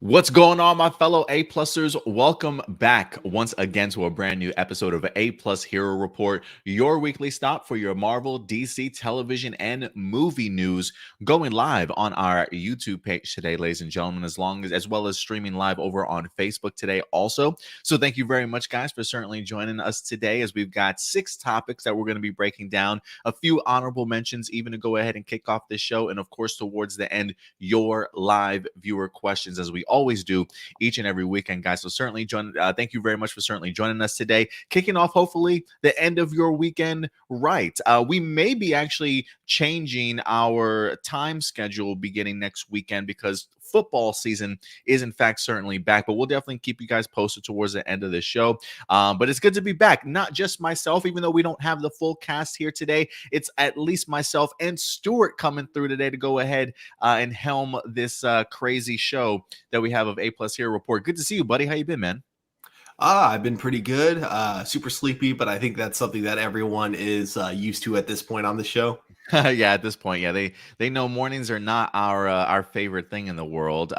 What's going on, my fellow A-plussers? Welcome back once again to a brand new episode of A-Plus Hero Report, your weekly stop for your Marvel, DC, television, and movie news, going live on our YouTube page today, ladies and gentlemen, as well as streaming live over on Facebook today also. So thank you very much, guys, for certainly joining us today, as we've got 6 topics that we're going to be breaking down, a few honorable mentions even to go ahead and kick off this show, and of course, towards the end, your live viewer questions, as we always do each and every weekend, guys. So certainly thank you very much for certainly joining us today, kicking off hopefully the end of your weekend right. We may be actually changing our time schedule beginning next weekend because football season is in fact certainly back, but we'll definitely keep you guys posted towards the end of the show. But it's good to be back, not just myself, even though we don't have the full cast here today. It's at least myself and Stuart coming through today to go ahead and helm this crazy show that we have of A-Plus Hero Report. Good to see you, buddy. How you been, man? I've been pretty good. Super sleepy, but I think that's something that everyone is used to at this point on the show. Yeah, at this point, yeah, they know mornings are not our favorite thing in the world.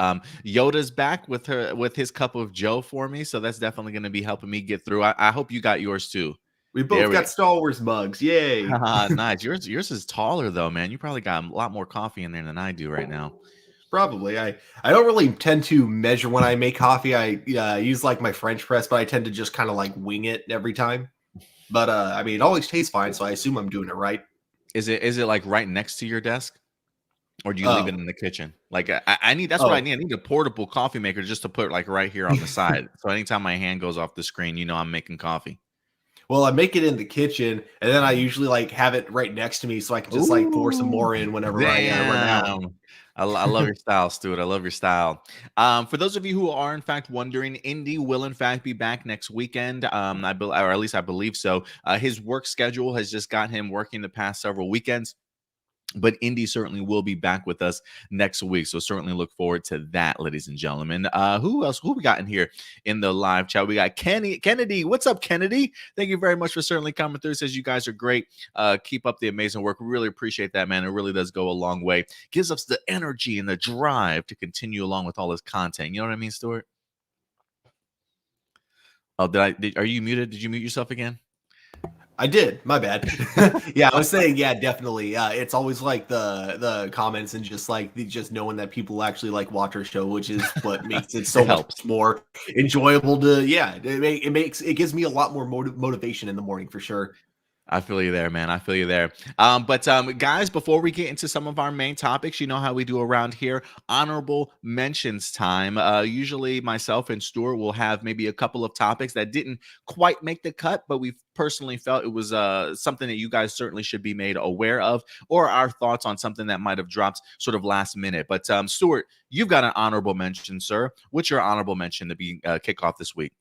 Yoda's back with his cup of Joe for me, so that's definitely going to be helping me get through. I hope you got yours too. We There both we got Star Wars mugs. Yay. Nice. Yours is taller though, man. You probably got a lot more coffee in there than I do right now. Probably. I don't really tend to measure when I make coffee. I use like my French press, but I tend to just kind of like wing it every time. But I mean, it always tastes fine, so I assume I'm doing it right. Is it like right next to your desk? Or do you leave it in the kitchen? Like I need what I need. I need a portable coffee maker just to put like right here on the side. So anytime my hand goes off the screen, you know I'm making coffee. Well, I make it in the kitchen, and then I usually like have it right next to me, so I can just like pour some more in whenever I run out. I love your style, Stuart. I love your style. For those of you who are in fact wondering, Indy will in fact be back next weekend. Or at least I believe so. His work schedule has just got him working the past several weekends. But Indy certainly will be back with us next week. So certainly look forward to that, ladies and gentlemen. Who else? Who we got in here in the live chat? We got Kennedy. What's up, Kennedy? Thank you very much for certainly coming through. Says you guys are great. Keep up the amazing work. We really appreciate that, man. It really does go a long way. Gives us the energy and the drive to continue along with all this content. You know what I mean, Stuart? Oh, are you muted? Did you mute yourself again? I did. My bad. Yeah, I was saying, yeah, definitely. It's always like the comments and just like just knowing that people actually like watch our show, which is what makes it so much more enjoyable to. Yeah, it gives me a lot more motivation in the morning for sure. I feel you there, man. I feel you there. But guys, before we get into some of our main topics, you know how we do around here. Honorable mentions time. Usually myself and Stuart will have maybe a couple of topics that didn't quite make the cut, but we personally felt it was something that you guys certainly should be made aware of, or our thoughts on something that might have dropped sort of last minute. But Stuart, you've got an honorable mention, sir. What's your honorable mention to be kick off this week?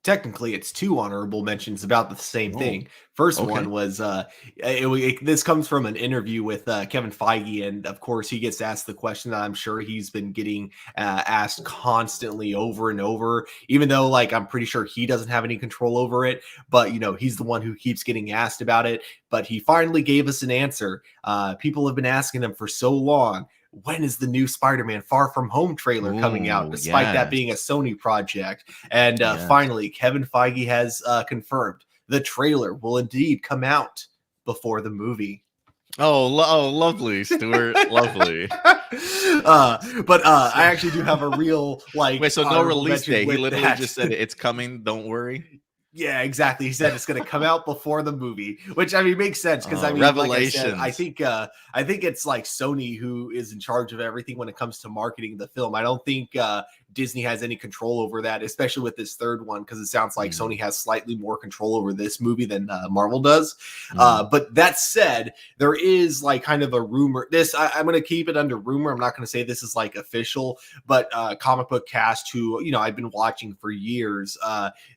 Technically, it's 2 honorable mentions about the same thing. First one was this comes from an interview with Kevin Feige, and of course he gets asked the question that I'm sure he's been getting asked constantly over and over, even though like I'm pretty sure he doesn't have any control over it, but you know, he's the one who keeps getting asked about it. But he finally gave us an answer. People have been asking him for so long, when is the new Spider-Man Far From Home trailer coming out, despite that being a Sony project? And finally, Kevin Feige has confirmed the trailer will indeed come out before the movie. Oh, lovely, Stuart. Lovely. But I actually do have a real like. Wait, so no release date. He literally just said it's coming. Don't worry. Yeah, exactly. He said it's going to come out before the movie, which I mean makes sense because I mean, Revelations. Like I think it's like Sony who is in charge of everything when it comes to marketing the film. I don't think Disney has any control over that, especially with this third one, because it sounds like Sony has slightly more control over this movie than Marvel does. But that said, there is like kind of a rumor. I'm going to keep it under rumor. I'm not going to say this is like official, but Comic Book Cast, who I've been watching for years,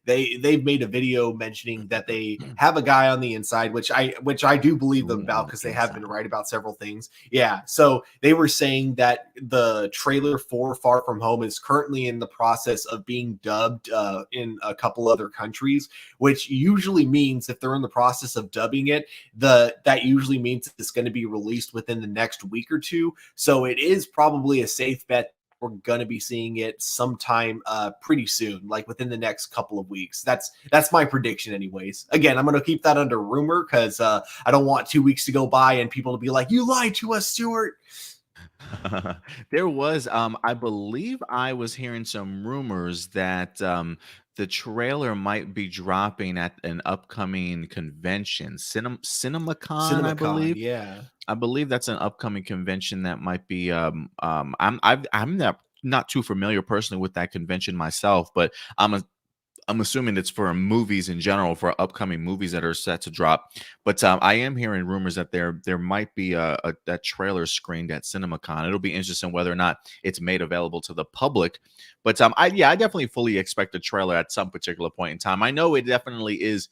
they've made a video mentioning that they have a guy on the inside, which I do believe them about because they have been right about several things. Yeah, so they were saying that the trailer for Far From Home is currently in the process of being dubbed in a couple other countries, which usually means if they're in the process of dubbing it, that usually means it's going to be released within the next week or two. So it is probably a safe bet we're going to be seeing it sometime pretty soon, like within the next couple of weeks. That's my prediction anyways. Again, I'm going to keep that under rumor because I don't want 2 weeks to go by and people to be like, you lied to us, Stuart. There was, I believe I was hearing some rumors that the trailer might be dropping at an upcoming convention, CinemaCon, I CinemaCon, believe. yeah. I believe that's an upcoming convention that might be. I'm not too familiar personally with that convention myself, but I'm assuming it's for movies in general, for upcoming movies that are set to drop. But I am hearing rumors that there might be a that trailer screened at CinemaCon. It'll be interesting whether or not it's made available to the public. But I definitely fully expect a trailer at some particular point in time. I know it definitely is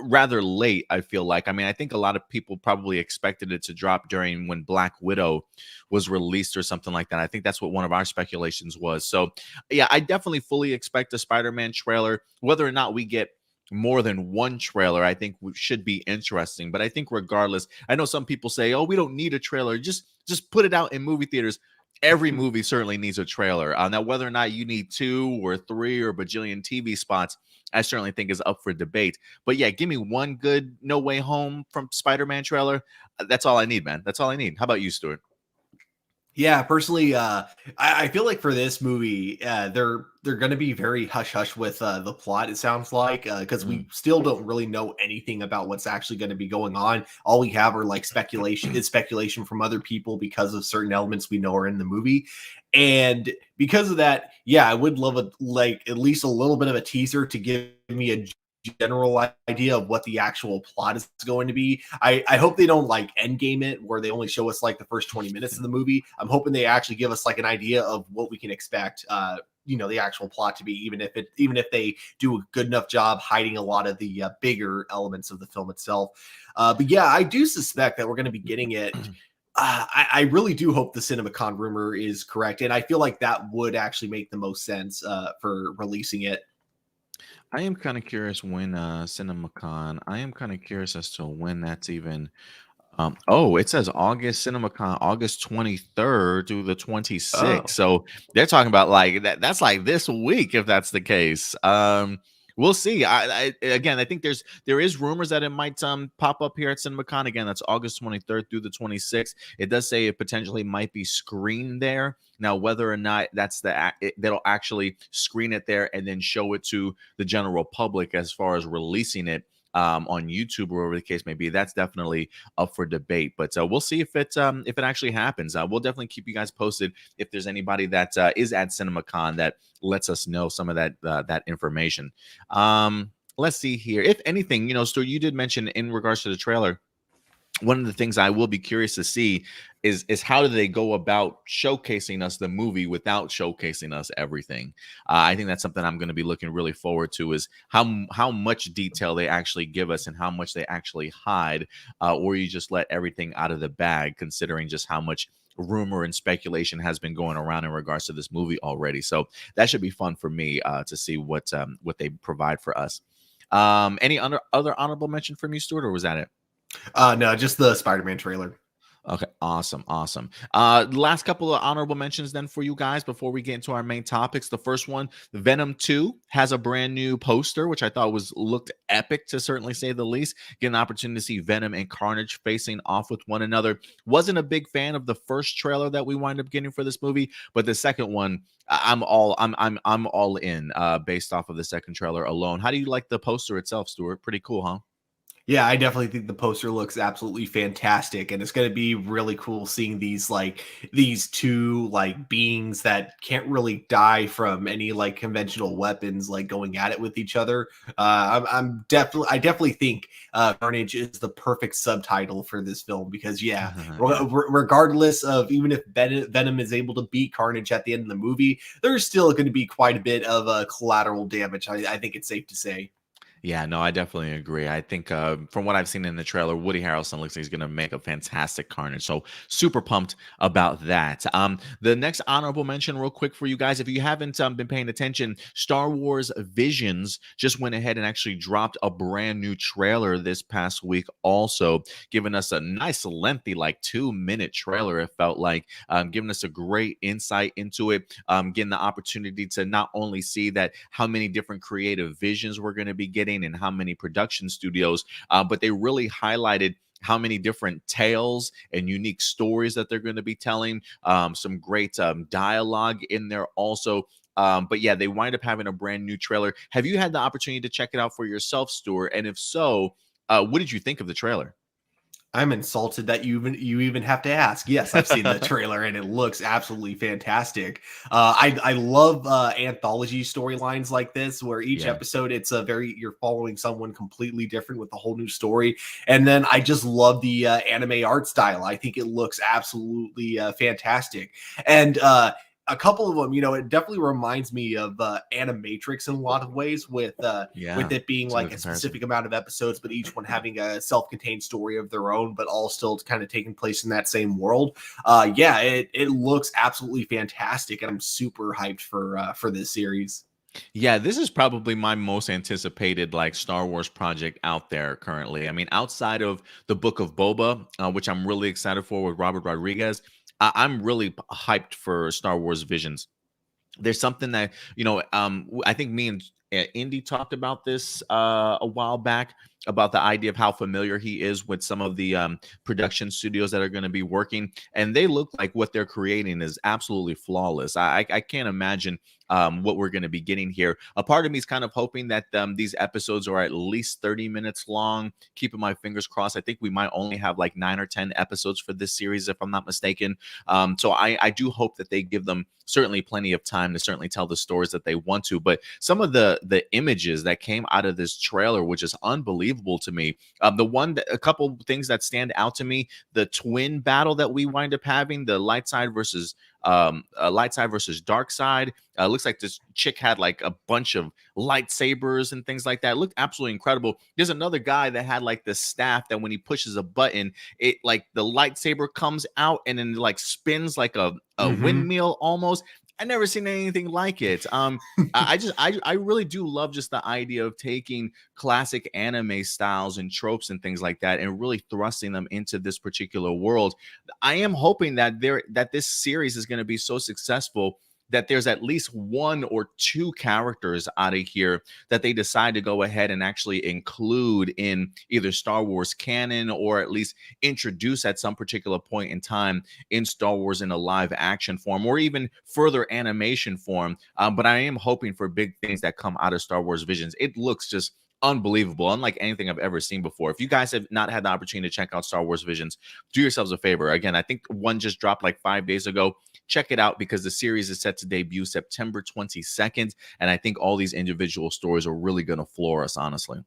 rather late. I feel like, I mean, I think a lot of people probably expected it to drop during when Black Widow was released or something like that. I think that's what one of our speculations was. So yeah, I definitely fully expect a Spider-Man trailer. Whether or not we get more than one trailer, I think should be interesting. But I think regardless, I know some people say, oh, we don't need a trailer, just put it out in movie theaters. Every movie certainly needs a trailer. Now, whether or not you need 2 or 3 or bajillion TV spots, I certainly think is up for debate. But yeah, give me one good No Way Home from Spider-Man trailer. That's all I need, man. That's all I need. How about you, Stuart? Yeah, personally, I feel like for this movie, they're going to be very hush hush with the plot. It sounds like because we still don't really know anything about what's actually going to be going on. All we have are like speculation from other people because of certain elements we know are in the movie, and because of that, yeah, I would love at least a little bit of a teaser to give me a general idea of what the actual plot is going to be. I hope they don't like end game it where they only show us like the first 20 minutes of the movie. I'm hoping they actually give us like an idea of what we can expect the actual plot to be, even if they do a good enough job hiding a lot of the bigger elements of the film itself. But yeah, I do suspect that we're going to be getting it. I really do hope the CinemaCon rumor is correct, and I feel like that would actually make the most sense for releasing it. I am kind of curious when CinemaCon. I am kind of curious as to when that's even. Oh, it says August CinemaCon, August 23rd through the 26th. Oh. So they're talking about like that. That's like this week, if that's the case. We'll see. Again, I think there is rumors that it might pop up here at CinemaCon. Again, that's August 23rd through the 26th. It does say it potentially might be screened there. Now, whether or not that'll actually screen it there and then show it to the general public as far as releasing it on YouTube or whatever the case may be, that's definitely up for debate. But we'll see if it actually happens. We'll definitely keep you guys posted if there's anybody that is at CinemaCon that lets us know some of that information. Let's see here. If anything, Stu, you did mention in regards to the trailer, one of the things I will be curious to see is how do they go about showcasing us the movie without showcasing us everything. I think that's something I'm going to be looking really forward to, is how much detail they actually give us and how much they actually hide, or you just let everything out of the bag, considering just how much rumor and speculation has been going around in regards to this movie already. So that should be fun for me to see what they provide for us. Any other honorable mention from you, Stuart, or was that it? No, just the Spider-Man trailer. Okay, awesome. Last couple of honorable mentions then for you guys before we get into our main topics. The first one, Venom 2 has a brand new poster, which I thought looked epic, to certainly say the least. Get an opportunity to see Venom and Carnage facing off with one another. Wasn't a big fan of the first trailer that we wind up getting for this movie, but the second one, I'm all in based off of the second trailer alone. How do you like the poster itself, Stuart? Pretty cool, huh? Yeah, I definitely think the poster looks absolutely fantastic, and it's going to be really cool seeing these two like beings that can't really die from any like conventional weapons like going at it with each other. I definitely think Carnage is the perfect subtitle for this film because yeah, Yeah. regardless of even if Venom is able to beat Carnage at the end of the movie, there's still going to be quite a bit of collateral damage. I think it's safe to say. Yeah, no, I definitely agree. I think from what I've seen in the trailer, Woody Harrelson looks like he's going to make a fantastic Carnage. So super pumped about that. The next honorable mention, real quick for you guys, if you haven't been paying attention, Star Wars Visions just went ahead and actually dropped a brand new trailer this past week, also giving us a nice lengthy, like 2-minute trailer. It felt like giving us a great insight into it, getting the opportunity to not only see that how many different creative visions we're going to be getting and how many production studios, but they really highlighted how many different tales and unique stories that they're going to be telling. Some great dialogue in there also. But yeah, they wind up having a brand new trailer. Have you had the opportunity to check it out for yourself, Stuart? And if so, what did you think of the trailer? I'm insulted that you even have to ask. Yes, I've seen the trailer and it looks absolutely fantastic. I love anthology storylines like this, where each Yeah. episode it's a very you're following someone completely different with a whole new story. And then I just love the anime art style. I think it looks absolutely fantastic. And a couple of them, it definitely reminds me of Animatrix in a lot of ways, with Yeah, it being it's a like good a comparison. specific amount of episodes, but each one having a self-contained story of their own, but all still kind of taking place in that same world. Yeah, it looks absolutely fantastic, and I'm super hyped for this series. Yeah, this is probably my most anticipated like Star Wars project out there currently. I mean, outside of the Book of Boba, which I'm really excited for with Robert Rodriguez, I'm really hyped for Star Wars Visions. There's something that I think me and Indy talked about this a while back about the idea of how familiar he is with some of the production studios that are going to be working, and they look like what they're creating is absolutely flawless. I can't imagine what we're going to be getting here. A part of me is kind of hoping that these episodes are at least 30 minutes long, keeping my fingers crossed. I think we might only have like 9 or 10 episodes for this series if I'm not mistaken. So I do hope that they give them certainly plenty of time to certainly tell the stories that they want to. But some of the images that came out of this trailer, which is unbelievable to me. A couple things that stand out to me: the twin battle that we wind up having, the light side versus dark side. Looks like this chick had like a bunch of lightsabers and things like that. It looked absolutely incredible. There's another guy that had like the staff that when he pushes a button, it like the lightsaber comes out and then like spins like a Hmm. windmill almost. I never seen anything like it. I really do love just the idea of taking classic anime styles and tropes and things like that and really thrusting them into this particular world. I am hoping that this series is going to be so successful that there's at least one or two characters out of here that they decide to go ahead and actually include in either Star Wars canon or at least introduce at some particular point in time in Star Wars in a live action form or even further animation form. But I am hoping for big things that come out of Star Wars Visions. It looks just unbelievable, unlike anything I've ever seen before. If you guys have not had the opportunity to check out Star Wars Visions, do yourselves a favor. Again, I think one just dropped like 5 days ago. Check it out because the series is set to debut September 22nd. And I think all these individual stories are really going to floor us, honestly.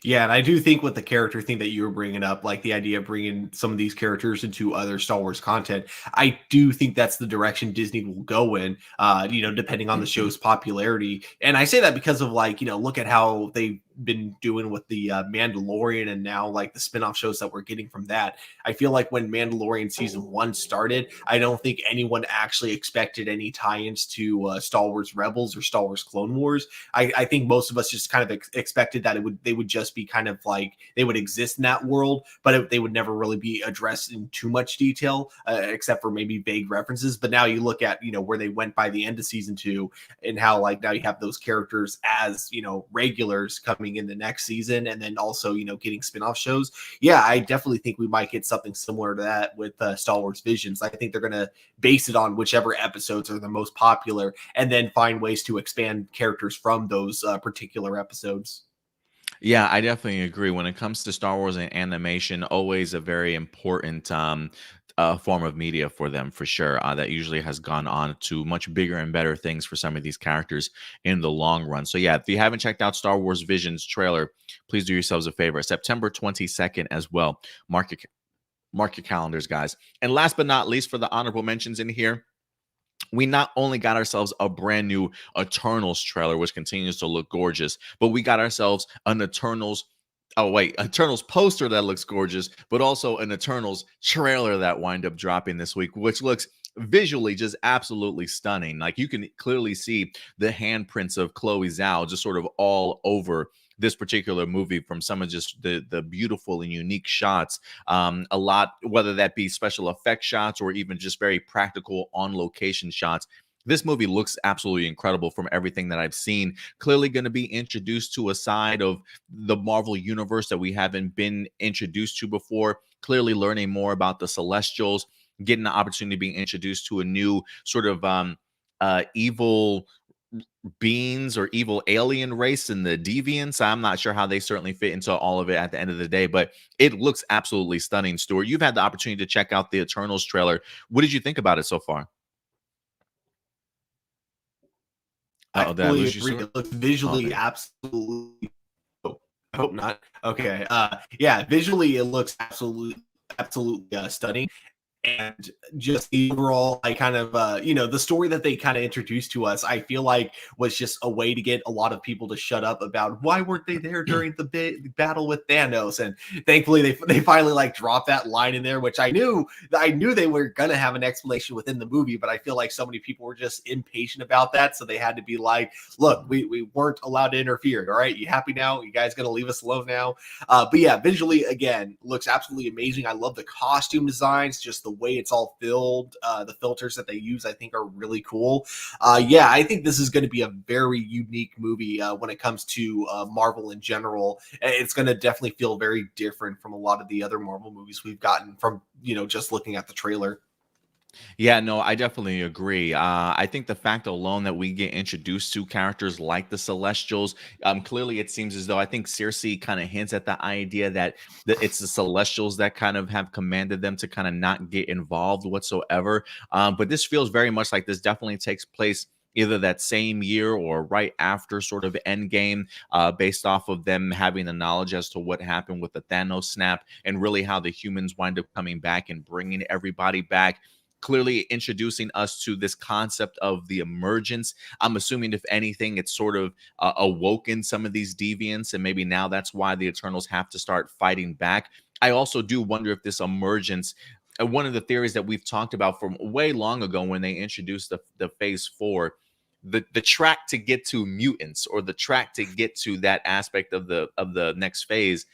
Yeah, and I do think with the character thing that you were bringing up, like the idea of bringing some of these characters into other Star Wars content, I do think that's the direction Disney will go in, depending on the show's popularity. And I say that because of look at how they've been doing with the Mandalorian and now like the spin-off shows that we're getting from that. I feel like when Mandalorian season 1 started, I don't think anyone actually expected any tie-ins to Star Wars Rebels or Star Wars Clone Wars. I think most of us just kind of expected that they would just be kind of like they would exist in that world, but they would never really be addressed in too much detail, except for maybe vague references. But now you look at where they went by the end of season 2, and how like now you have those characters as regulars coming in the next season, and then also getting spin-off shows. Yeah, I definitely think we might get something similar to that with Star Wars Visions. I think they're going to base it on whichever episodes are the most popular, and then find ways to expand characters from those particular episodes. Yeah, I definitely agree. When it comes to Star Wars and animation, always a very important form of media for them, for sure. That usually has gone on to much bigger and better things for some of these characters in the long run. So, yeah, if you haven't checked out Star Wars Visions trailer, please do yourselves a favor. September 22nd as well. Mark your calendars, guys. And last but not least, for the honorable mentions in here, we not only got ourselves a brand new Eternals trailer, which continues to look gorgeous, but we got ourselves an Eternals. Oh, wait, Eternals poster that looks gorgeous, but also an Eternals trailer that wind up dropping this week, which looks visually just absolutely stunning. Like you can clearly see the handprints of Chloe Zhao just sort of all over this particular movie from some of just the beautiful and unique shots. A lot, whether that be special effect shots or even just very practical on location shots. This movie looks absolutely incredible from everything that I've seen. Clearly going to be introduced to a side of the Marvel universe that we haven't been introduced to before. Clearly learning more about the Celestials, getting the opportunity to be introduced to a new sort of evil beings or evil alien race and the deviants. I'm not sure how they certainly fit into all of it at the end of the day, but it looks absolutely stunning. Stuart, you've had the opportunity to check out the Eternals trailer. What did you think about it so far? I Did I fully lose you, agree. Stuart? It looks Oh, visually there. absolutely. Oh, I hope not. Okay. Yeah, visually it looks absolutely stunning. And just the overall, I kind of, the story that they kind of introduced to us, I feel like was just a way to get a lot of people to shut up about why weren't they there during the battle with Thanos. And thankfully, they finally like dropped that line in there, which I knew they were gonna have an explanation within the movie, but I feel like so many people were just impatient about that, so they had to be like, look, we weren't allowed to interfere. All right, you happy now? You guys gonna leave us alone now? But yeah, visually again looks absolutely amazing. I love the costume designs, just the way it's all filled. The filters that they use, I think, are really cool. Yeah, I think this is going to be a very unique movie when it comes to Marvel in general. It's going to definitely feel very different from a lot of the other Marvel movies we've gotten from, just looking at the trailer. Yeah, no, I definitely agree. I think the fact alone that we get introduced to characters like the Celestials, clearly it seems as though I think Cersei kind of hints at the idea that it's the Celestials that kind of have commanded them to kind of not get involved whatsoever. But this feels very much like this definitely takes place either that same year or right after sort of Endgame, based off of them having the knowledge as to what happened with the Thanos snap and really how the humans wind up coming back and bringing everybody back, clearly introducing us to this concept of the emergence. I'm assuming, if anything, it's sort of awoken some of these deviants, and maybe now that's why the Eternals have to start fighting back. I also do wonder if this emergence, one of the theories that we've talked about from way long ago when they introduced the phase 4, the track to get to mutants, or the track to get to that aspect of the next phase,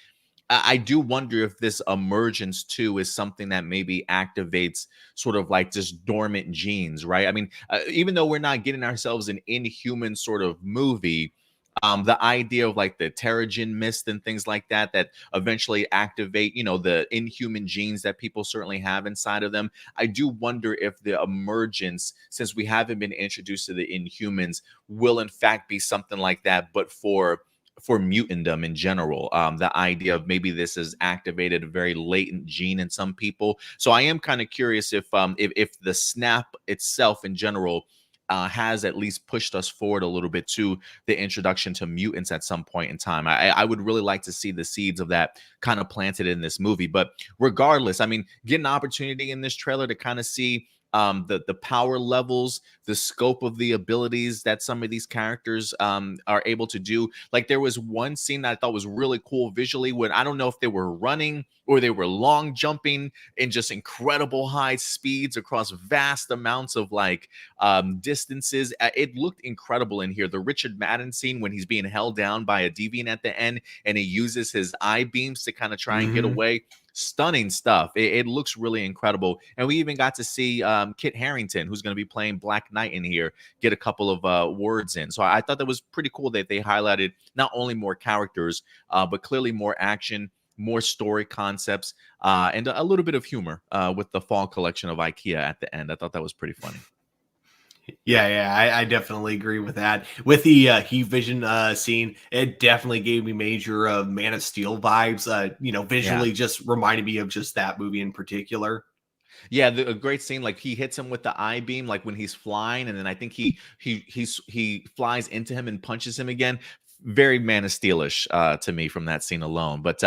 I do wonder if this emergence too is something that maybe activates sort of like just dormant genes, right? I mean, even though we're not getting ourselves an Inhuman sort of movie, the idea of like the Terrigen mist and things like that that eventually activate, the Inhuman genes that people certainly have inside of them. I do wonder if the emergence, since we haven't been introduced to the Inhumans, will in fact be something like that, but for mutantdom in general. The idea of maybe this has activated a very latent gene in some people. So I am kind of curious if the snap itself in general has at least pushed us forward a little bit to the introduction to mutants at some point in time. I would really like to see the seeds of that kind of planted in this movie. But regardless, I mean, get an opportunity in this trailer to kind of see the power levels, the scope of the abilities that some of these characters are able to do. Like there was one scene that I thought was really cool visually when, I don't know if they were running or they were long jumping in just incredible high speeds across vast amounts of like distances. It looked incredible in here. The Richard Madden scene when he's being held down by a deviant at the end and he uses his eye beams to kind of try and get Mm-hmm. away. Stunning stuff. It looks really incredible. And we even got to see Kit Harington, who's going to be playing Black Knight in here, get a couple of words in. So I thought that was pretty cool that they highlighted not only more characters, but clearly more action, more story concepts, and a little bit of humor with the fall collection of IKEA at the end. I thought that was pretty funny. Yeah, I definitely agree with that. With the Heat Vision scene, it definitely gave me major Man of Steel vibes. Yeah. Visually, just reminded me of just that movie in particular. Yeah, a great scene. Like he hits him with the eye beam, like when he's flying, and then I think he flies into him and punches him again. very Man of Steelish to me from that scene alone. But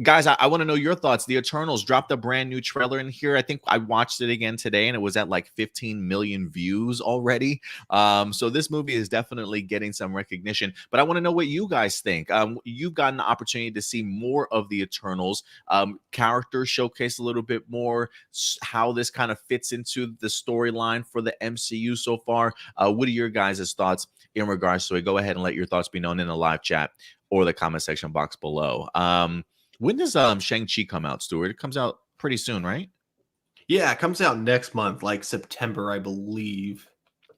guys, I want to know your thoughts. The Eternals dropped a brand new trailer in here. I think I watched it again today, and it was at like 15 million views already. So this movie is definitely getting some recognition. But I want to know what you guys think. You've gotten the opportunity to see more of the Eternals characters showcase a little bit more how this kind of fits into the storyline for the MCU so far. What are your guys' thoughts in regards to it? Go ahead and let your thoughts be known in the live chat or the comment section box below. When does Shang-Chi come out, Stuart? It comes out pretty soon, right? Yeah, it comes out next month, like September, I believe.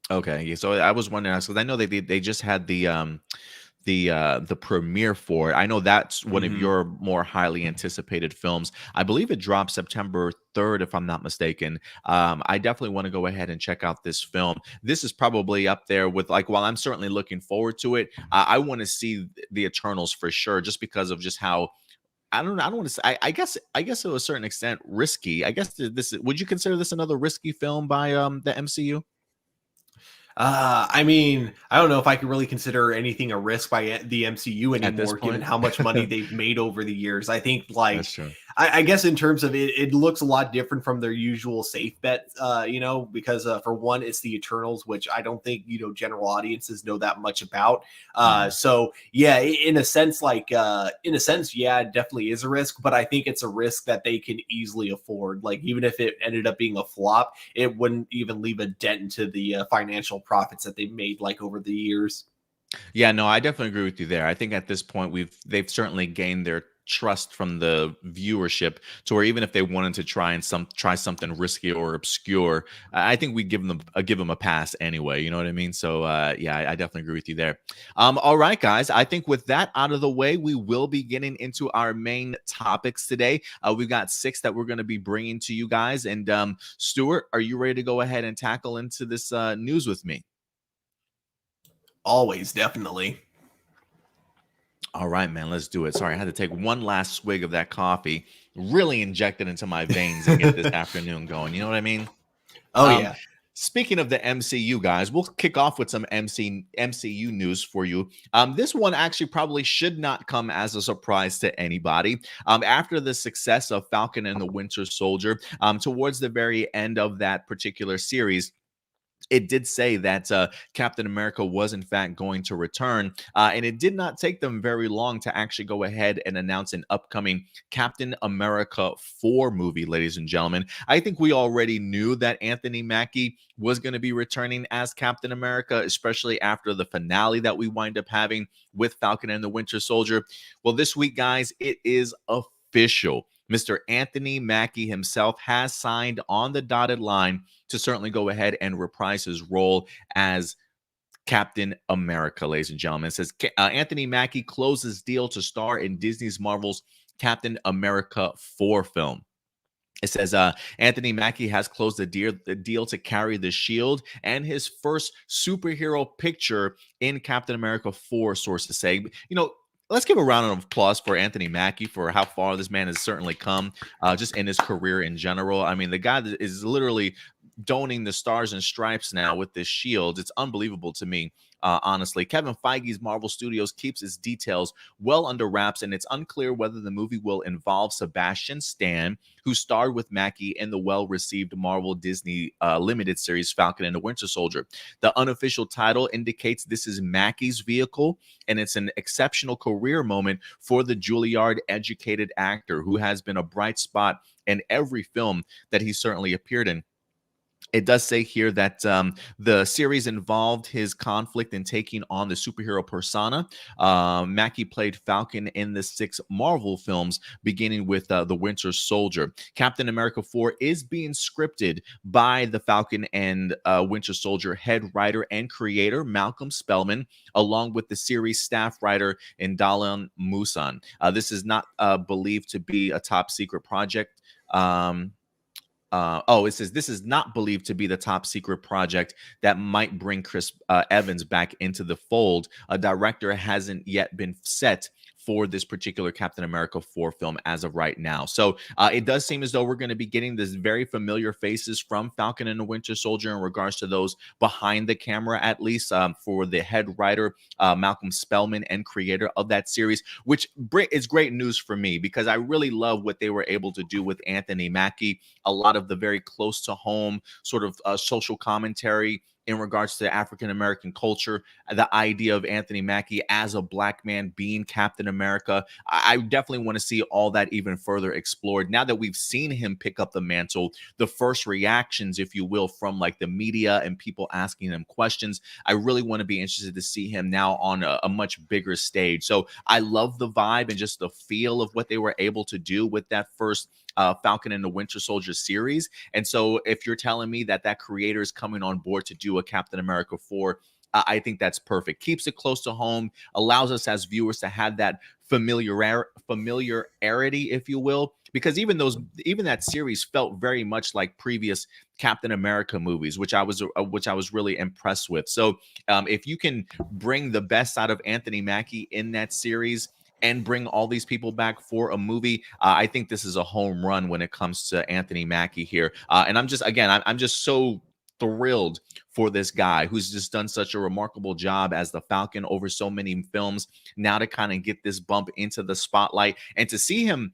Okay, yeah, so I was wondering because I know they just had the premiere for it. I know that's one of your more highly anticipated films. I believe it drops September 3rd, if I'm not mistaken. I definitely want to go ahead and check out this film. This is probably up there with, like, while I'm certainly looking forward to it, I want to see the Eternals for sure, just because of just how I don't know. I don't want to say. I guess to a certain extent risky. I guess this would you consider this another risky film by the MCU? I mean, I don't know if I could really consider anything a risk by the MCU At this anymore, given point? how much money they've made over the years. I think, like, That's true. I guess in terms of it, it looks a lot different from their usual safe bet, because for one, it's the Eternals, which I don't think, general audiences know that much about. So yeah, in a sense, yeah, it definitely is a risk, but I think it's a risk that they can easily afford. Like, even if it ended up being a flop, it wouldn't even leave a dent into the financial profits that they've made, like, over the years. Yeah, no, I definitely agree with you there. I think at this point they've certainly gained their trust from the viewership to where even if they wanted to try something risky or obscure, I think we give them a pass anyway. You know what I mean? So yeah, I definitely agree with you there. All right, guys. I think with that out of the way, we will be getting into our main topics today. We've got 6 that we're going to be bringing to you guys. And Stuart, are you ready to go ahead and tackle into this news with me? Always, definitely. All right, man, let's do it. Sorry, I had to take one last swig of that coffee, really inject it into my veins and get this afternoon going. You know what I mean? Oh Um, yeah. Speaking of the MCU, guys, we'll kick off with some MCU news for you. This one actually probably should not come as a surprise to anybody. After the success of Falcon and the Winter Soldier, towards the very end of that particular series, it did say that Captain America was in fact going to return, and it did not take them very long to actually go ahead and announce an upcoming Captain America 4 movie, ladies and gentlemen. I think we already knew that Anthony Mackie was going to be returning as Captain America, especially after the finale that we wind up having with Falcon and the Winter Soldier. Well, this week, guys, it is official. Mr. Anthony Mackie himself has signed on the dotted line to certainly go ahead and reprise his role as Captain America, ladies and gentlemen. It says Anthony Mackie closes deal to star in Disney's Marvel's Captain America 4 film. It says Anthony Mackie has closed the deal to carry the shield and his first superhero picture in Captain America 4, sources say. Let's give a round of applause for Anthony Mackie for how far this man has certainly come, just in his career in general. I mean, the guy that is literally donning the stars and stripes now with this shield. It's unbelievable to me. Honestly, Kevin Feige's Marvel Studios keeps its details well under wraps, and it's unclear whether the movie will involve Sebastian Stan, who starred with Mackie in the well-received Marvel Disney limited series Falcon and the Winter Soldier. The unofficial title indicates this is Mackie's vehicle, and it's an exceptional career moment for the Juilliard-educated actor who has been a bright spot in every film that he certainly appeared in. It does say here that the series involved his conflict in taking on the superhero persona. Mackie played Falcon in the 6 Marvel films, beginning with The Winter Soldier. Captain America 4 is being scripted by the Falcon and Winter Soldier head writer and creator, Malcolm Spellman, along with the series staff writer, Ndalan Musan. This is not believed to be a top secret project. It says this is not believed to be the top secret project that might bring Chris Evans back into the fold. A director hasn't yet been set for this particular Captain America 4 film as of right now. So it does seem as though we're going to be getting this very familiar faces from Falcon and the Winter Soldier in regards to those behind the camera, at least for the head writer, Malcolm Spellman, and creator of that series, which is great news for me because I really love what they were able to do with Anthony Mackie. A lot of the very close to home sort of social commentary in regards to African American culture, the idea of Anthony Mackie as a black man being Captain America. I definitely want to see all that even further explored. Now that we've seen him pick up the mantle, the first reactions, if you will, from like the media and people asking him questions, I really want to be interested to see him now on a much bigger stage. So I love the vibe and just the feel of what they were able to do with that first Falcon and the Winter Soldier series. And so if you're telling me that that creator is coming on board to do a Captain America 4, I think that's perfect. Keeps it close to home, allows us as viewers to have that familiarity, if you will, because even that series felt very much like previous Captain America movies, which I was really impressed with. So if you can bring the best out of Anthony Mackie in that series and bring all these people back for a movie, I think this is a home run when it comes to Anthony Mackie here. And I'm just so thrilled for this guy who's just done such a remarkable job as the Falcon over so many films. Now to kind of get this bump into the spotlight and to see him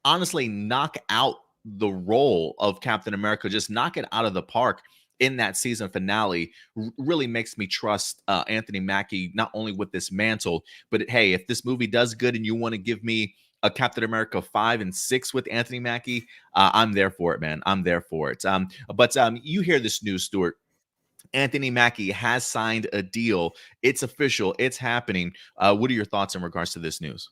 honestly knock out the role of Captain America, just knock it out of the park in that season finale, really makes me trust Anthony Mackie, not only with this mantle, but hey, if this movie does good and you want to give me a Captain America 5 and 6 with Anthony Mackie, I'm there for it, man. I'm there for it. But you hear this news, Stuart. Anthony Mackie has signed a deal. It's official. It's happening. What are your thoughts in regards to this news?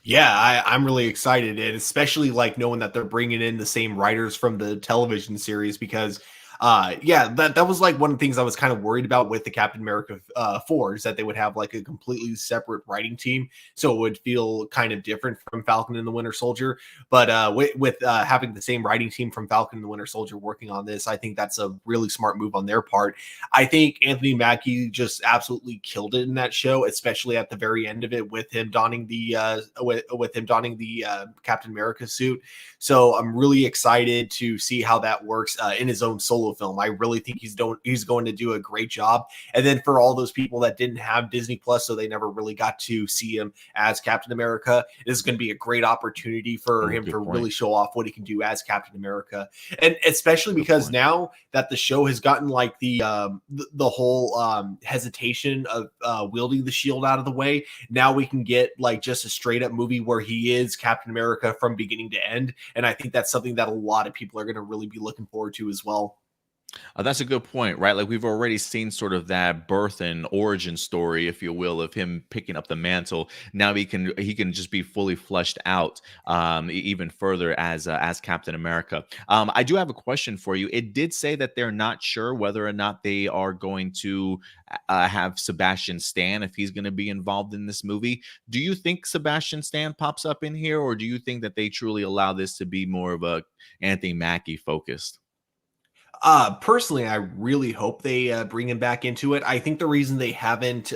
Yeah, I'm really excited, and especially like knowing that they're bringing in the same writers from the television series because yeah, that was like one of the things I was kind of worried about with the Captain America 4 is that they would have like a completely separate writing team, so it would feel kind of different from Falcon and the Winter Soldier. But with having the same writing team from Falcon and the Winter Soldier working on this, I think that's a really smart move on their part. I think Anthony Mackie just absolutely killed it in that show, especially at the very end of it with him donning the Captain America suit. So I'm really excited to see how that works in his own solo film. I really think he's going to do a great job. And then for all those people that didn't have Disney Plus, so they never really got to see him as Captain America, this is going to be a great opportunity for him to really show off what he can do as Captain America. And especially because now that the show has gotten like the whole hesitation of wielding the shield out of the way, now we can get like just a straight up movie where he is Captain America from beginning to end. And I think that's something that a lot of people are going to really be looking forward to as well. That's a good point, right? Like we've already seen sort of that birth and origin story, if you will, of him picking up the mantle. Now he can just be fully fleshed out even further as Captain America. I do have a question for you. It did say that they're not sure whether or not they are going to have Sebastian Stan, if he's going to be involved in this movie. Do you think Sebastian Stan pops up in here, or do you think that they truly allow this to be more of a Anthony Mackie focused? Personally, I really hope they bring him back into it. I think the reason they haven't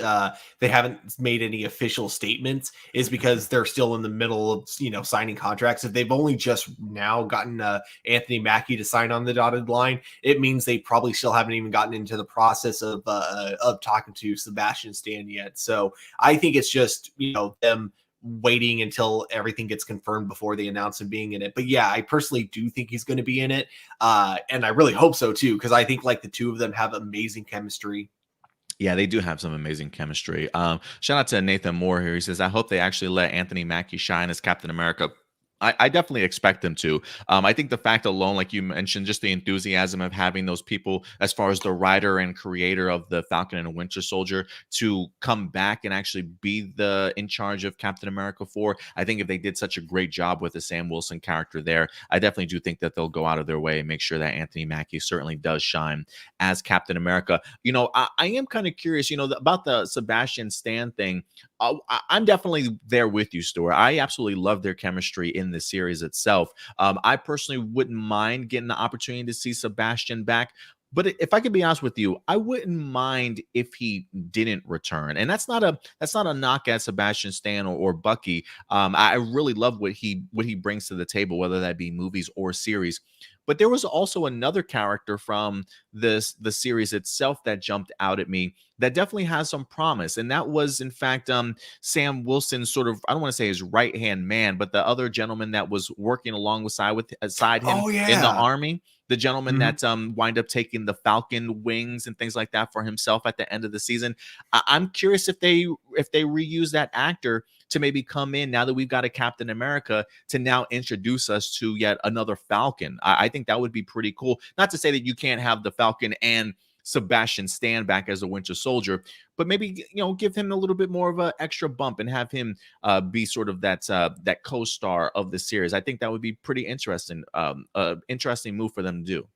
made any official statements is because they're still in the middle of signing contracts. If they've only just now gotten Anthony Mackie to sign on the dotted line, it means they probably still haven't even gotten into the process of talking to Sebastian Stan yet. So I think it's just them waiting until everything gets confirmed before they announce him being in it. But yeah, I personally do think he's going to be in it. And I really hope so too, because I think like the two of them have amazing chemistry. Yeah, they do have some amazing chemistry. Shout out to Nathan Moore here. He says, I hope they actually let Anthony Mackie shine as Captain America. I definitely expect them to. I think the fact alone, like you mentioned, just the enthusiasm of having those people, as far as the writer and creator of the Falcon and Winter Soldier, to come back and actually be in charge of Captain America 4. I think if they did such a great job with the Sam Wilson character there, I definitely do think that they'll go out of their way and make sure that Anthony Mackie certainly does shine as Captain America. I am kind of curious, about the Sebastian Stan thing. I'm definitely there with you, Stuart. I absolutely love their chemistry in the series itself. I personally wouldn't mind getting the opportunity to see Sebastian back. But if I could be honest with you, I wouldn't mind if he didn't return. And that's not a knock at Sebastian Stan or Bucky. I really love what he brings to the table, whether that be movies or series. But there was also another character from the series itself that jumped out at me that definitely has some promise, and that was in fact Sam Wilson's sort of, I don't want to say his right hand man, but the other gentleman that was working alongside with aside him Oh in the yeah. army, the gentleman Mhm. that wind up taking the Falcon wings and things like that for himself at the end of the season. I'm curious if they reuse that actor to maybe come in now that we've got a Captain America to now introduce us to yet another Falcon. I think that would be pretty cool. Not to say that you can't have the Falcon and Sebastian Stan back as a Winter Soldier, but maybe give him a little bit more of an extra bump and have him be sort of that co-star of the series. I think that would be pretty interesting. Interesting move for them to do.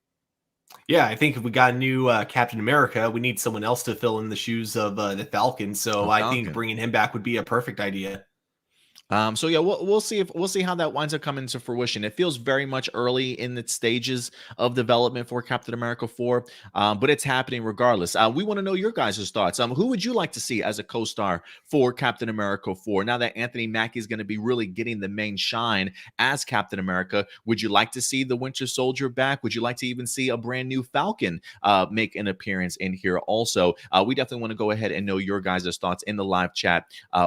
Yeah, I think if we got a new Captain America, we need someone else to fill in the shoes of the Falcon. So A I think Falcon. bringing him back would be a perfect idea. So yeah, we'll see how that winds up coming to fruition. It feels very much early in the stages of development for Captain America 4, but it's happening regardless. We want to know your guys' thoughts. Who would you like to see as a co-star for Captain America 4? Now that Anthony Mackie is going to be really getting the main shine as Captain America, would you like to see the Winter Soldier back? Would you like to even see a brand new Falcon make an appearance in here? Also, we definitely want to go ahead and know your guys' thoughts in the live chat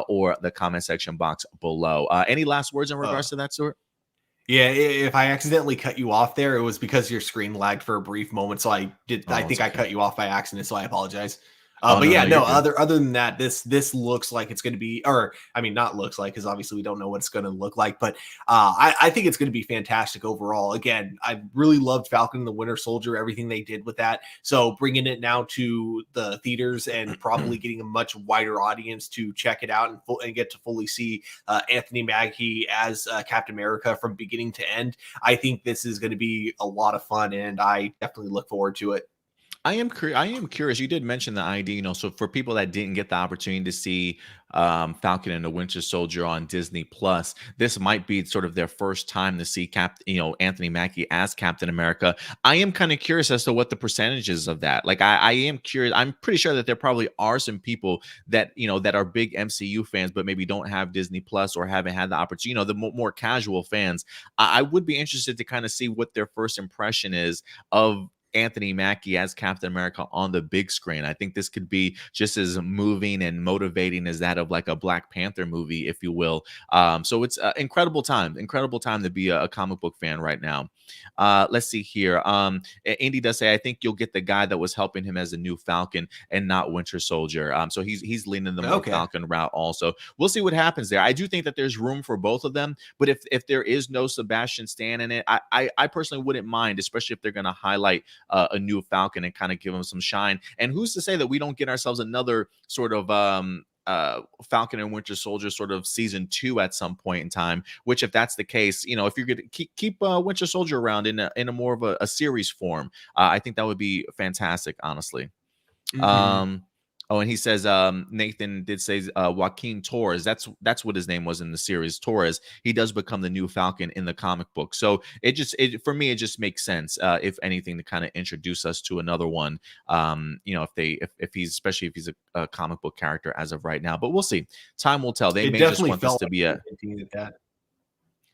or the comment section box below. Any last words in Uh, regards to that, Stuart? yeah, if I accidentally cut you off there, it was because your screen lagged for a brief moment. So I did. I Oh, it's think I okay. cut you off by accident. So I apologize. Oh, But no, yeah, no, you're no. good. Other than that, this looks like it's going to be, or I mean, not looks like, because obviously we don't know what it's going to look like. But I think it's going to be fantastic overall. Again, I really loved Falcon and the Winter Soldier, everything they did with that. So bringing it now to the theaters and probably getting a much wider audience to check it out and get to fully see Anthony Mackie as Captain America from beginning to end. I think this is going to be a lot of fun, and I definitely look forward to it. I am curious. You did mention the ID, so for people that didn't get the opportunity to see Falcon and the Winter Soldier on Disney Plus, this might be sort of their first time to see Anthony Mackie as Captain America. I am kind of curious as to what the percentages of that. Like, I am curious. I'm pretty sure that there probably are some people that that are big MCU fans, but maybe don't have Disney Plus or haven't had the opportunity. The more casual fans. I would be interested to kind of see what their first impression is of Anthony Mackie as Captain America on the big screen. I think this could be just as moving and motivating as that of like a Black Panther movie, if you will. So it's incredible time to be a comic book fan right now. Let's see here. Indy does say, I think you'll get the guy that was helping him as a new Falcon and not Winter Soldier. So he's leaning the more Okay. Falcon route. Also, we'll see what happens there. I do think that there's room for both of them, but if there is no Sebastian Stan in it, I personally wouldn't mind, especially if they're going to highlight a new Falcon and kind of give him some shine. And who's to say that we don't get ourselves another sort of Falcon and Winter Soldier sort of season 2 at some point in time? Which, if that's the case, if you're going to keep Winter Soldier around in a more of a series form, I think that would be fantastic, honestly. Mhm. Um, oh, and he says Nathan did say Joaquin Torres. That's what his name was in the series. Torres. He does become the new Falcon in the comic book. So for me it just makes sense, if anything, to kind of introduce us to another one. If he's, especially if he's a comic book character as of right now. But we'll see. Time will tell. They It may just definitely want this felt to like be they a hinted at that.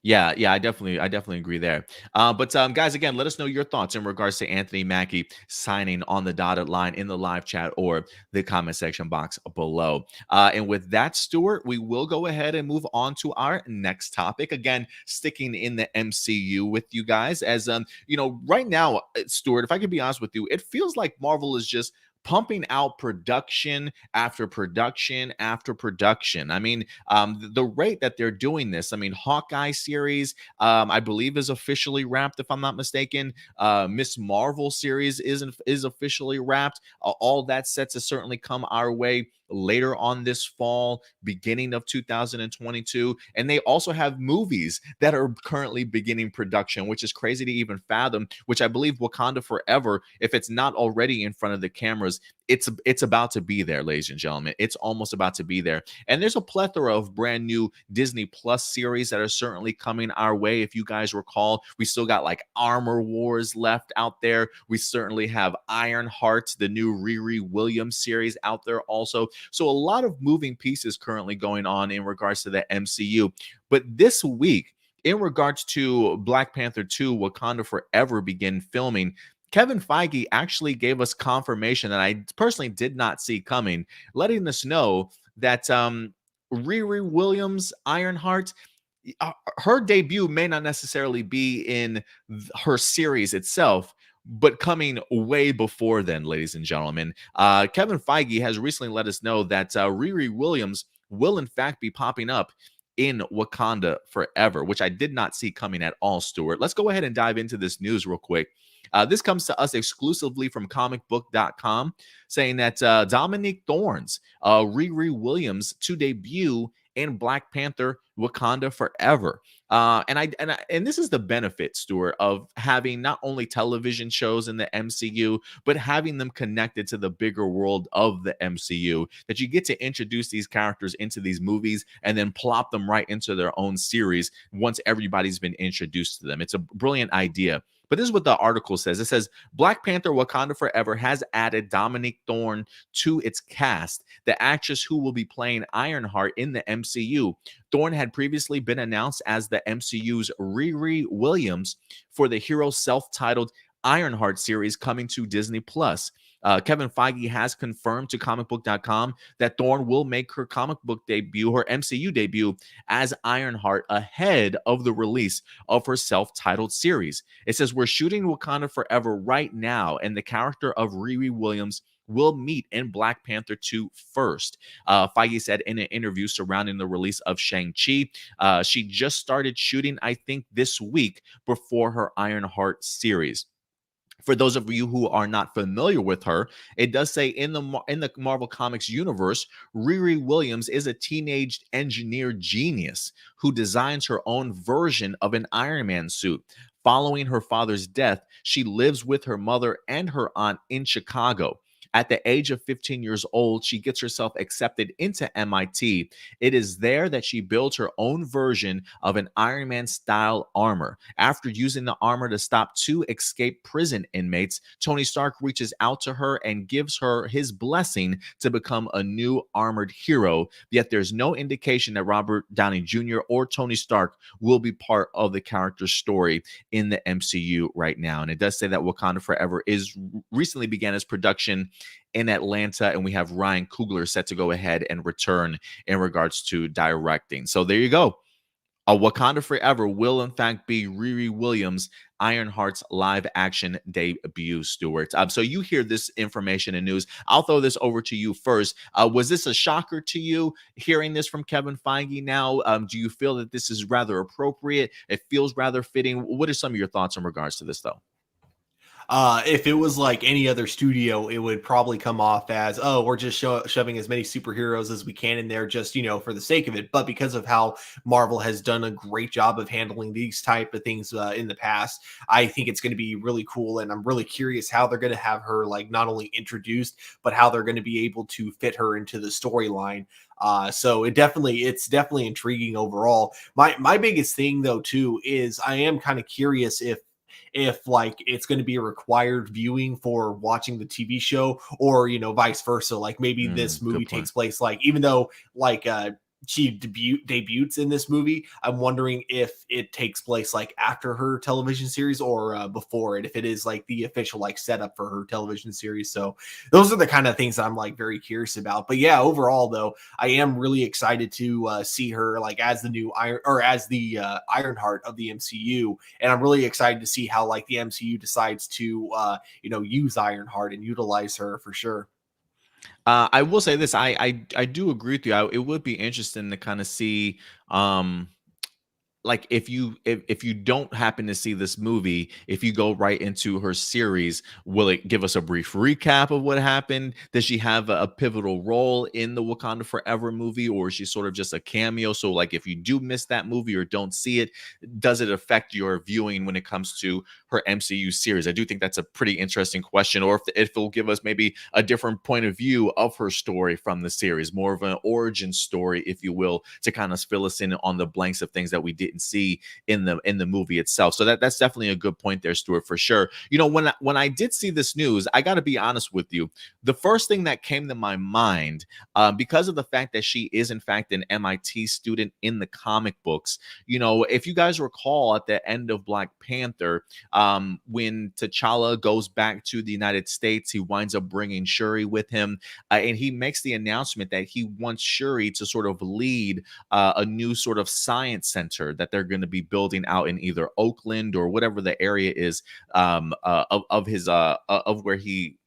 yeah, I definitely agree there. But guys, again, let us know your thoughts in regards to Anthony Mackie signing on the dotted line in the live chat or the comment section box below. And with that, Stuart, we will go ahead and move on to our next topic. Again, sticking in the MCU with you guys, as right now, Stuart, if I could be honest with you, it feels like Marvel is just pumping out production after production after production. I mean, the rate that they're doing this, I mean, Hawkeye series, I believe, is officially wrapped, if I'm not mistaken. Miss Marvel series is officially wrapped. All that set to certainly come our way. later on this fall, beginning of 2022. And they also have movies that are currently beginning production, which is crazy to even fathom, which I believe Wakanda Forever, if it's not already in front of the cameras, it's about to be there, ladies and gentlemen. It's almost about to be there. And there's a plethora of brand new Disney Plus series that are certainly coming our way. If you guys recall, we still got like Armor Wars left out there. We certainly have Ironheart, the new Riri Williams series out there also. So a lot of moving pieces currently going on in regards to the MCU. But this week, in regards to Black Panther 2, Wakanda Forever begin filming, Kevin Feige actually gave us confirmation that I personally did not see coming, letting us know that Riri Williams, Ironheart, her debut may not necessarily be in her series itself, but coming way before then, ladies and gentlemen. Kevin Feige has recently let us know that Riri Williams will, in fact, be popping up in Wakanda Forever, which I did not see coming at all, Stuart. Let's go ahead and dive into this news real quick. This comes to us exclusively from comicbook.com, saying that Dominique Thorne's Riri Williams to debut in Black Panther Wakanda Forever. And this is the benefit, Stuart, of having not only television shows in the MCU, but having them connected to the bigger world of the MCU, that you get to introduce these characters into these movies and then plop them right into their own series once everybody's been introduced to them. It's a brilliant idea. But this is what the article says. It says Black Panther Wakanda Forever has added Dominique Thorne to its cast, the actress who will be playing Ironheart in the MCU. Thorne had previously been announced as the MCU's Riri Williams for the hero self-titled Ironheart series coming to Disney Plus. Kevin Feige has confirmed to comicbook.com that Thorne will make her comic book debut, her MCU debut, as Ironheart ahead of the release of her self-titled series. It says, we're shooting Wakanda Forever right now, and the character of Riri Williams will meet in Black Panther 2 first. Feige said in an interview surrounding the release of Shang-Chi, she just started shooting, I think, this week before her Ironheart series. For those of you who are not familiar with her, it does say in the Marvel Comics universe, Riri Williams is a teenage engineer genius who designs her own version of an Iron Man suit. Following her father's death, she lives with her mother and her aunt in Chicago. At the age of 15 years old, she gets herself accepted into MIT. It is there that she builds her own version of an Iron Man style armor. After using the armor to stop two escaped prison inmates, Tony Stark reaches out to her and gives her his blessing to become a new armored hero. Yet there's no indication that Robert Downey Jr. or Tony Stark will be part of the character's story in the MCU right now. And it does say that Wakanda Forever is recently began its production in Atlanta, and we have Ryan Coogler set to go ahead and return in regards to directing. So there you go. Wakanda Forever will, in fact, be Riri Williams, Ironheart's live action debut, Stuart. So you hear this information and news. I'll throw this over to you first. Was this a shocker to you hearing this from Kevin Feige now? Do you feel that this is rather appropriate? It feels rather fitting. What are some of your thoughts in regards to this, though? If it was like any other studio, it would probably come off as, oh, we're just shoving as many superheroes as we can in there, just, for the sake of it. But because of how Marvel has done a great job of handling these type of things in the past, I think it's going to be really cool. And I'm really curious how they're going to have her like not only introduced, but how they're going to be able to fit her into the storyline. So it's definitely intriguing overall. My biggest thing though, too, is I am kind of curious if like it's going to be a required viewing for watching the TV show, or vice versa. Like maybe this movie takes place, like, even though like she debuts in this movie, I'm wondering if it takes place like after her television series or before it, if it is like the official like setup for her television series. So those are the kind of things I'm like very curious about. But yeah, overall though, I am really excited to see her like as the new Ironheart of the MCU, and I'm really excited to see how like the MCU decides to use Ironheart and utilize her for sure. I will say this. I do agree with you. It would be interesting to kind of see like if you don't happen to see this movie, if you go right into her series, will it give us a brief recap of what happened? Does she have a pivotal role in the Wakanda Forever movie, or is she sort of just a cameo? So like if you do miss that movie or don't see it, does it affect your viewing when it comes to her MCU series? I do think that's a pretty interesting question, or if it'll give us maybe a different point of view of her story from the series, more of an origin story, if you will, to kind of fill us in on the blanks of things that we didn't see in the movie itself. So that's definitely a good point there, Stuart, for sure. You know, when I did see this news, I got to be honest with you. The first thing that came to my mind, because of the fact that she is in fact an MIT student in the comic books, you know, if you guys recall at the end of Black Panther, when T'Challa goes back to the United States, he winds up bringing Shuri with him, and he makes the announcement that he wants Shuri to sort of lead a new sort of science center that they're going to be building out in either Oakland or whatever the area is, of his of where he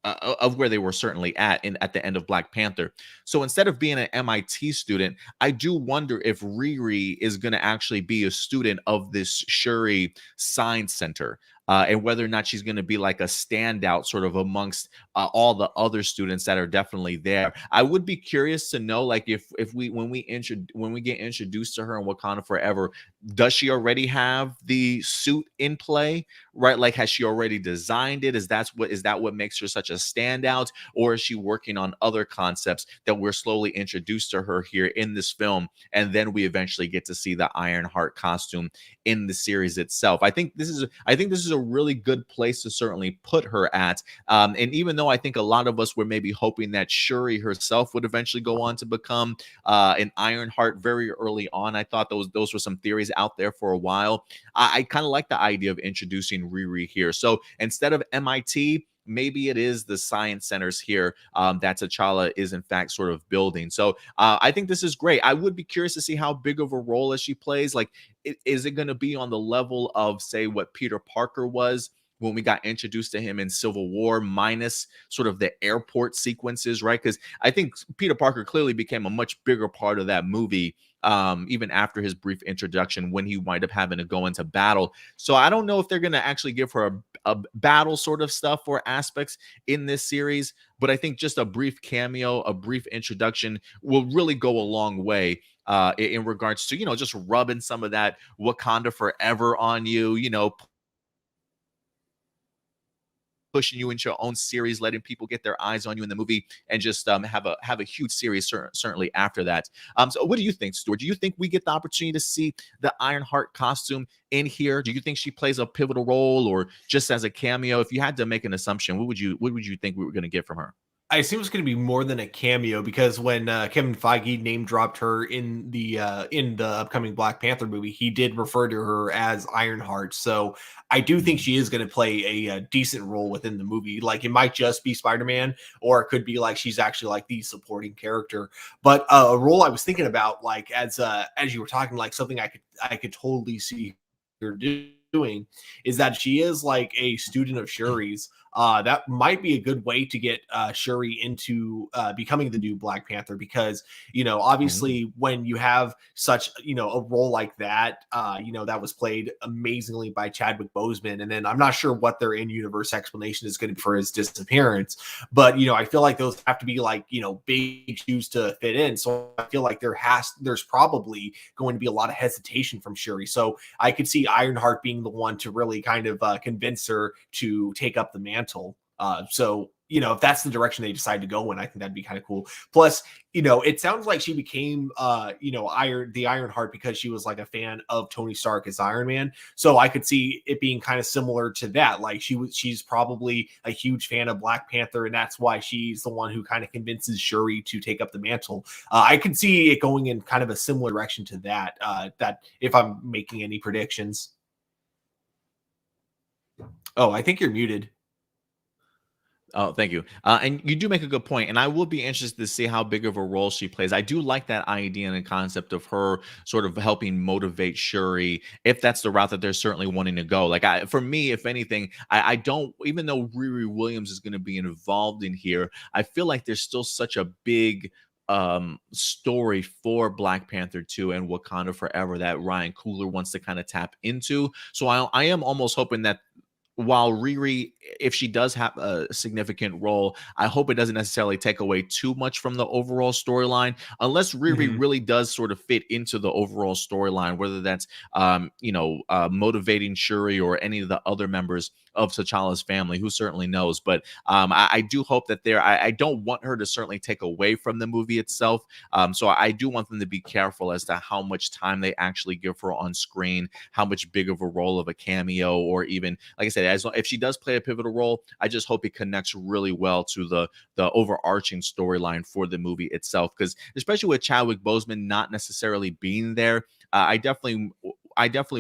of where they were certainly at the end of Black Panther. So instead of being an MIT student, I do wonder if Riri is going to actually be a student of this Shuri Science Center. And whether or not she's going to be like a standout sort of amongst all the other students that are definitely there. I would be curious to know, like, if we when we get introduced to her in Wakanda Forever, does she already have the suit in play? Right, like, has she already designed it? Is that what makes her such a standout, or is she working on other concepts that we're slowly introduced to her here in this film, and then we eventually get to see the Ironheart costume in the series itself? I think this is a really good place to certainly put her at, and even though I think a lot of us were maybe hoping that Shuri herself would eventually go on to become an Ironheart very early on, I thought those were some theories out there for a while. I kind of like the idea of introducing Riri here. So instead of MIT, maybe it is the science centers here that T'Challa is in fact sort of building. So I think this is great. I would be curious to see how big of a role as she plays. Like, is it going to be on the level of, say, what Peter Parker was when we got introduced to him in Civil War, minus sort of the airport sequences, right? Because I think Peter Parker clearly became a much bigger part of that movie, even after his brief introduction when he wind up having to go into battle. So I don't know if they're going to actually give her a battle sort of stuff or aspects in this series, but I think just a brief cameo, a brief introduction will really go a long way in regards to, you know, just rubbing some of that Wakanda Forever on you, you know, pushing you into your own series, letting people get their eyes on you in the movie, and just have a huge series certainly after that. So what do you think, Stuart? Do you think we get the opportunity to see the Ironheart costume in here? Do you think she plays a pivotal role, or just as a cameo? If you had to make an assumption, what would you think we were going to get from her? I assume it's going to be more than a cameo, because when Kevin Feige name dropped her in the upcoming Black Panther movie, he did refer to her as Ironheart. So I do think she is going to play a decent role within the movie. Like, it might just be Spider-Man, or it could be like she's actually like the supporting character. But a role I was thinking about, like, as you were talking, like something I could totally see her doing, is that she is like a student of Shuri's. That might be a good way to get Shuri into becoming the new Black Panther, because, you know, obviously when you have such, you know, a role like that, you know, that was played amazingly by Chadwick Boseman, and then I'm not sure what their in-universe explanation is going to be for his disappearance, but, you know, I feel like those have to be, like, you know, big shoes to fit in. So I feel like there's probably going to be a lot of hesitation from Shuri. So I could see Ironheart being the one to really kind of convince her to take up the mantle. So, you know, if that's the direction they decide to go in, I think that'd be kind of cool. Plus, you know, it sounds like she became, you know, the Ironheart because she was like a fan of Tony Stark as Iron Man. So I could see it being kind of similar to that. Like, she's probably a huge fan of Black Panther, and that's why she's the one who kind of convinces Shuri to take up the mantle. I could see it going in kind of a similar direction to that. That if I'm making any predictions. Oh, I think you're muted. Oh, thank you. And you do make a good point, and I will be interested to see how big of a role she plays. I do like that idea and the concept of her sort of helping motivate Shuri, if that's the route that they're certainly wanting to go. Like, for me, if anything, I don't, even though Riri Williams is going to be involved in here, I feel like there's still such a big story for Black Panther 2 and Wakanda Forever that Ryan Coogler wants to kind of tap into. So I am almost hoping that while Riri, if she does have a significant role, I hope it doesn't necessarily take away too much from the overall storyline, unless Riri Mhm. really does sort of fit into the overall storyline, whether that's, motivating Shuri or any of the other members of T'Challa's family, who certainly knows. But I do hope that I don't want her to certainly take away from the movie itself. So I do want them to be careful as to how much time they actually give her on screen, how much big of a role of a cameo, or even, like I said, if she does play a pivotal role, I just hope it connects really well to the overarching storyline for the movie itself. Because especially with Chadwick Boseman not necessarily being there, I definitely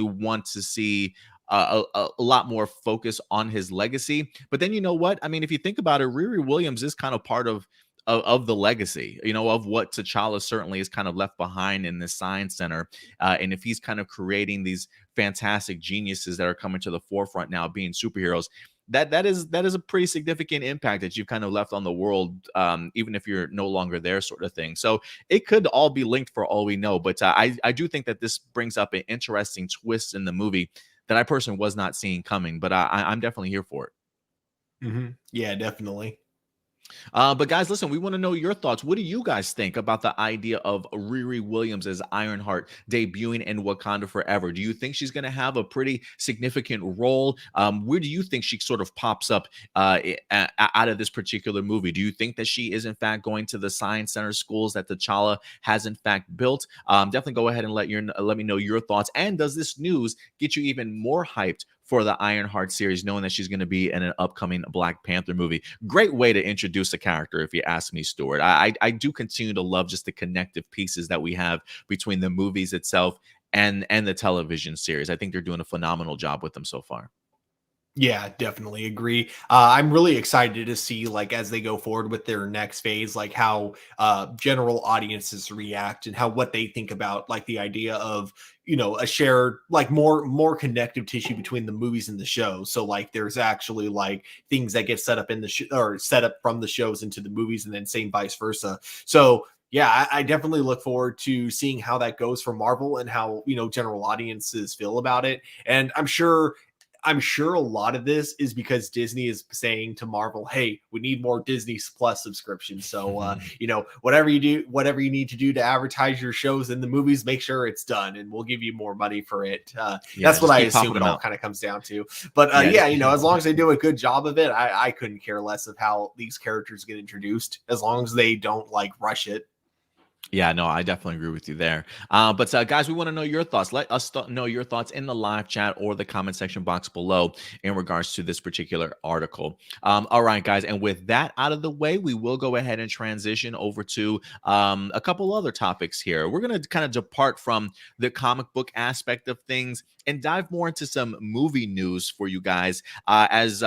want to see a lot more focus on his legacy. But then, you know what? I mean, if you think about it, Riri Williams is kind of part of the legacy, of what T'Challa certainly is kind of left behind in the Science Center. And if he's kind of creating these fantastic geniuses that are coming to the forefront now, being superheroes, that is a pretty significant impact that you've kind of left on the world, even if you're no longer there, sort of thing. So it could all be linked for all we know. But I do think that this brings up an interesting twist in the movie that I personally was not seeing coming. But I'm definitely here for it. Mhm. Yeah, definitely. But guys, listen, we want to know your thoughts. What do you guys think about the idea of Riri Williams as Ironheart debuting in Wakanda Forever? Do you think she's going to have a pretty significant role? Where do you think she sort of pops up out of this particular movie? Do you think that she is in fact going to the Science Center schools that T'Challa has in fact built? Definitely go ahead and let me know your thoughts. And does this news get you even more hyped for the Ironheart series, knowing that she's going to be in an upcoming Black Panther movie? Great way to introduce a character, if you ask me, Stuart. I do continue to love just the connective pieces that we have between the movies itself and the television series. I think they're doing a phenomenal job with them so far. Yeah, definitely agree. I'm really excited to see, like, as they go forward with their next phase, like how general audiences react and how what they think about like the idea of, a shared, like, more connective tissue between the movies and the shows. So like there's actually like things that get set up in the or set up from the shows into the movies, and then same vice versa. So yeah, I definitely look forward to seeing how that goes for Marvel and how, general audiences feel about it. And I'm sure a lot of this is because Disney is saying to Marvel, "Hey, we need more Disney Plus subscriptions. So, whatever you do, whatever you need to do to advertise your shows and the movies, make sure it's done, and we'll give you more money for it." Yeah, That's what just I keep popping assume it them all out. kind of comes down to. But Yeah, yeah, just as long as they do a good job of it, I couldn't care less of how these characters get introduced, as long as they don't like rush it. Yeah, no, I definitely agree with you there. But guys, we want to know your thoughts. Let us know your thoughts in the live chat or the comment section box below in regards to this particular article. All right, guys, and with that out of the way, we will go ahead and transition over to a couple other topics here. We're going to kind of depart from the comic book aspect of things and dive more into some movie news for you guys, as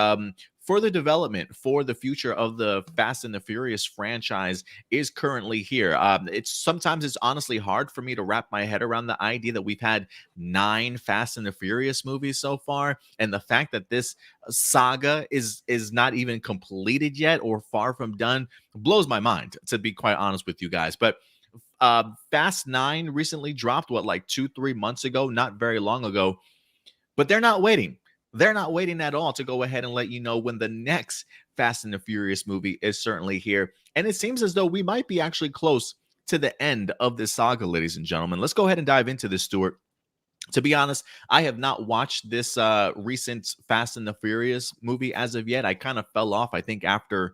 further development for the future of the Fast and the Furious franchise is currently here. It's honestly hard for me to wrap my head around the idea that we've had 9 Fast and the Furious movies so far, and the fact that this saga is not even completed yet or far from done blows my mind, to be quite honest with you guys. But Fast 9 recently dropped, what, like 2-3 months ago, not very long ago. But they're not waiting. They're not waiting at all to go ahead and let you know when the next Fast and the Furious movie is certainly here. And it seems as though we might be actually close to the end of this saga, ladies and gentlemen. Let's go ahead and dive into this, Stuart. To be honest, I have not watched this recent Fast and the Furious movie as of yet. I kind of fell off, I think, after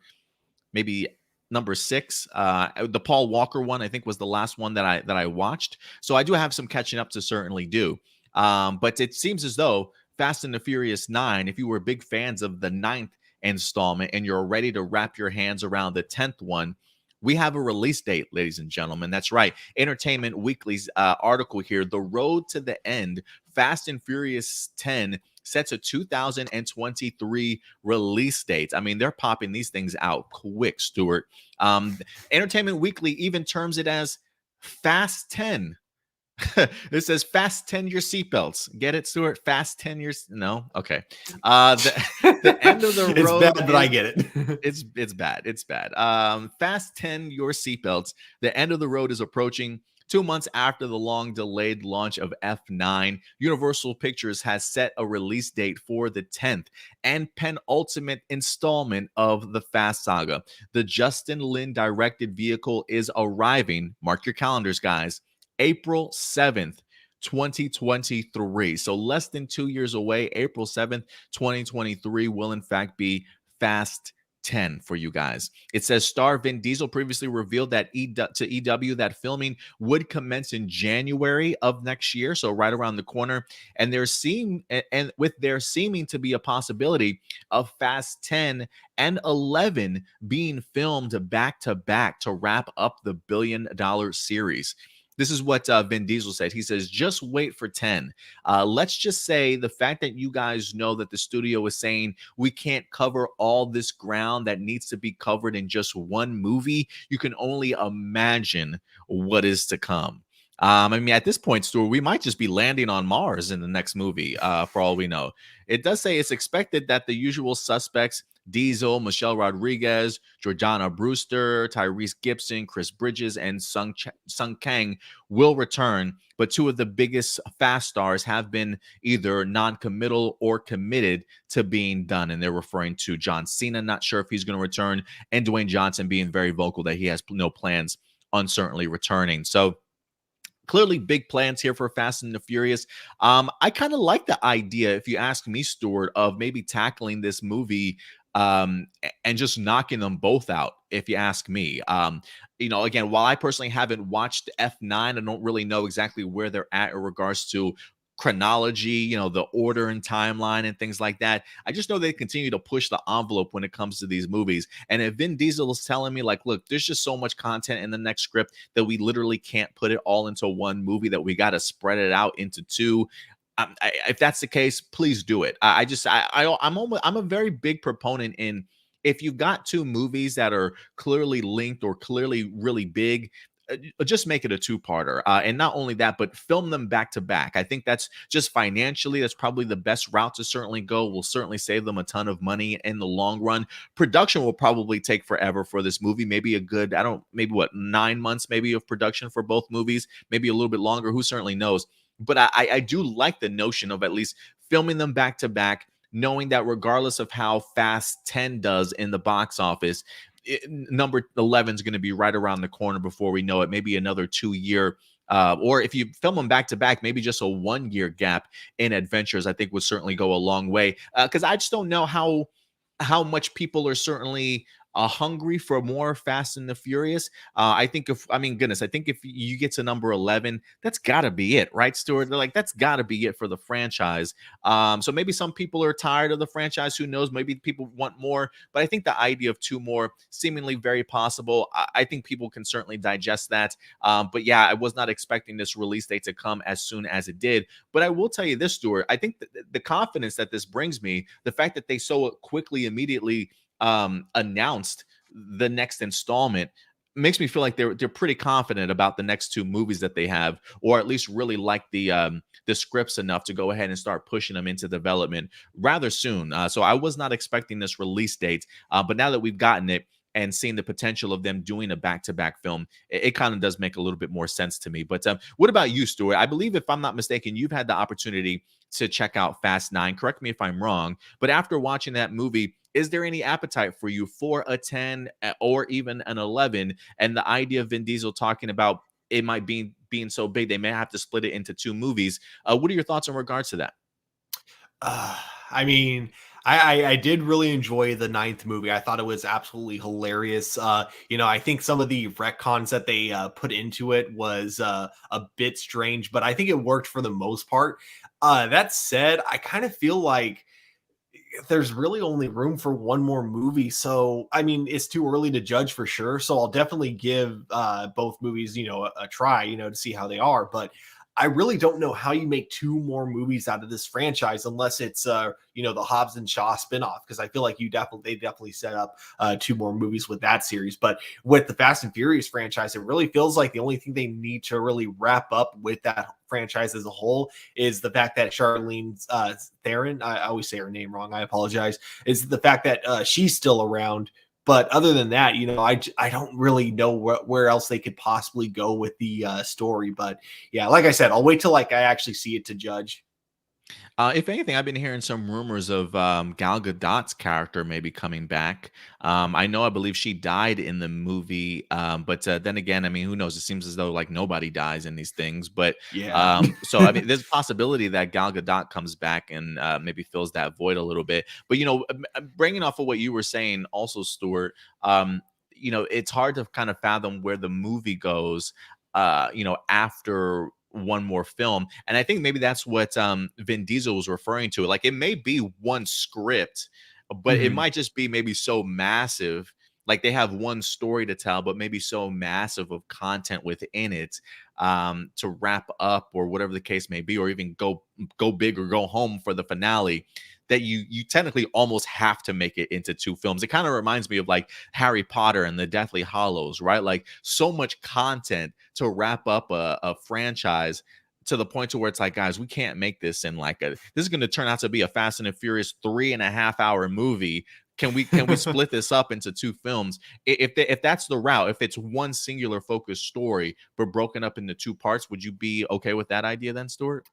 maybe number 6. The Paul Walker one, I think, was the last one that I watched. So I do have some catching up to certainly do. But it seems as though Fast and the Furious 9, if you were big fans of the ninth installment and you're ready to wrap your hands around the 10th one, we have a release date, ladies and gentlemen. That's right. Entertainment Weekly's article here, The Road to the End, Fast and Furious 10 sets a 2023 release date. I mean, they're popping these things out quick, Stuart. Entertainment Weekly even terms it as Fast 10. It says fast 10 your seatbelts. Get it, Stuart? Fast 10 years. No, okay. The end of the It's bad, road but I is get it. it's bad. It's bad. Fast 10 your seatbelts. The end of the road is approaching. 2 months after the long delayed launch of F9, Universal Pictures has set a release date for the 10th and penultimate installment of the Fast Saga. The Justin Lin directed vehicle is arriving. Mark your calendars, guys. April 7th, 2023. So less than 2 years away. April 7th, 2023 will in fact be Fast 10 for you guys. It says star Vin Diesel previously revealed that to EW that filming would commence in January of next year, so right around the corner. And with there seeming to be a possibility of Fast 10 and 11 being filmed back to back to wrap up the billion-dollar series. This is what Vin Diesel said. He says, just wait for 10. Let's just say the fact that you guys know that the studio is saying we can't cover all this ground that needs to be covered in just one movie, you can only imagine what is to come. I mean, at this point, Stuart, we might just be landing on Mars in the next movie, for all we know. It does say it's expected that the usual suspects, Diesel, Michelle Rodriguez, Jordana Brewster, Tyrese Gibson, Chris Bridges, and Sung Kang will return, but two of the biggest Fast stars have been either non-committal or committed to being done, and they're referring to John Cena, not sure if he's going to return, and Dwayne Johnson being very vocal that he has no plans on certainly returning. So clearly big plans here for Fast and the Furious. I kind of like the idea, if you ask me, Stuart, of maybe tackling this movie and just knocking them both out, if you ask me. Again, while I personally haven't watched F9, I don't really know exactly where they're at in regards to chronology, the order and timeline and things like that. I just know they continue to push the envelope when it comes to these movies. And if Vin Diesel is telling me, like, look, there's just so much content in the next script that we literally can't put it all into one movie, that we got to spread it out into two. If that's the case, please do it. I'm a very big proponent in, if you've got two movies that are clearly linked or clearly really big, just make it a two-parter. And not only that, but film them back to back. I think that's just financially, that's probably the best route to certainly go. Will certainly save them a ton of money in the long run. Production will probably take forever for this movie. Maybe 9 months maybe of production for both movies, maybe a little bit longer. Who certainly knows? But I do like the notion of at least filming them back to back, knowing that regardless of how Fast 10 does in the box office, number 11 is going to be right around the corner before we know it. Maybe another 2 year, or if you film them back to back, maybe just a 1 year gap in adventures, I think would certainly go a long way. Because I just don't know how much people are certainly hungry for more Fast and the Furious. I think if you get to number 11, that's got to be it, right, Stuart? They're like, that's got to be it for the franchise. So maybe some people are tired of the franchise. Who knows? Maybe people want more. But I think the idea of two more, seemingly very possible. I think people can certainly digest that. But yeah, I was not expecting this release date to come as soon as it did. But I will tell you this, Stuart. I think the confidence that this brings me, the fact that they so quickly, immediately announced the next installment, makes me feel like they're pretty confident about the next two movies that they have, or at least really like the scripts enough to go ahead and start pushing them into development rather soon. So I was not expecting this release date, but now that we've gotten it and seeing the potential of them doing a back-to-back film, it kind of does make a little bit more sense to me. But what about you, Stuart? I believe, if I'm not mistaken, you've had the opportunity to check out Fast 9. Correct me if I'm wrong, but after watching that movie, is there any appetite for you for a 10 or even an 11? And the idea of Vin Diesel talking about it might be being so big, they may have to split it into two movies. What are your thoughts in regards to that? I mean, I did really enjoy the ninth movie. I thought it was absolutely hilarious. I think some of the retcons that they put into it was a bit strange, but I think it worked for the most part. That said, I kind of feel like there's really only room for one more movie. So, I mean, it's too early to judge for sure. So I'll definitely give both movies, a try, to see how they are. But I really don't know how you make two more movies out of this franchise unless it's the Hobbs and Shaw spinoff, because I feel like they definitely set up two more movies with that series. But with the Fast and Furious franchise, it really feels like the only thing they need to really wrap up with that franchise as a whole is the fact that Charlene Theron, I always say her name wrong, I apologize, is the fact that she's still around. But other than that, I don't really know where else they could possibly go with the story. But yeah, like I said, I'll wait till like I actually see it to judge. If anything, I've been hearing some rumors of Gal Gadot's character maybe coming back. I believe she died in the movie, but then again, I mean, who knows? It seems as though like nobody dies in these things. But Yeah. so I mean, there's a possibility that Gal Gadot comes back and maybe fills that void a little bit. But bringing off of what you were saying, also, Stuart, it's hard to kind of fathom where the movie goes. After one more film. And I think maybe that's what Vin Diesel was referring to. Like it may be one script, but it Mhm. might just be maybe so massive. Like they have one story to tell, but maybe so massive of content within it to wrap up or whatever the case may be, or even go big or go home for the finale, that you technically almost have to make it into two films. It kind of reminds me of like Harry Potter and the Deathly Hallows, right? Like so much content to wrap up a franchise to the point to where it's like, guys, we can't make this in like this is going to turn out to be a Fast and Furious 3.5 hour movie. Can we split this up into two films? If that's the route, if it's one singular focused story but broken up into two parts, would you be okay with that idea then, Stuart?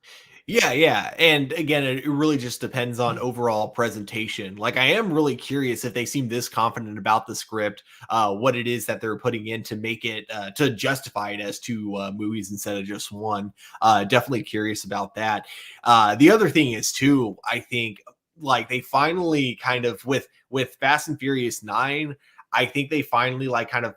Yeah, yeah. And again, it really just depends on overall presentation. Like, I am really curious if they seem this confident about the script, what it is that they're putting in to make it, to justify it as two movies instead of just one. Definitely curious about that. The other thing is, too, I think, like, they finally kind of, with Fast and Furious 9, I think they finally, like, kind of,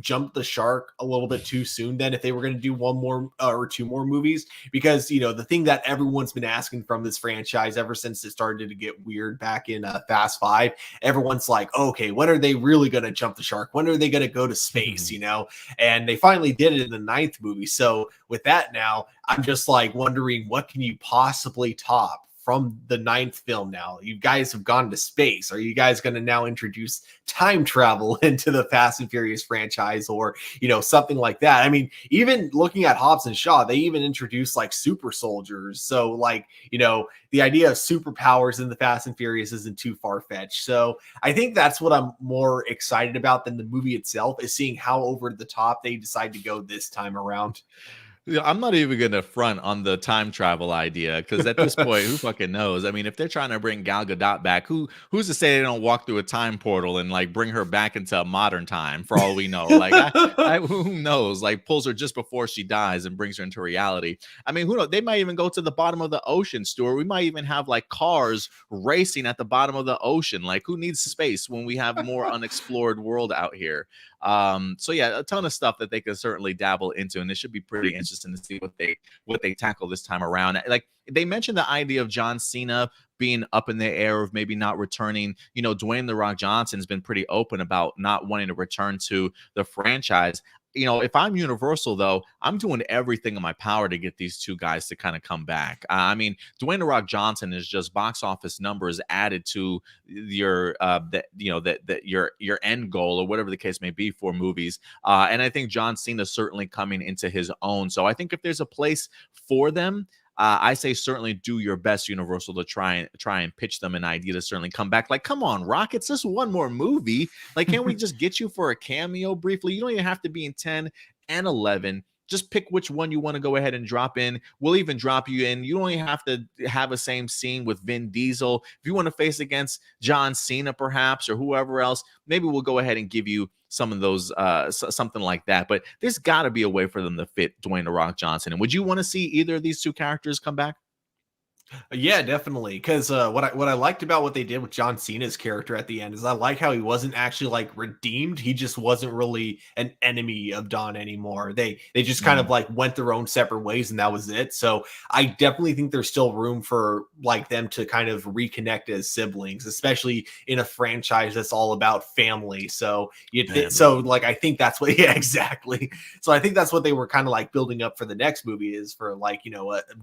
jumped the shark a little bit too soon then if they were going to do one more or two more movies, because the thing that everyone's been asking from this franchise ever since it started to get weird back in Fast 5, everyone's like, okay, when are they really going to jump the shark? When are they going to go to space? And they finally did it in the ninth movie. So with that, now I'm just like wondering, what can you possibly top from the ninth film? Now you guys have gone to space. Are you guys going to now introduce time travel into the Fast and Furious franchise, or something like that? I mean, even looking at Hobbs and Shaw, they even introduced like super soldiers. So like, the idea of superpowers in the Fast and Furious isn't too far-fetched. So I think that's what I'm more excited about than the movie itself, is seeing how over the top they decide to go this time around. Yeah, I'm not even gonna front on the time travel idea, because at this point, who fucking knows? I mean, if they're trying to bring Gal Gadot back, who's to say they don't walk through a time portal and like bring her back into a modern time? For all we know, like who knows? Like pulls her just before she dies and brings her into reality. I mean, who knows? They might even go to the bottom of the ocean, Stuart. We might even have like cars racing at the bottom of the ocean. Like, who needs space when we have more unexplored world out here? So yeah, a ton of stuff that they could certainly dabble into, and it should be pretty interesting to see what they tackle this time around. Like they mentioned the idea of John Cena being up in the air of maybe not returning. Dwayne The Rock Johnson's been pretty open about not wanting to return to the franchise. If I'm Universal, though, I'm doing everything in my power to get these two guys to kind of come back. I mean, Dwayne The Rock Johnson is just box office numbers added to your your end goal or whatever the case may be for movies. And I think John Cena is certainly coming into his own. So I think if there's a place for them, I say certainly do your best, Universal, to try and pitch them an idea to certainly come back. Like, come on, Rock, it's just one more movie. Like, can't we just get you for a cameo briefly? You don't even have to be in 10 and 11. Just pick which one you want to go ahead and drop in. We'll even drop you in. You don't even have to have a same scene with Vin Diesel. If you want to face against John Cena, perhaps, or whoever else, maybe we'll go ahead and give you some of those, something like that. But there's got to be a way for them to fit Dwayne The Rock Johnson. And would you want to see either of these two characters come back? Yeah, definitely. Because what I liked about what they did with John Cena's character at the end is I like how he wasn't actually like redeemed. He just wasn't really an enemy of Don anymore. They just kind of Mm, like went their own separate ways, and that was it. So I definitely think there's still room for like them to kind of reconnect as siblings, especially in a franchise that's all about family. So so family. like I think that's what yeah exactly. So I think that's what they were kind of like building up for the next movie is for like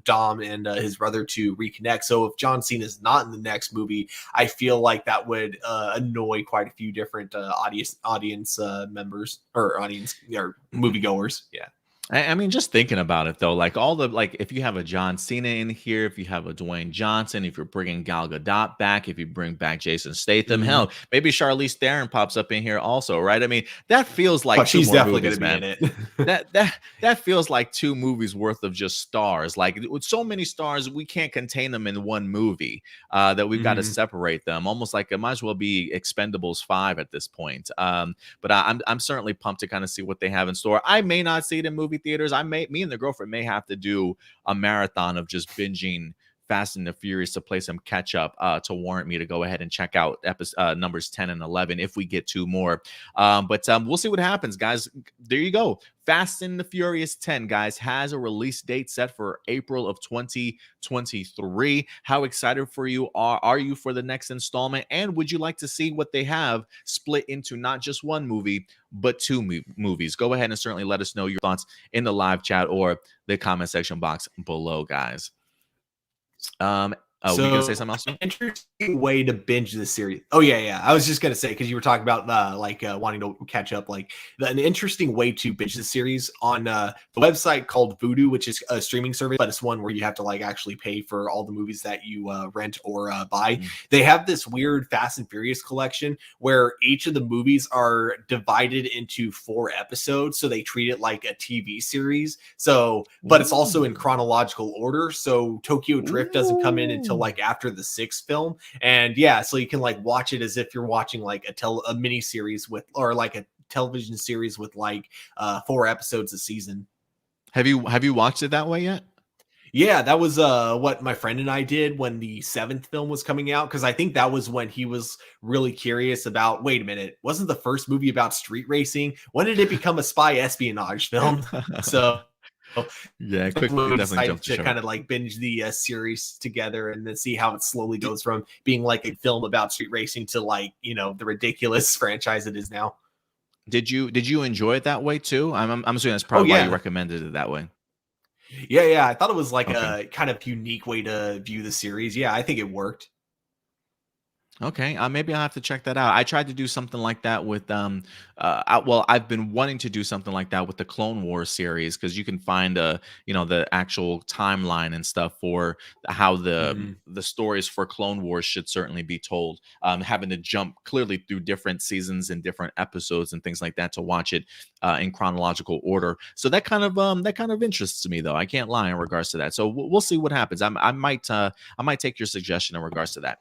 Dom and his brother to reconnect. So if John Cena is not in the next movie, I feel like that would annoy quite a few different audience members or audience or moviegoers. Yeah. I mean, just thinking about it though, like all the like, if you have a John Cena in here, if you have a Dwayne Johnson, if you're bringing Gal Gadot back, if you bring back Jason Statham, Mhm. hell, maybe Charlize Theron pops up in here also, right? I mean, that feels Oh, like two she's more definitely going to movies, be man. in it. That feels like two movies worth of just stars. Like with so many stars, we can't contain them in one movie. That we've got to Mhm. separate them. Almost like it might as well be Expendables 5 at this point. But I'm certainly pumped to kind of see what they have in store. I may not see it in movie theaters. Me and the girlfriend may have to do a marathon of just binging Fast and the Furious to play some catch up to warrant me to go ahead and check out numbers 10 and 11 if we get two more. But we'll see what happens, guys. There you go. Fast and the Furious 10, guys, has a release date set for April of 2023. How excited are you for the next installment? And would you like to see what they have split into not just one movie, but two movies? Go ahead and certainly let us know your thoughts in the live chat or the comment section box below, guys. Were you gonna say So, something else, an too? interesting way to binge this series. Oh yeah, yeah. I was just gonna say because you were talking about wanting to catch up. Like an interesting way to binge the series on the website called Vudu, which is a streaming service, but it's one where you have to like actually pay for all the movies that you rent or buy. Mm. They have this weird Fast and Furious collection where each of the movies are divided into 4 episodes, so they treat it like a TV series. So but it's also in Ooh. chronological order. So Tokyo Drift doesn't come in until Ooh. like after the 6th film. And yeah, so you can like watch it as if you're watching like a mini series with or like a television series with like 4 episodes a season. Have you watched it that way yet? Yeah, that was what my friend and I did when the 7th film was coming out because I think that was when he was really curious about wait a minute, wasn't the first movie about street racing? When did it become a spy espionage film? So Yeah, quickly we definitely decided jumped the to shark. kind of like binge the series together and then see how it slowly goes from being like a film about street racing to like the ridiculous franchise it is now. Did you enjoy it that way too? I'm assuming that's Oh probably why you yeah, recommended it that way. yeah. I thought it was like Okay. a kind of unique way to view the series. Yeah, I think it worked. Okay, maybe I'll have to check that out. I tried to do something like that with I've been wanting to do something like that with the Clone Wars series because you can find the actual timeline and stuff for how Mhm. the stories for Clone Wars should certainly be told. Having to jump clearly through different seasons and different episodes and things like that to watch it in chronological order. So that kind of interests me though. I can't lie in regards to that. So we'll see what happens. I might take your suggestion in regards to that.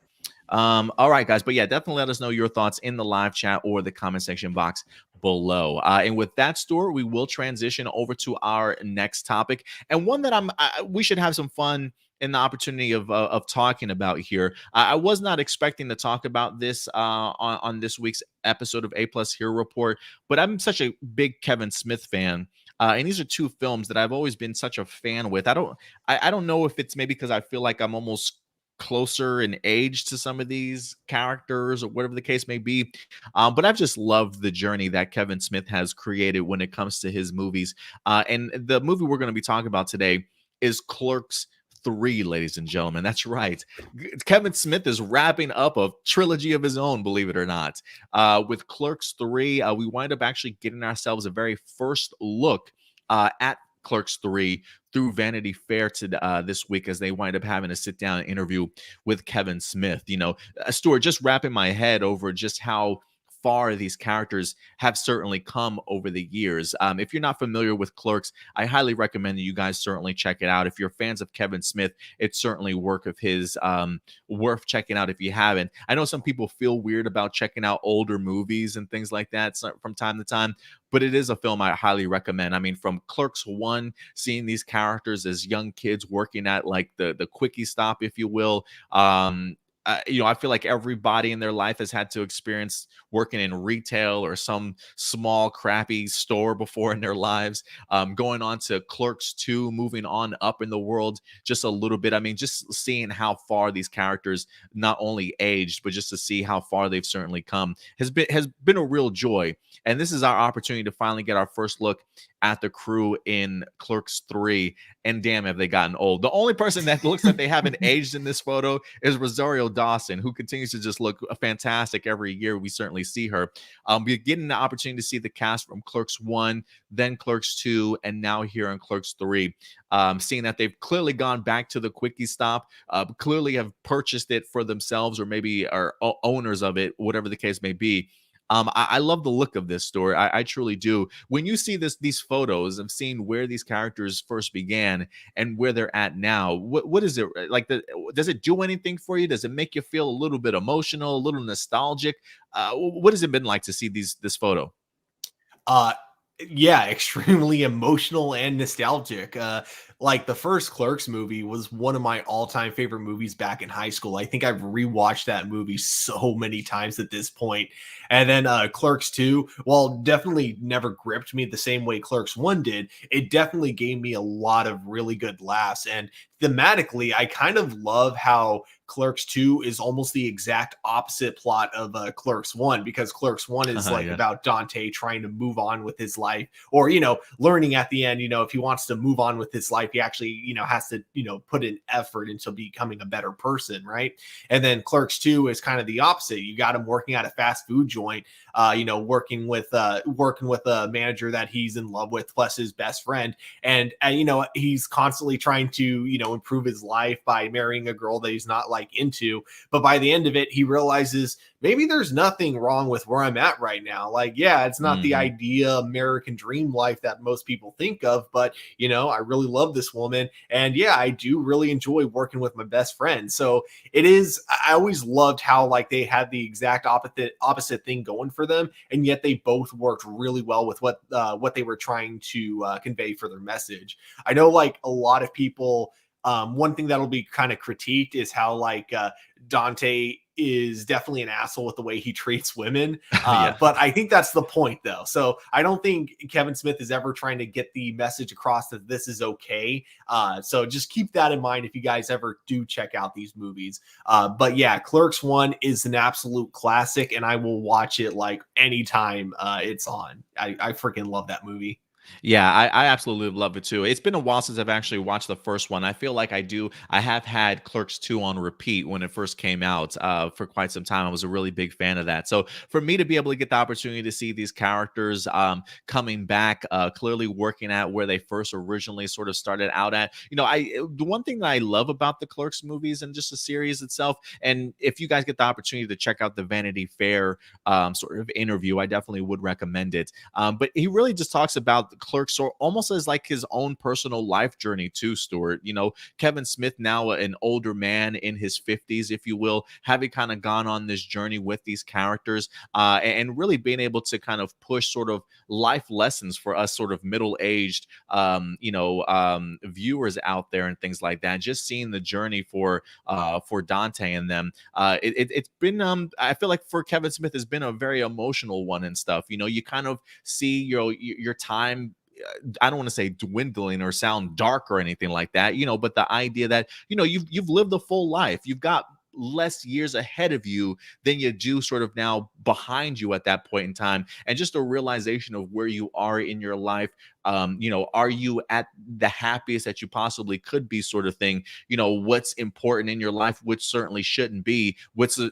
All right, guys. But yeah, definitely let us know your thoughts in the live chat or the comment section box below. And with that, Stuart, we will transition over to our next topic and one that we should have some fun in the opportunity of talking about here. I was not expecting to talk about this on this week's episode of A Plus Hero Report, but I'm such a big Kevin Smith fan. And these are two films that I've always been such a fan with. I don't know if it's maybe because I feel like I'm almost closer in age to some of these characters or whatever the case may be. But I've just loved the journey that Kevin Smith has created when it comes to his movies. And the movie we're going to be talking about today is Clerks 3, ladies and gentlemen. That's right. Kevin Smith is wrapping up a trilogy of his own, believe it or not. With Clerks 3, we wind up actually getting ourselves a very first look at Clerks 3 through Vanity Fair to this week as they wind up having a sit down interview with Kevin Smith. Stuart, just wrapping my head over just how far these characters have certainly come over the years. If you're not familiar with Clerks, I highly recommend that you guys certainly check it out. If you're fans of Kevin Smith, it's certainly work of his worth checking out if you haven't. I know some people feel weird about checking out older movies and things like that from time to time, but it is a film I highly recommend. I mean, from Clerks 1, seeing these characters as young kids working at like the quickie stop, if you will. I feel like everybody in their life has had to experience working in retail or some small crappy store before in their lives. Going on to Clerks 2, moving on up in the world just a little bit. I mean, just seeing how far these characters not only aged, but just to see how far they've certainly come has been a real joy. And this is our opportunity to finally get our first look at the crew in Clerks 3. And damn, have they gotten old. The only person that looks like they haven't aged in this photo is Rosario Dawson, who continues to just look fantastic every year we certainly see her. We're getting the opportunity to see the cast from Clerks 1, then Clerks 2, and now here in Clerks 3. Seeing that they've clearly gone back to the quickie stop, clearly have purchased it for themselves or maybe are owners of it, whatever the case may be. I love the look of this story. I truly do. When you see these photos of seeing where these characters first began and where they're at now, what is it like? Does it do anything for you? Does it make you feel a little bit emotional, a little nostalgic? What has it been like to see this photo? Uh, yeah, extremely emotional and nostalgic. Like the first Clerks movie was one of my all-time favorite movies back in high school. I think I've rewatched that movie so many times at this point. And then Clerks 2, while definitely never gripped me the same way Clerks 1 did, it definitely gave me a lot of really good laughs. And thematically, I kind of love how Clerks 2 is almost the exact opposite plot of Clerks 1, because Clerks 1 is like Yeah. about Dante trying to move on with his life, or, learning at the end, if he wants to move on with his life, he actually, has to, put an effort into becoming a better person. Right. And then Clerks 2 is kind of the opposite. You got him working at a fast food joint, working with a manager that he's in love with, plus his best friend. And, he's constantly trying to, improve his life by marrying a girl that he's not like into. But by the end of it, he realizes maybe there's nothing wrong with where I'm at right now. Like, yeah, it's not the Mhm. idea American dream life that most people think of, but I really love this woman. And yeah, I do really enjoy working with my best friend. So it is, I always loved how like they had the exact opposite thing going for them. And yet they both worked really well with what they were trying to convey for their message. I know like a lot of people, one thing that'll be kind of critiqued is how like Dante is definitely an asshole with the way he treats women. Yeah. But I think that's the point, though. So I don't think Kevin Smith is ever trying to get the message across that this is okay. So just keep that in mind if you guys ever do check out these movies. But yeah, Clerks 1 is an absolute classic, and I will watch it like anytime it's on. I freaking love that movie. Yeah, I absolutely love it too. It's been a while since I've actually watched the first one. I feel like I have had Clerks 2 on repeat when it first came out for quite some time. I was a really big fan of that. So for me to be able to get the opportunity to see these characters coming back, clearly working at where they first originally sort of started out at, the one thing that I love about the Clerks movies and just the series itself, and if you guys get the opportunity to check out the Vanity Fair sort of interview, I definitely would recommend it. But he really just talks about the Clerks or almost as like his own personal life journey too, Stuart. Kevin Smith, now an older man in his 50s, if you will, having kind of gone on this journey with these characters and really being able to kind of push sort of life lessons for us sort of middle-aged viewers out there and things like that. Just seeing the journey for Dante and them, it's been I feel like for Kevin Smith has been a very emotional one and stuff. You kind of see your time, I don't want to say dwindling or sound dark or anything like that, but the idea that, you've lived a full life. You've got less years ahead of you than you do sort of now behind you at that point in time. And just a realization of where you are in your life. Are you at the happiest that you possibly could be, sort of thing? What's important in your life, which certainly shouldn't be,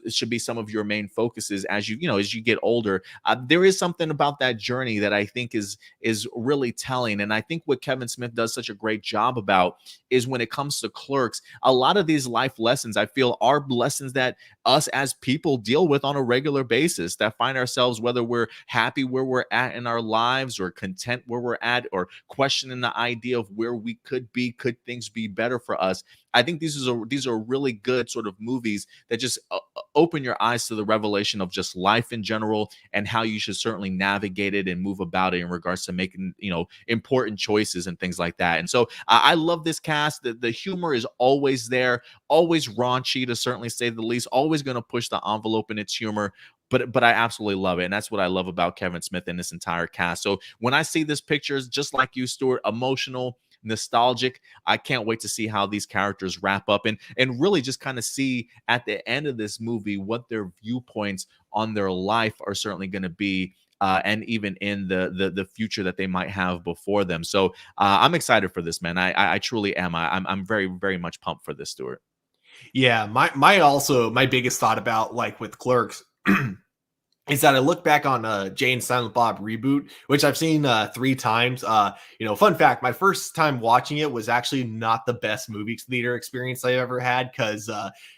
should be some of your main focuses as as you get older. There is something about that journey that I think is really telling. And I think what Kevin Smith does such a great job about is when it comes to Clerks, a lot of these life lessons I feel are lessons that us as people deal with on a regular basis, that find ourselves, whether we're happy where we're at in our lives or content where we're at, or questioning the idea of where we could be, could things be better for us. I think these are really good sort of movies that just open your eyes to the revelation of just life in general and how you should certainly navigate it and move about it in regards to making, important choices and things like that. And so I love this cast. The humor is always there, always raunchy to certainly say the least, always going to push the envelope in its humor. But I absolutely love it. And that's what I love about Kevin Smith and this entire cast. So when I see this pictures, just like you, Stuart, emotional, nostalgic, I can't wait to see how these characters wrap up and really just kind of see at the end of this movie what their viewpoints on their life are certainly going to be, and even in the future that they might have before them. So I'm excited for this, man. I truly am. I'm very, very much pumped for this, Stuart. Yeah, my biggest thought about like with Clerks is that I look back on Jay and Silent Bob reboot, which I've seen 3 times. Fun fact: my first time watching it was actually not the best movie theater experience I ever had, because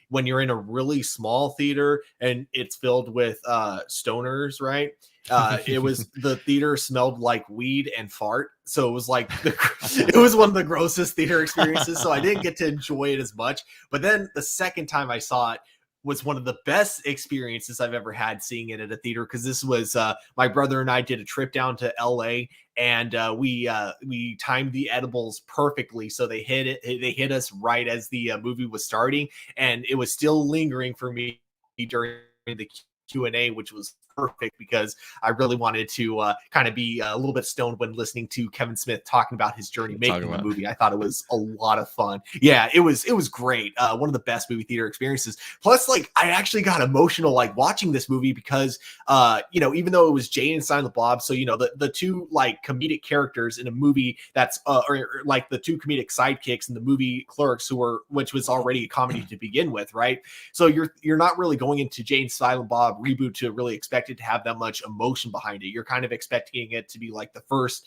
when you're in a really small theater and it's filled with stoners, right? The theater smelled like weed and fart, so it was like it was one of the grossest theater experiences. So I didn't get to enjoy it as much. But then the second time I saw it was one of the best experiences I've ever had seeing it at a theater, because this was my brother and I did a trip down to LA, and we timed the edibles perfectly, so they hit us right as the movie was starting, and it was still lingering for me during the Q&A, which was perfect because I really wanted to kind of be a little bit stoned when listening to Kevin Smith talking about his journey making the movie. I thought it was a lot of fun. Yeah, it was great. One of the best movie theater experiences. Plus, like, I actually got emotional like watching this movie because even though it was Jay and Silent Bob, so the two like comedic characters in a movie that's or like the two comedic sidekicks in the movie Clerks, which was already a comedy to begin with, right? So you're not really going into Jay and Silent Bob reboot to really expect it to have that much emotion behind it. You're kind of expecting it to be like the first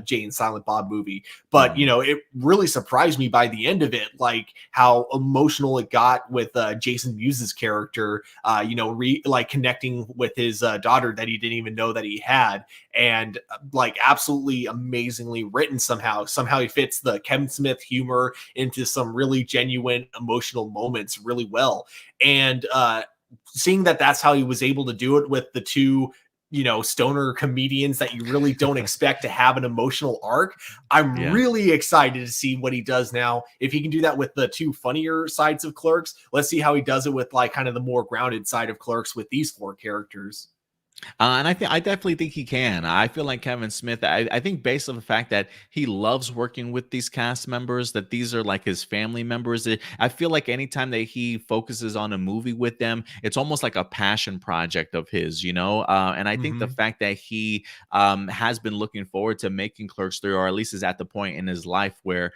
Jay and Silent Bob movie, but it really surprised me by the end of it, like how emotional it got with Jason Mewes' character, like connecting with his daughter that he didn't even know that he had, and like absolutely amazingly written somehow. He fits the Kevin Smith humor into some really genuine emotional moments really well, and seeing that that's how he was able to do it with the two stoner comedians that you really don't expect to have an emotional arc. I'm really excited to see what he does now. If he can do that with the two funnier sides of Clerks, let's see how he does it with like kind of the more grounded side of Clerks with these 4 characters. And I definitely think he can. I feel like Kevin Smith, I think based on the fact that he loves working with these cast members, that these are like his family members. I feel like anytime that he focuses on a movie with them, it's almost like a passion project of his, and I think the fact that he has been looking forward to making Clerks 3, or at least is at the point in his life where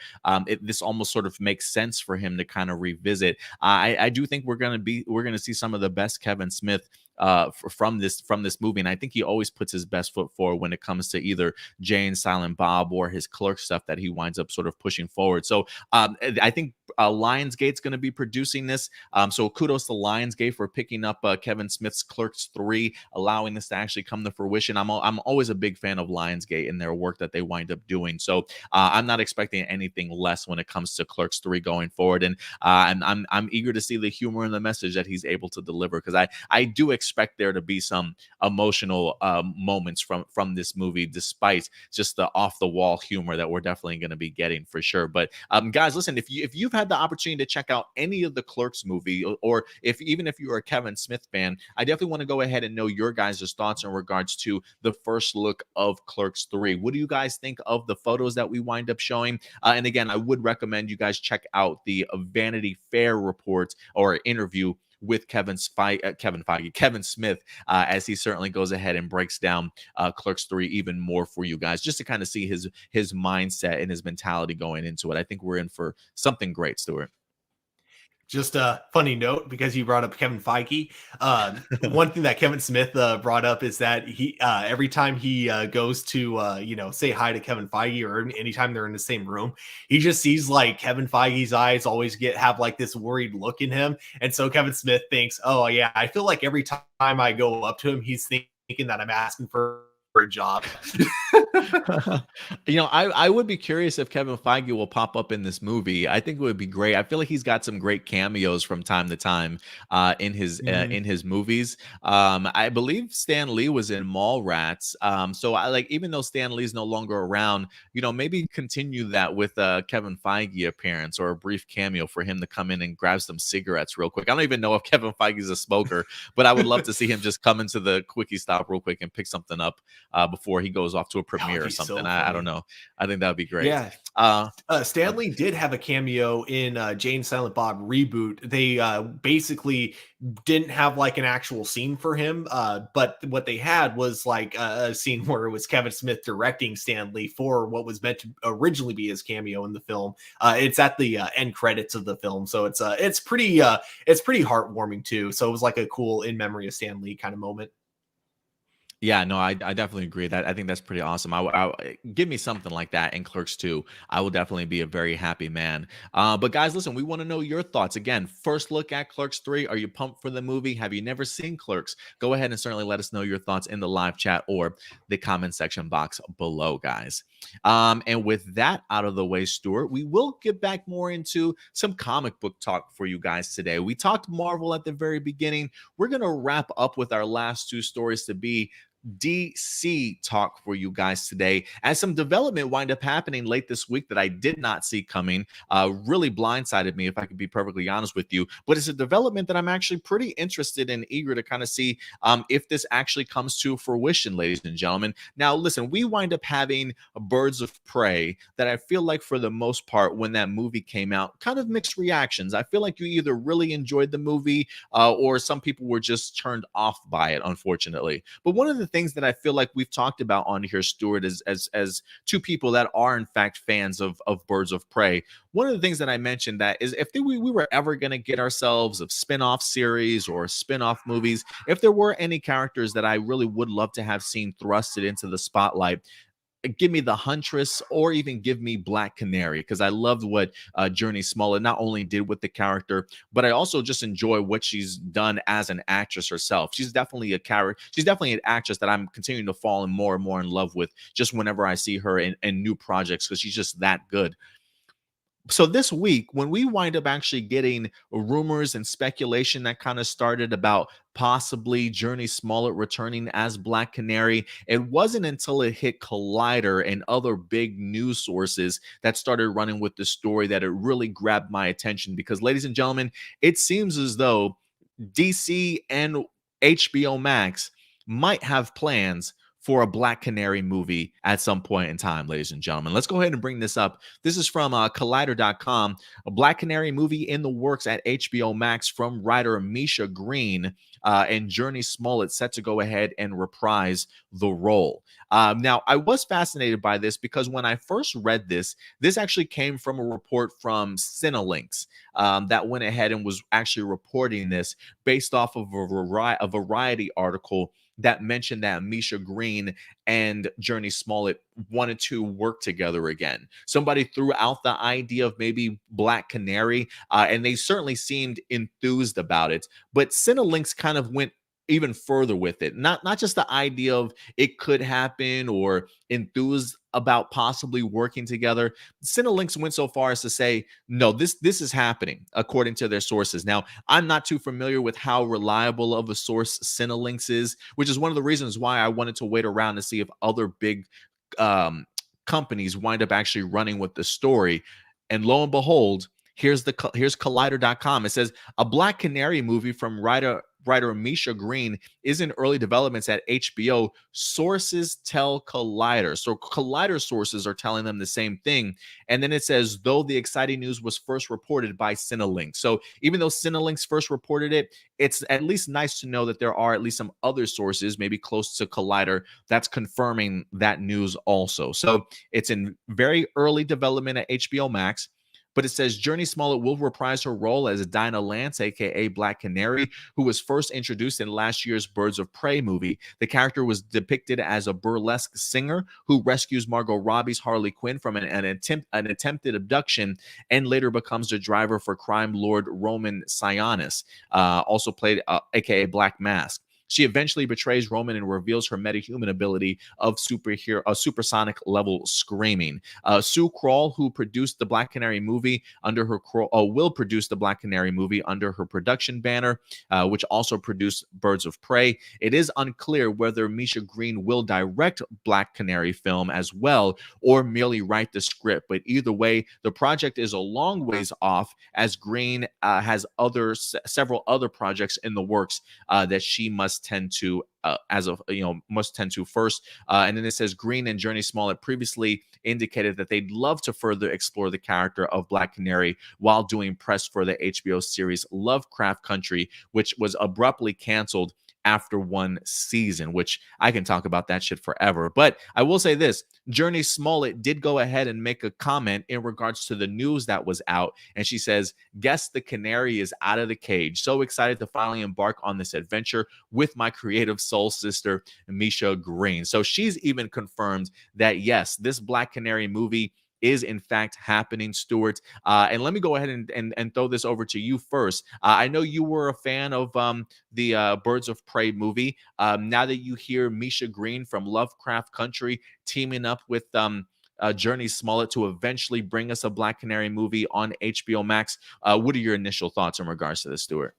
this almost sort of makes sense for him to kind of revisit. I do think we're going to see some of the best Kevin Smith from this movie, and I think he always puts his best foot forward when it comes to either Jay and Silent Bob or his Clerk stuff that he winds up sort of pushing forward. So I think Lionsgate's going to be producing this, so kudos to Lionsgate for picking up Kevin Smith's Clerks 3, allowing this to actually come to fruition. I'm always a big fan of Lionsgate and their work that they wind up doing, so I'm not expecting anything less when it comes to Clerks 3 going forward, and I'm eager to see the humor and the message that he's able to deliver, because I do expect there to be some emotional moments from this movie, despite just the off the wall humor that we're definitely going to be getting for sure. But guys, listen, if you've had the opportunity to check out any of the Clerks movie, or even if you're a Kevin Smith fan, I definitely want to go ahead and know your guys' thoughts in regards to the first look of Clerks 3. What do you guys think of the photos that we wind up showing? And again, I would recommend you guys check out the Vanity Fair report or interview with Kevin Smith, as he certainly goes ahead and breaks down Clerks 3 even more for you guys, just to kind of see his mindset and his mentality going into it. I think we're in for something great, Stuart. Just a funny note, because you brought up Kevin Feige. One thing that Kevin Smith brought up is that he every time he goes to say hi to Kevin Feige, or anytime they're in the same room, he just sees like Kevin Feige's eyes always have like this worried look in him, and so Kevin Smith thinks, oh yeah, I feel like every time I go up to him, he's thinking that I'm asking for for a job. I would be curious if Kevin Feige will pop up in this movie. I think it would be great. I feel like he's got some great cameos from time to time Mhm. in his movies. I believe Stan Lee was in Mallrats. So I like, even though Stan Lee's no longer around, maybe continue that with Kevin Feige appearance or a brief cameo for him to come in and grab some cigarettes real quick. I don't even know if Kevin Feige's a smoker, but I would love to see him just come into the quickie stop real quick and pick something up before he goes off to a That would premiere or be something. so I don't funny. know. I think that would be great. Yeah. Uh, uh, Stanley did have a cameo in Jane Silent Bob reboot. They basically didn't have like an actual scene for him, but what they had was like a scene where it was Kevin Smith directing Stanley for what was meant to originally be his cameo in the film. It's at the end credits of the film, so it's pretty heartwarming too. So it was like a cool in memory of Stanley kind of moment. Yeah, no, I definitely agree. That I think that's pretty awesome. Give me something like that in Clerks 2. I will definitely be a very happy man. But guys, listen, we want to know your thoughts. Again, first look at Clerks 3. Are you pumped for the movie? Have you never seen Clerks? Go ahead and certainly let us know your thoughts in the live chat or the comment section box below, guys. And with that out of the way, Stuart, we will get back more into some comic book talk for you guys today. We talked Marvel at the very beginning. We're going to wrap up with our last two stories to be DC talk for you guys today, as some development wind up happening late this week that I did not see coming. Really blindsided me, if I could be perfectly honest with you. But it's a development that I'm actually pretty interested and eager to kind of see if this actually comes to fruition, ladies and gentlemen. Now, listen, we wind up having Birds of Prey that I feel like, for the most part, when that movie came out, kind of mixed reactions. I feel like you either really enjoyed the movie or some people were just turned off by it, unfortunately. But one of the things that I feel like we've talked about on here, Stuart, is as two people that are in fact fans of Birds of Prey. One of the things that I mentioned that is, if we were ever going to get ourselves a spin-off series or spin-off movies, if there were any characters that I really would love to have seen thrusted into the spotlight, give me the Huntress, or even give me Black Canary, because I loved what Jurnee Smollett not only did with the character, but I also just enjoy what she's done as an actress herself. She's definitely a character. She's definitely an actress that I'm continuing to fall in more and more in love with just whenever I see her in new projects, because she's just that good. So this week, when we wind up actually getting rumors and speculation that kind of started about possibly Jurnee Smollett returning as Black Canary, it wasn't until it hit Collider and other big news sources that started running with the story that it really grabbed my attention. Because, ladies and gentlemen, it seems as though DC and HBO Max might have plans for a Black Canary movie at some point in time, ladies and gentlemen. Let's go ahead and bring this up. This is from Collider.com. A Black Canary movie in the works at HBO Max from writer Misha Green, and Jurnee Smollett set to go ahead and reprise the role. Now, I was fascinated by this because when I first read this, this actually came from a report from Cinelinx that went ahead and was actually reporting this based off of a Variety article that mentioned that Misha Green and Jurnee Smollett wanted to work together again. Somebody threw out the idea of maybe Black Canary, and they certainly seemed enthused about it. But Cinelinx kind of went even further with it. Not just the idea of it could happen or enthused about possibly working together. Cinelinx went so far as to say, no, this is happening according to their sources. Now, I'm not too familiar with how reliable of a source Cinelinx is, which is one of the reasons why I wanted to wait around to see if other big um, companies wind up actually running with the story. And lo and behold, here's Collider.com. It says a Black Canary movie from writer Misha Green is in early developments at HBO. Sources tell Collider. So Collider sources are telling them the same thing. And then it says, though the exciting news was first reported by Cinelinx. So even though Cinelinx first reported it, it's at least nice to know that there are at least some other sources, maybe close to Collider, that's confirming that news also. So it's in very early development at HBO Max. But it says Jurnee Smollett will reprise her role as Dinah Lance, aka Black Canary, who was first introduced in last year's Birds of Prey movie. The character was depicted as a burlesque singer who rescues Margot Robbie's Harley Quinn from an attempted abduction, and later becomes the driver for crime lord Roman Sionis, also played aka Black Mask. She eventually betrays Roman and reveals her metahuman ability of supersonic level screaming. Sue Kroll, who produced the Black Canary movie under her will produce the Black Canary movie under her production banner, which also produced Birds of Prey. It is unclear whether Misha Green will direct Black Canary film as well or merely write the script. But either way, the project is a long ways off, as Green has several other projects in the works that she must tend to must tend to first. And then it says Green and Jurnee Smollett previously indicated that they'd love to further explore the character of Black Canary while doing press for the HBO series Lovecraft Country, which was abruptly canceled after one season, which I can talk about that shit forever. But I will say this, Jurnee Smollett did go ahead and make a comment in regards to the news that was out. And she says, guess the canary is out of the cage. So excited to finally embark on this adventure with my creative soul sister, Misha Green. So she's even confirmed that, yes, this Black Canary movie is in fact happening, Stuart. And let me go ahead and throw this over to you first. I know you were a fan of the Birds of Prey movie. Now that you hear Misha Green from Lovecraft Country teaming up with Jurnee Smollett to eventually bring us a Black Canary movie on HBO Max, what are your initial thoughts in regards to this, Stuart?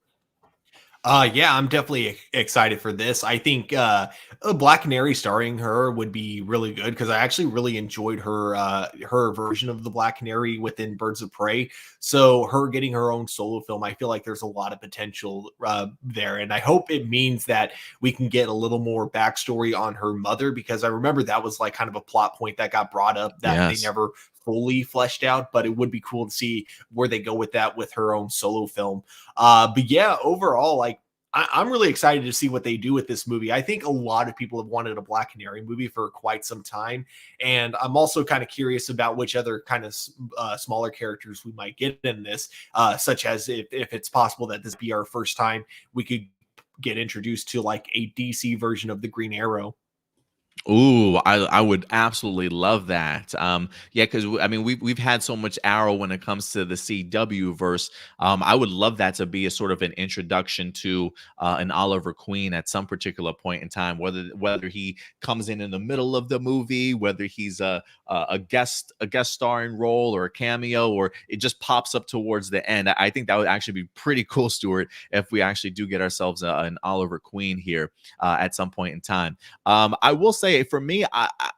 Yeah, I'm definitely excited for this. I think a Black Canary starring her would be really good because I actually really enjoyed her version of the Black Canary within Birds of Prey. So her getting her own solo film, I feel like there's a lot of potential there, and I hope it means that we can get a little more backstory on her mother, because I remember that was like kind of a plot point that got brought up that they never fully fleshed out, but it would be cool to see where they go with that with her own solo film. But yeah, overall, like I'm really excited to see what they do with this movie. I think a lot of people have wanted a Black Canary movie for quite some time, and I'm also kind of curious about which other kind of smaller characters we might get in this, such as if it's possible that this be our first time we could get introduced to like a DC version of the Green Arrow. Ooh, I would absolutely love that. Yeah, because I mean we've had so much Arrow when it comes to the CW verse. I would love that to be a sort of an introduction to an Oliver Queen at some particular point in time. Whether he comes in the middle of the movie, whether he's a guest starring role or a cameo, or it just pops up towards the end. I think that would actually be pretty cool, Stuart, if we actually do get ourselves an Oliver Queen here at some point in time. I will say for me,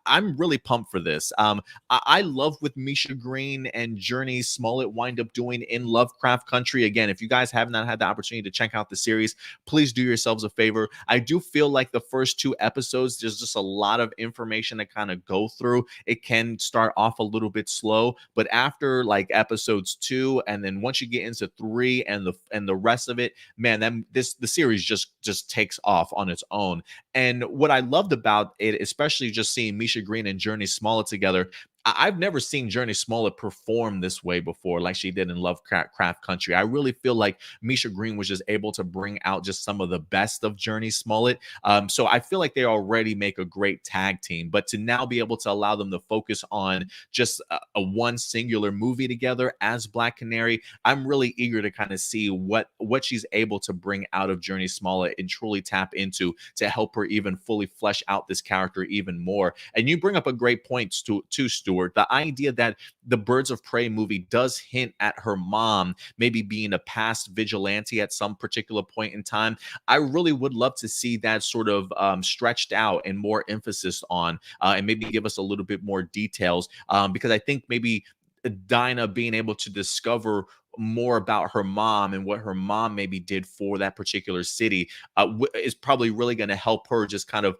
I'm really pumped for this. I love what Misha Green and Jurnee Smollett wind up doing in Lovecraft Country. Again, if you guys have not had the opportunity to check out the series, please do yourselves a favor. I do feel like the first two episodes, there's just a lot of information to kind of go through. It can start off a little bit slow, but after like episodes 2, and then once you get into 3 and the rest of it, man, then the series just takes off on its own. And what I loved about it, especially just seeing Misha Green and Jurnee Smollett together, I've never seen Jurnee Smollett perform this way before, like she did in Lovecraft Country. I really feel like Misha Green was just able to bring out just some of the best of Jurnee Smollett. So I feel like they already make a great tag team, but to now be able to allow them to focus on just a one singular movie together as Black Canary, I'm really eager to kind of see what she's able to bring out of Jurnee Smollett and truly tap into to help her even fully flesh out this character even more. And you bring up a great point too, Stuart. The idea that the Birds of Prey movie does hint at her mom maybe being a past vigilante at some particular point in time. I really would love to see that sort of stretched out and more emphasis on, and maybe give us a little bit more details, because I think maybe Dinah being able to discover more about her mom and what her mom maybe did for that particular city is probably really going to help her just kind of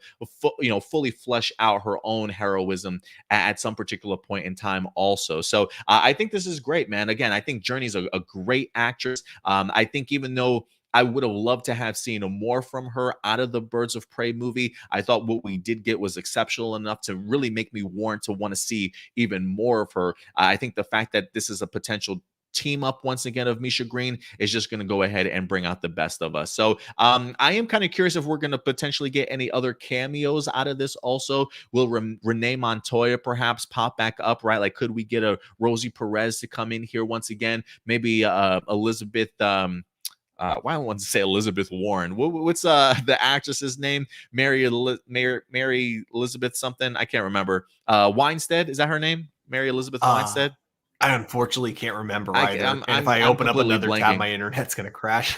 fully flesh out her own heroism at some particular point in time also. So I think this is great, man. Again, I think Jurnee's a great actress. I think even though I would have loved to have seen more from her out of the Birds of Prey movie, I thought what we did get was exceptional enough to really make me want to see even more of her. I think the fact that this is a potential team up once again of Misha Green is just going to go ahead and bring out the best of us. So I am kind of curious if we're going to potentially get any other cameos out of this also. Will Renee Montoya perhaps pop back up, right? Like, could we get a Rosie Perez to come in here once again? Maybe Elizabeth why I want to say Elizabeth Warren. What's the actress's name? Mary Elizabeth something. I can't remember. Weinstead, is that her name? Mary Elizabeth Uh, Weinstead. I unfortunately can't remember I, either. I'm And if I'm I I'm open up completely another tab, blanking. my internet's going to crash.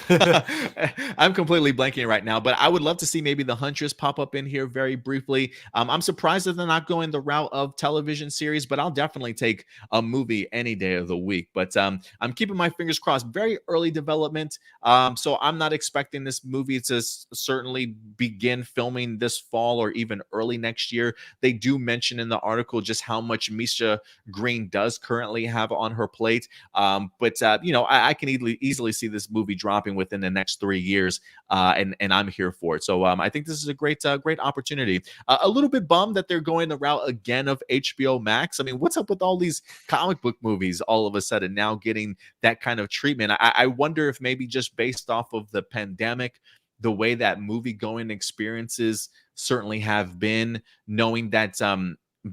I'm completely blanking right now, but I would love to see maybe the Huntress pop up in here very briefly. I'm surprised that they're not going the route of television series, but I'll definitely take a movie any day of the week. But I'm keeping my fingers crossed. Very early development, so I'm not expecting this movie to certainly begin filming this fall or even early next year. They do mention in the article just how much Misha Green does currently have on her plate. But I can easily see this movie dropping within the next 3 years, and I'm here for it. So I think this is a great opportunity. A little bit bummed that they're going the route again of HBO Max. I mean, what's up with all these comic book movies all of a sudden now getting that kind of treatment? I wonder if maybe just based off of the pandemic, the way that movie going experiences certainly have been, knowing that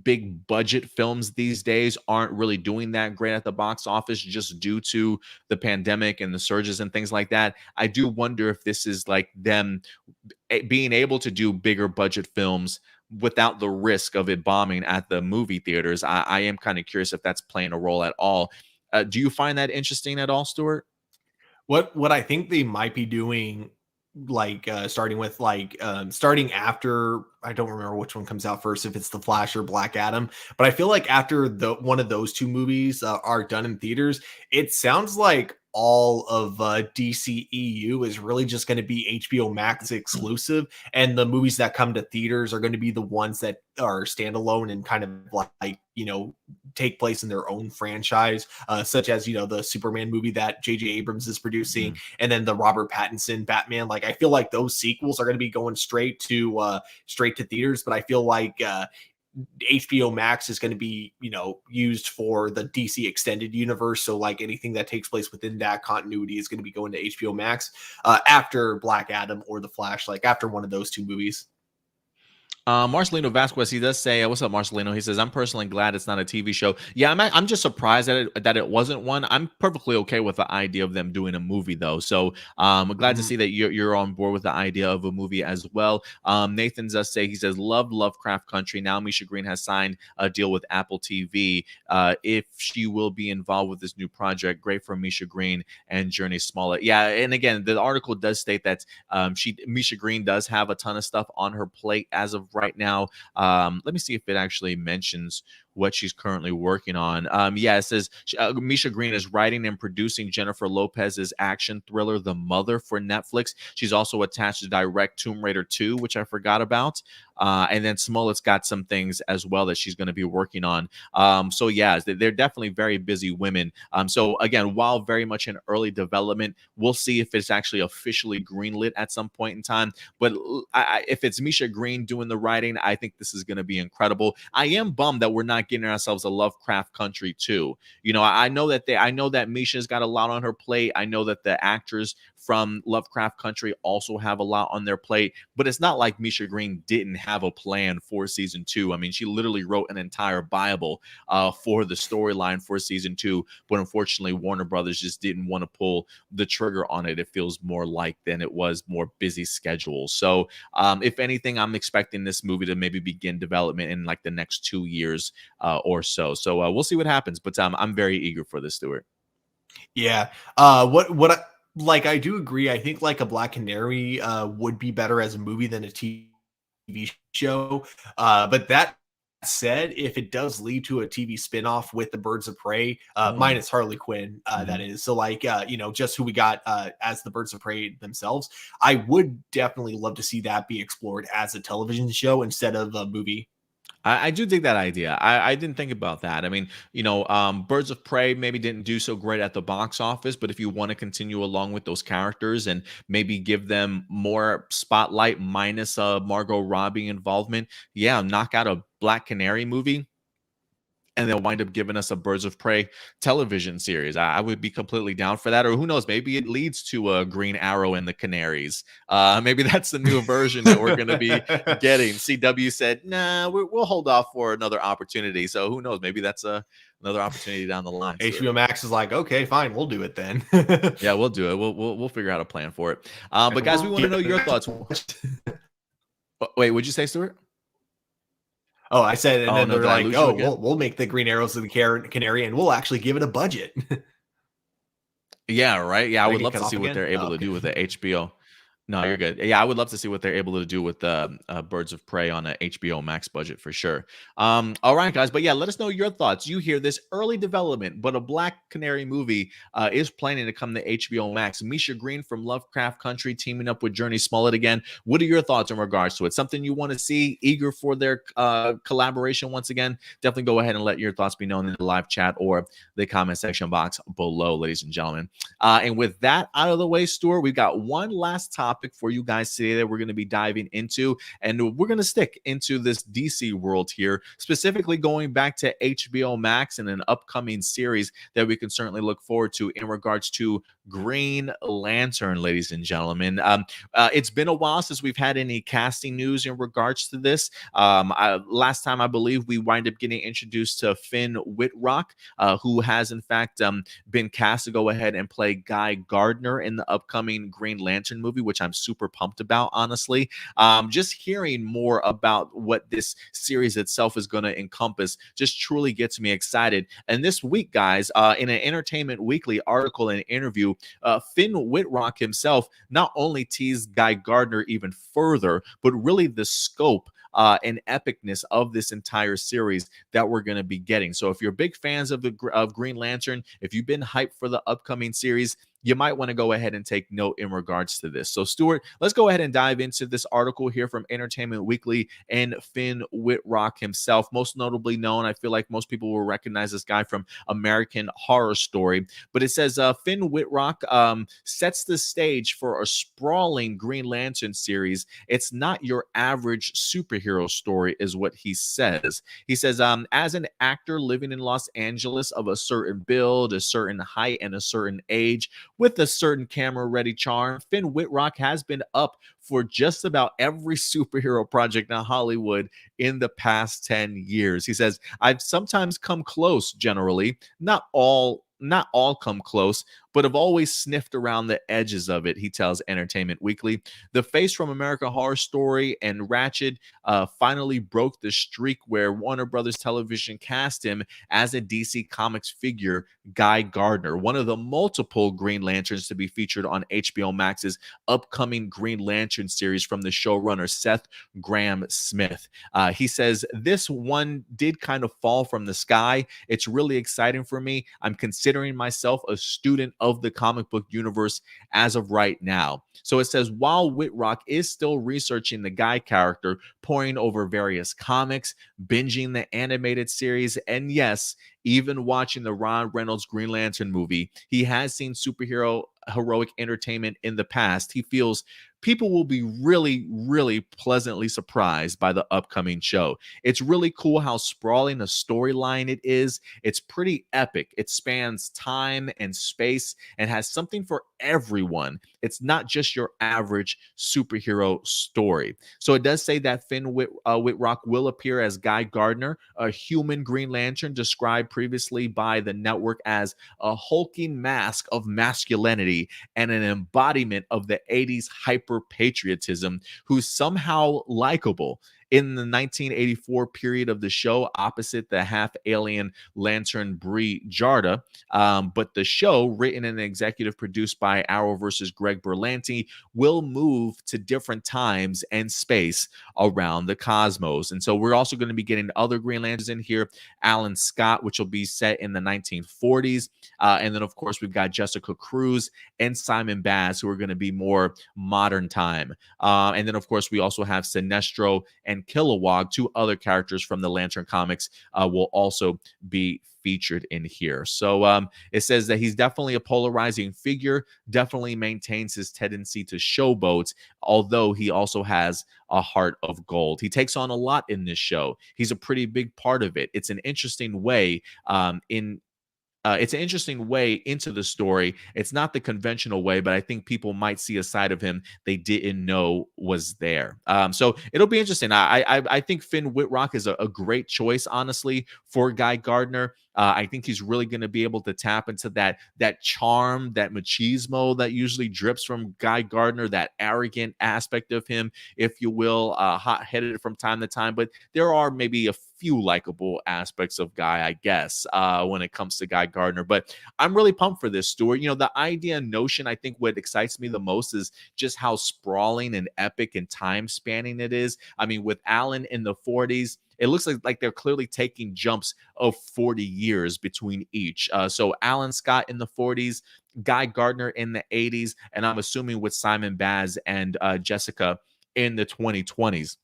big budget films these days aren't really doing that great at the box office just due to the pandemic and the surges and things like that. I do wonder if this is like them being able to do bigger budget films without the risk of it bombing at the movie theaters. I am kind of curious if that's playing a role at all. Do you find that interesting at all, Stuart? What I think they might be doing, like starting with starting after, I don't remember which one comes out first, if it's The Flash or Black Adam, but I feel like after the one of those two movies are done in theaters, it sounds like all of DCEU is really just going to be HBO Max exclusive, and the movies that come to theaters are going to be the ones that are standalone and kind of like take place in their own franchise, such as the Superman movie that J.J. Abrams is producing, Mhm. and then the Robert Pattinson Batman. Like I feel like those sequels are going to be going straight to theaters, but I feel like HBO Max is going to be, used for the DC extended universe. So like anything that takes place within that continuity is going to be going to HBO Max after Black Adam or The Flash, like after one of those two movies. Marcelino Vasquez, he does say, "What's up, Marcelino?" He says, "I'm personally glad it's not a TV show." Yeah, I'm just surprised that it wasn't one. I'm perfectly okay with the idea of them doing a movie though. So I'm glad to Mhm. see that you're on board with the idea of a movie as well. Nathan does say, he says, "Love Lovecraft Country." Now Misha Green has signed a deal with Apple TV. If she will be involved with this new project, great for Misha Green and Jurnee Smollett. Yeah, and again, the article does state that Misha Green does have a ton of stuff on her plate as of right now. Let me see if it actually mentions what she's currently working on. Yeah, it says Misha Green is writing and producing Jennifer Lopez's action thriller The Mother for Netflix. She's also attached to direct Tomb Raider 2, which I forgot about. And then Smollett's got some things as well that she's going to be working on. So yeah, they're definitely very busy women. So again, while very much in early development, we'll see if it's actually officially greenlit at some point in time. But if it's Misha Green doing the writing, I think this is going to be incredible. I am bummed that we're not getting ourselves a Lovecraft Country too. I know that Misha's got a lot on her plate. I know that the actors from Lovecraft Country also have a lot on their plate, but it's not like Misha Green didn't have a plan for season two. I mean, she literally wrote an entire Bible for the storyline for season two, but unfortunately, Warner Brothers just didn't want to pull the trigger on it. It feels more like than it was more busy schedule. So if anything, I'm expecting this movie to maybe begin development in like the next 2 years or so. So we'll see what happens. But I'm very eager for this, Stuart. Yeah. Like I do agree. I think like a Black Canary would be better as a movie than a TV show. But that said, if it does lead to a TV spinoff with the Birds of Prey, Mm. minus Harley Quinn, that Mhm. is. So like just who we got as the Birds of Prey themselves, I would definitely love to see that be explored as a television show instead of a movie. I do dig that idea. I didn't think about that. I mean, Birds of Prey maybe didn't do so great at the box office, but if you want to continue along with those characters and maybe give them more spotlight minus Margot Robbie involvement, yeah, knock out a Black Canary movie. and they'll wind up giving us a Birds of Prey television series. I would be completely down for that. Or who knows, maybe it leads to a Green Arrow and the Canaries. Maybe that's the new version that we're going to be getting. CW said, nah, we'll hold off for another opportunity. So who knows, maybe that's another opportunity down the line. HBO Max is like, okay, fine, we'll do it then. Yeah, we'll do it. We'll figure out a plan for it. But guys, we want to know your thoughts. Wait, what'd you say, Stuart? Oh, I said, and then no, they're like, oh, we'll make the Green Arrows of the Canary, and we'll actually give it a budget. Yeah, right. Yeah, I would love to see what they're able to do with the HBO. No, you're good. Yeah, I would love to see what they're able to do with the Birds of Prey on a HBO Max budget for sure. All right, guys. But yeah, let us know your thoughts. You hear this early development, but a Black Canary movie is planning to come to HBO Max. Misha Green from Lovecraft Country teaming up with Jurnee Smollett again. What are your thoughts in regards to it? Something you want to see? Eager for their collaboration once again? Definitely go ahead and let your thoughts be known in the live chat or the comment section box below, ladies and gentlemen. And with that out of the way, Stuart, we've got one last topic for you guys today that we're going to be diving into, and we're going to stick into this DC world here, specifically going back to HBO Max and an upcoming series that we can certainly look forward to in regards to Green Lantern, ladies and gentlemen. It's been a while since we've had any casting news in regards to this. Last time, I believe, we wind up getting introduced to Finn Wittrock, who has in fact been cast to go ahead and play Guy Gardner in the upcoming Green Lantern movie, which I'm super pumped about, honestly. Just hearing more about what this series itself is going to encompass just truly gets me excited. And this week, guys, in an Entertainment Weekly article and interview, Finn Wittrock himself not only teased Guy Gardner even further, but really the scope and epicness of this entire series that we're going to be getting. So if you're big fans of Green Lantern, if you've been hyped for the upcoming series, you might want to go ahead and take note in regards to this. So, Stuart, let's go ahead and dive into this article here from Entertainment Weekly and Finn Wittrock himself, most notably known, I feel like most people will recognize this guy from American Horror Story. But it says Finn Wittrock sets the stage for a sprawling Green Lantern series. It's not your average superhero story, is what he says. He says, as an actor living in Los Angeles of a certain build, a certain height, and a certain age, with a certain camera-ready charm, Finn Wittrock has been up for just about every superhero project in Hollywood in the past 10 years. He says, I've sometimes come close, generally, not all come close, but have always sniffed around the edges of it, he tells Entertainment Weekly. The face from American Horror Story and Ratchet finally broke the streak where Warner Brothers Television cast him as a DC Comics figure, Guy Gardner, one of the multiple Green Lanterns to be featured on HBO Max's upcoming Green Lantern series from the showrunner Seth Grahame-Smith. He says, this one did kind of fall from the sky. It's really exciting for me. I'm considering myself a student of the comic book universe as of right now. So it says, while Wittrock is still researching the Guy character, poring over various comics, binging the animated series, and yes, even watching the Ryan Reynolds Green Lantern movie, he has seen superhero heroic entertainment in the past. He feels people will be really, really pleasantly surprised by the upcoming show. It's really cool how sprawling a storyline it is. It's pretty epic. It spans time and space and has something for everyone. It's not just your average superhero story. So it does say that Finn Wittrock will appear as Guy Gardner, a human Green Lantern described previously by the network as a hulking mask of masculinity and an embodiment of the 80s hyper-patriotism, who's somehow likable. In the 1984 period of the show, opposite the half-alien lantern Bree Jarda. But the show, written and executive produced by Arrowverse's Greg Berlanti, will move to different times and space around the cosmos. And so we're also going to be getting other Green Lanterns in here. Alan Scott, which will be set in the 1940s. And then, of course, we've got Jessica Cruz and Simon Baz, who are going to be more modern time. And then, of course, we also have Sinestro and and Kilowog, two other characters from the Lantern comics, will also be featured in here. So it says that he's definitely a polarizing figure, definitely maintains his tendency to showboat, although he also has a heart of gold. He takes on a lot in this show. He's a pretty big part of it. It's an interesting way in it's an interesting way into the story. It's not the conventional way, but I think people might see a side of him they didn't know was there. So it'll be interesting. I think Finn Wittrock is a great choice, honestly, for Guy Gardner. I think he's really going to be able to tap into that charm, that machismo that usually drips from Guy Gardner, that arrogant aspect of him, if you will, hot-headed from time to time. But there are maybe a few likable aspects of Guy, I guess, when it comes to Guy Gardner. But I'm really pumped for this, Stuart. You know, the idea and notion, I think what excites me the most is just how sprawling and epic and time spanning it is. I mean, with Alan in the 40s, it looks like they're clearly taking jumps of 40 years between each. So Alan Scott in the 40s, Guy Gardner in the 80s, and I'm assuming with Simon Baz and Jessica in the 2020s.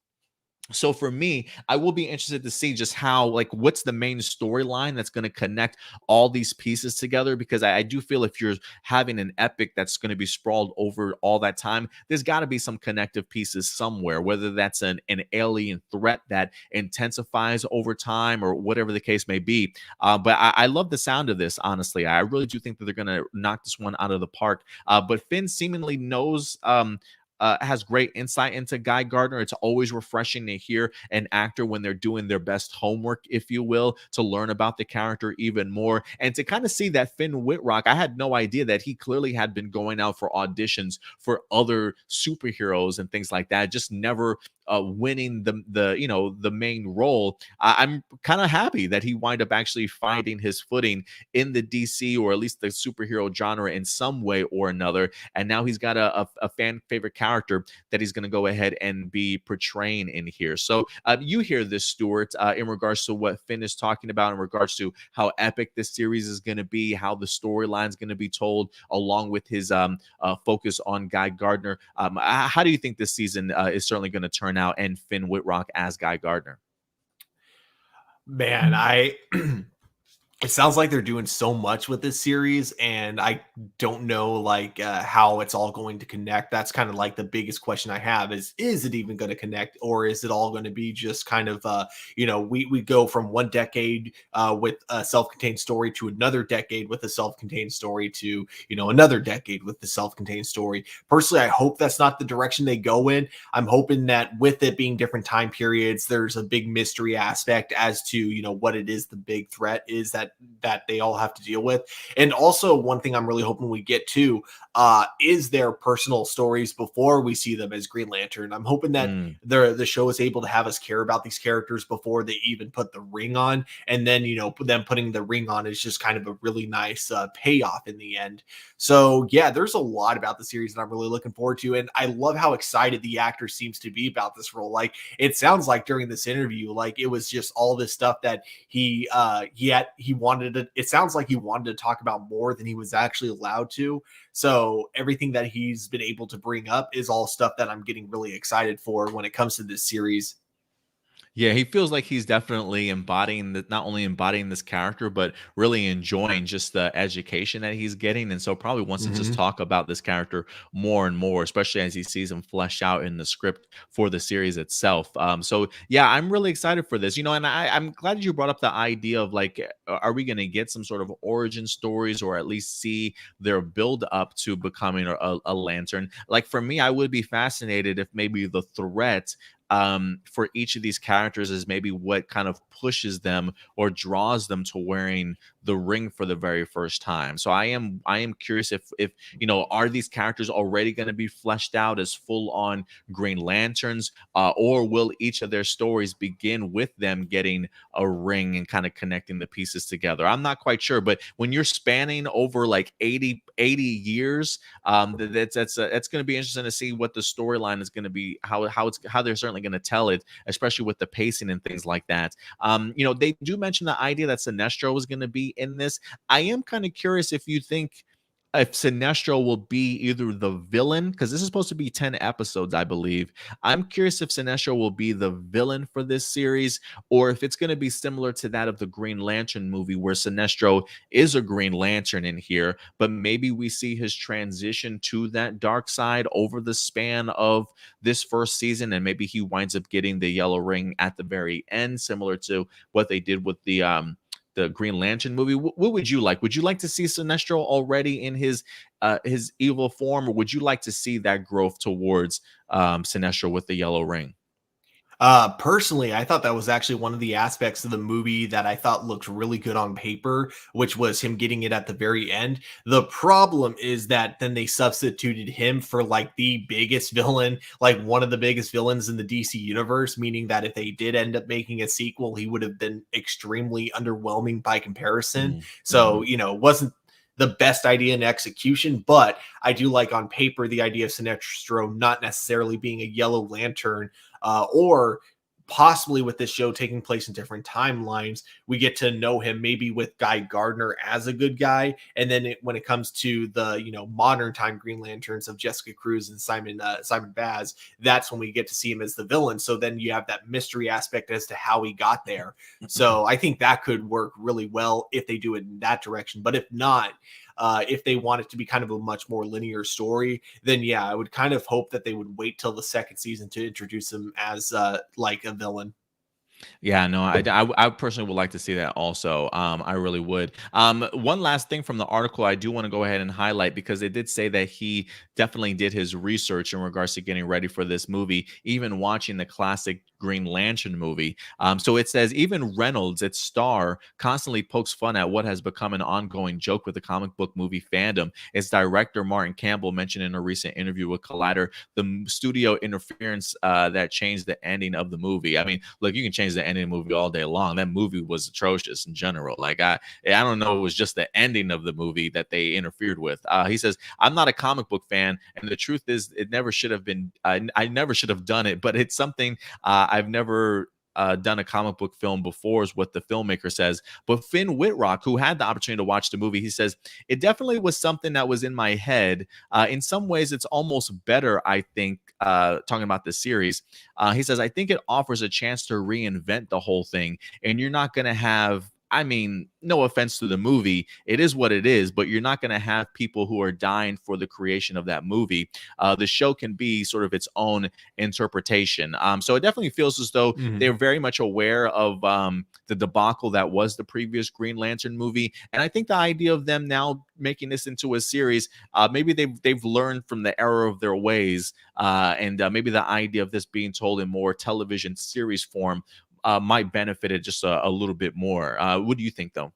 So for me, I will be interested to see just how, like, what's the main storyline that's going to connect all these pieces together, because I do feel if you're having an epic that's going to be sprawled over all that time, there's got to be some connective pieces somewhere, whether that's an alien threat that intensifies over time or whatever the case may be. But I love the sound of this, honestly. I really do think that they're going to knock this one out of the park. But Finn seemingly knows has great insight into Guy Gardner. It's always refreshing to hear an actor when they're doing their best homework, if you will, to learn about the character even more. And to kind of see that Finn Wittrock, I had no idea that he clearly had been going out for auditions for other superheroes and things like that, just never winning the main role. I'm kind of happy that he wind up actually finding his footing in the DC, or at least the superhero genre, in some way or another. And now he's got a fan favorite character that he's going to go ahead and be portraying in here. So you hear this, Stuart, in regards to what Finn is talking about, in regards to how epic this series is going to be, how the storyline is going to be told, along with his focus on Guy Gardner. How do you think this season is certainly going to turn out, and Finn Wittrock as Guy Gardner? Man, it sounds like they're doing so much with this series, and I don't know how it's all going to connect. That's kind of like the biggest question I have is it even going to connect, or is it all going to be just kind of we go from one decade with a self-contained story to another decade with a self-contained story to another decade with the self-contained story. Personally, I hope that's not the direction they go in. I'm hoping that with it being different time periods, there's a big mystery aspect as to what it is the big threat is that they all have to deal with. And also, one thing I'm really hoping we get to is their personal stories before we see them as Green Lantern. I'm hoping that the show is able to have us care about these characters before they even put the ring on, and then them putting the ring on is just kind of a really nice payoff in the end. So yeah, there's a lot about the series that I'm really looking forward to, and I love how excited the actor seems to be about this role. Like, it sounds like during this interview, like it was just all this stuff that he wanted to, it sounds like he wanted to talk about more than he was actually allowed to. So everything that he's been able to bring up is all stuff that I'm getting really excited for when it comes to this series. Yeah, he feels like he's definitely not only embodying this character, but really enjoying just the education that he's getting. And so probably wants to just talk about this character more and more, especially as he sees him flesh out in the script for the series itself. So yeah, I'm really excited for this, and I'm glad you brought up the idea of like, are we going to get some sort of origin stories, or at least see their build up to becoming a lantern? Like, for me, I would be fascinated if maybe the threat for each of these characters is maybe what kind of pushes them or draws them to wearing the ring for the very first time. So I am curious if are these characters already going to be fleshed out as full on Green Lanterns, or will each of their stories begin with them getting a ring and kind of connecting the pieces together? I'm not quite sure, but when you're spanning over like 80 years, that's going to be interesting to see what the storyline is going to be, how they're certainly going to tell it, especially with the pacing and things like that. They do mention the idea that Sinestro is going to be in this. I am kind of curious if you think if Sinestro will be either the villain, because this is supposed to be 10 episodes, I believe. I'm curious if Sinestro will be the villain for this series, or if it's going to be similar to that of the Green Lantern movie, where Sinestro is a Green Lantern in here, but maybe we see his transition to that dark side over the span of this first season, and maybe he winds up getting the yellow ring at the very end, similar to what they did with the Green Lantern movie. What would you like? Would you like to see Sinestro already in his evil form, or would you like to see that growth towards Sinestro with the yellow ring? Personally, I thought that was actually one of the aspects of the movie that I thought looked really good on paper, which was him getting it at the very end. The problem is that then they substituted him for like the biggest villain, like one of the biggest villains in the DC universe, meaning that if they did end up making a sequel, he would have been extremely underwhelming by comparison. So, Mm-hmm. it wasn't the best idea in execution, but I do like on paper the idea of Sinestro not necessarily being a Yellow Lantern, or possibly with this show taking place in different timelines, we get to know him maybe with Guy Gardner as a good guy, and then when it comes to the modern time Green Lanterns of Jessica Cruz and Simon Baz, that's when we get to see him as the villain. So then you have that mystery aspect as to how he got there. So I think that could work really well if they do it in that direction. But if not, if they want it to be kind of a much more linear story, then yeah, I would kind of hope that they would wait till the second season to introduce him as like a villain. Yeah, no, I personally would like to see that also. I really would. One last thing from the article I do want to go ahead and highlight, because they did say that he definitely did his research in regards to getting ready for this movie, even watching the classic Green Lantern movie. So it says even Reynolds, its star, constantly pokes fun at what has become an ongoing joke with the comic book movie fandom. Its director Martin Campbell mentioned in a recent interview with Collider the studio interference that changed the ending of the movie. I mean, look, you can change the ending of the movie all day long. That movie was atrocious in general. Like I don't know, it was just the ending of the movie that they interfered with. He says, I'm not a comic book fan, and the truth is, it never should have been. I never should have done it, but it's something I've never done a comic book film before, is what the filmmaker says. But Finn Wittrock, who had the opportunity to watch the movie, he says it definitely was something that was in my head. In some ways, it's almost better, I think. Talking about the series, he says I think it offers a chance to reinvent the whole thing, and you're not going to have. I mean, no offense to the movie, it is what it is, but you're not going to have people who are dying for the creation of that movie. The show can be sort of its own interpretation. So it definitely feels as though they're very much aware of the debacle that was the previous Green Lantern movie, and I think the idea of them now making this into a series, maybe they've learned from the error of their ways, and maybe the idea of this being told in more television series form might benefit it just a little bit more. What do you think, though?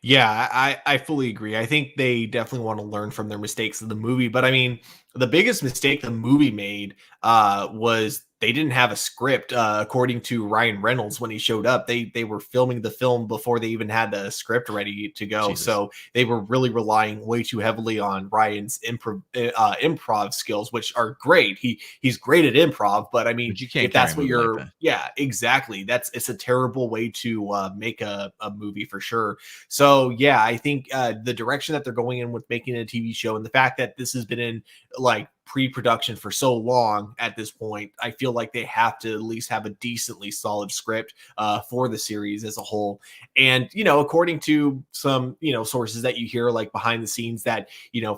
Yeah, I fully agree. I think they definitely want to learn from their mistakes of the movie. But I mean, the biggest mistake the movie made was they didn't have a script. According to Ryan Reynolds, when he showed up, they were filming the film before they even had the script ready to go. Jesus. So they were really relying way too heavily on Ryan's improv skills, which are great. He's great at improv, but I mean, But you can't if carry a that's what movie like you're, that. yeah, exactly. It's a terrible way to make a movie for sure. So yeah, I think the direction that they're going in with making it a TV show, and the fact that this has been in like pre-production for so long at this point, I feel like they have to at least have a decently solid script for the series as a whole. And according to some sources that you hear like behind the scenes, that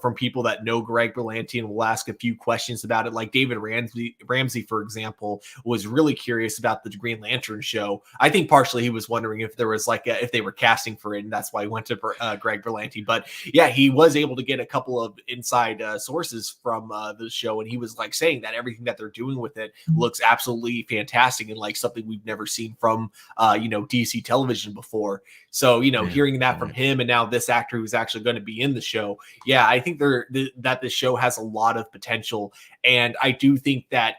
from people that know Greg Berlanti and will ask a few questions about it, like David Ramsey, for example, was really curious about the Green Lantern show. I think partially he was wondering if there was like if they were casting for it, and that's why he went to Greg Berlanti. But yeah, he was able to get a couple of inside sources from the show, and he was like saying that everything that they're doing with it looks absolutely fantastic and like something we've never seen from DC television before. So Man, hearing that can't from wait. him, and now this actor who's actually going to be in the show, yeah, I think that the show has a lot of potential, and I do think that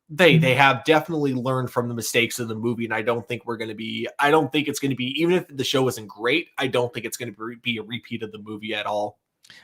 they have definitely learned from the mistakes of the movie, and I don't think it's going to be, even if the show isn't great, I don't think it's going to be a repeat of the movie at all.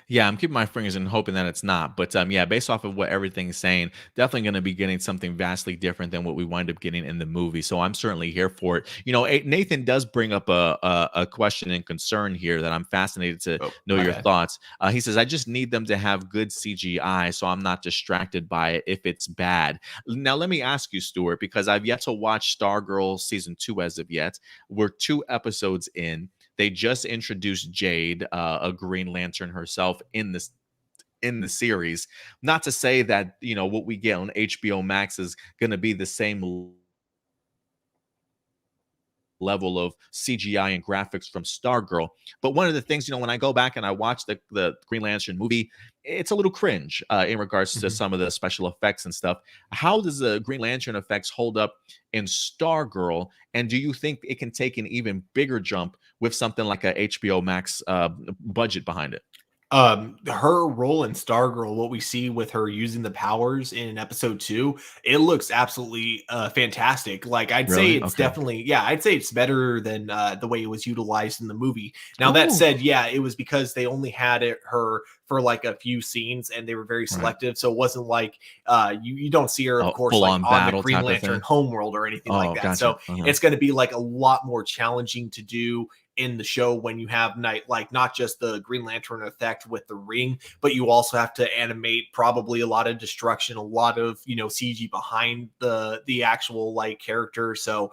Yeah, I'm keeping my fingers and hoping that it's not. But yeah, based off of what everything's saying, definitely going to be getting something vastly different than what we wind up getting in the movie. So I'm certainly here for it. Nathan does bring up a question and concern here that I'm fascinated to Oh, know my your bad. thoughts. He says, I just need them to have good CGI so I'm not distracted by it if it's bad. Now, let me ask you, Stuart, because I've yet to watch Stargirl season 2 as of yet. We're 2 episodes in. They just introduced Jade, a Green Lantern herself, in the series. Not to say that what we get on HBO Max is going to be the same level of CGI and graphics from Stargirl. But one of the things, when I go back and I watch the Green Lantern movie, it's a little cringe in regards to Mhm. some of the special effects and stuff. How does the Green Lantern effects hold up in Stargirl? And do you think it can take an even bigger jump with something like a HBO Max budget behind it? Her role in Stargirl, what we see with her using the powers in episode 2, it looks absolutely fantastic. Like, I'd say Really? it's Okay. definitely, yeah, I'd say it's better than the way it was utilized in the movie. Now, that Ooh. said, yeah, it was because they only had her for like a few scenes and they were very Right. selective. So it wasn't like you don't see her, of A course, full like on on the battle Green type of Lantern thing. homeworld or anything like Oh, that. gotcha. So Uh-huh. it's going to be like a lot more challenging to do in the show when you have night, like not just the Green Lantern effect with the ring, but you also have to animate probably a lot of destruction, a lot of CG behind the actual like character. So,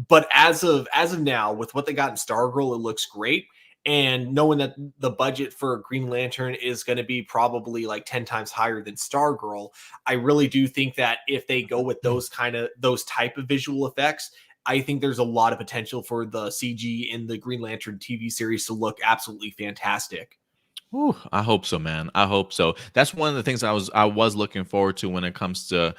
but as of now, with what they got in Stargirl, it looks great. And knowing that the budget for Green Lantern is going to be probably like 10 times higher than Stargirl, I really do think that if they go with those type of visual effects, I think there's a lot of potential for the CG in the Green Lantern TV series to look absolutely fantastic. Ooh, I hope so, man. I hope so. That's one of the things I was looking forward to when it comes to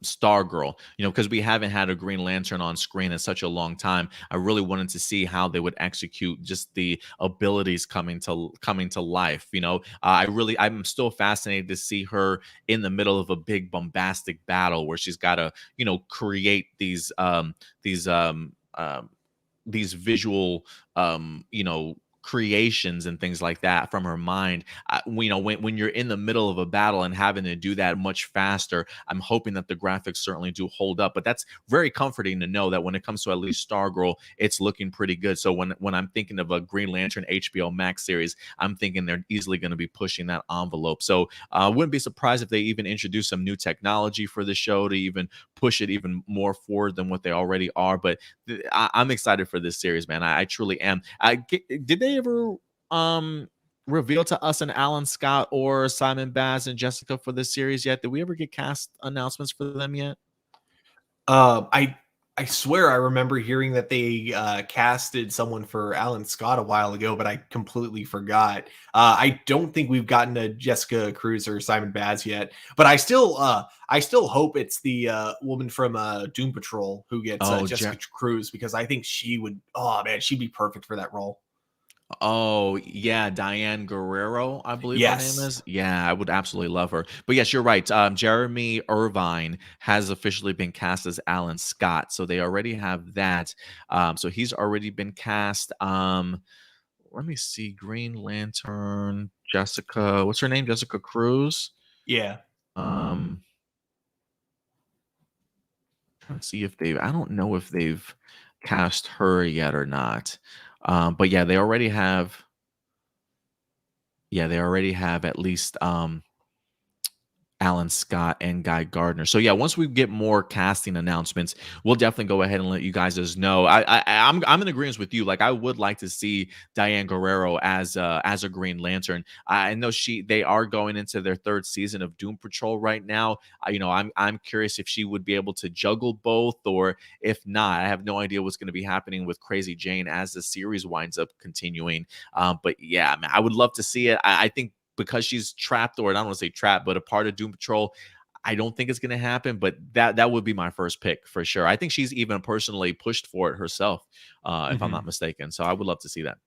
Stargirl. Because we haven't had a Green Lantern on screen in such a long time. I really wanted to see how they would execute just the abilities coming to life. I'm still fascinated to see her in the middle of a big bombastic battle where she's got to create these these visual creations and things like that from her mind. When you're in the middle of a battle and having to do that much faster, I'm hoping that the graphics certainly do hold up. But that's very comforting to know that when it comes to at least Stargirl, it's looking pretty good. So when I'm thinking of a Green Lantern HBO Max series, I'm thinking they're easily going to be pushing that envelope. So I wouldn't be surprised if they even introduce some new technology for the show to even push it even more forward than what they already are. But I'm excited for this series, man. I truly am. Did they ever reveal to us an Alan Scott or Simon Baz and Jessica for this series yet? Did we ever get cast announcements for them yet? I swear I remember hearing that they casted someone for Alan Scott a while ago, but I completely forgot. I don't think we've gotten a Jessica Cruz or Simon Baz yet, but I still hope it's the woman from Doom Patrol who gets Oh, Jessica Cruz, because I think she would. Oh man, she'd be perfect for that role. Oh, yeah, Diane Guerrero, I believe her name Yes. is. Yeah, I would absolutely love her. But yes, you're right. Jeremy Irvine has officially been cast as Alan Scott, so they already have that. So he's already been cast. Let me see. Green Lantern, Jessica. What's her name? Jessica Cruz. Yeah. Um, trying to see if they've. I don't know if they've cast her yet or not. But yeah, they already have. Yeah, they already have at least Alan Scott and Guy Gardner. So yeah, once we get more casting announcements, we'll definitely go ahead and let you guys know. I'm in agreement with you. Like I would like to see Diane Guerrero as a Green Lantern. I know they are going into their third season of Doom Patrol right now. I'm curious if she would be able to juggle both, or if not. I have no idea what's going to be happening with Crazy Jane as the series winds up continuing. But yeah, man, I would love to see it. I think because she's trapped, or I don't want to say trapped, but a part of Doom Patrol. I don't think it's going to happen, but that would be my first pick for sure. I think she's even personally pushed for it herself, if I'm not Mhm. mistaken. So I would love to see that.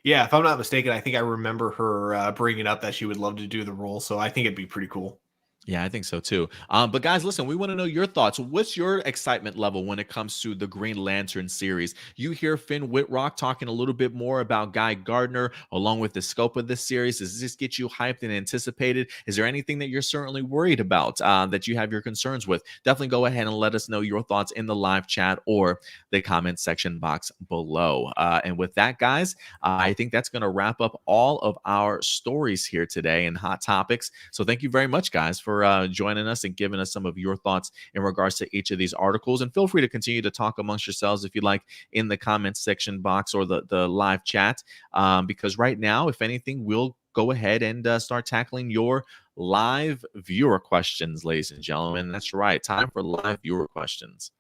Yeah, if I'm not mistaken, I think I remember her bringing up that she would love to do the role. So I think it'd be pretty cool. Yeah, I think so too. But guys, listen, we want to know your thoughts. What's your excitement level when it comes to the Green Lantern series? You hear Finn Wittrock talking a little bit more about Guy Gardner, along with the scope of this series. Does this get you hyped and anticipated? Is there anything that you're certainly worried about that you have your concerns with? Definitely go ahead and let us know your thoughts in the live chat or the comment section box below. And with that, guys, I think that's going to wrap up all of our stories here today and hot topics. So thank you very much, guys, for joining us and giving us some of your thoughts in regards to each of these articles. And feel free to continue to talk amongst yourselves if you like in the comments section box or the live chat, because right now, if anything, we'll go ahead and start tackling your live viewer questions, ladies and gentlemen. That's right, time for live viewer questions.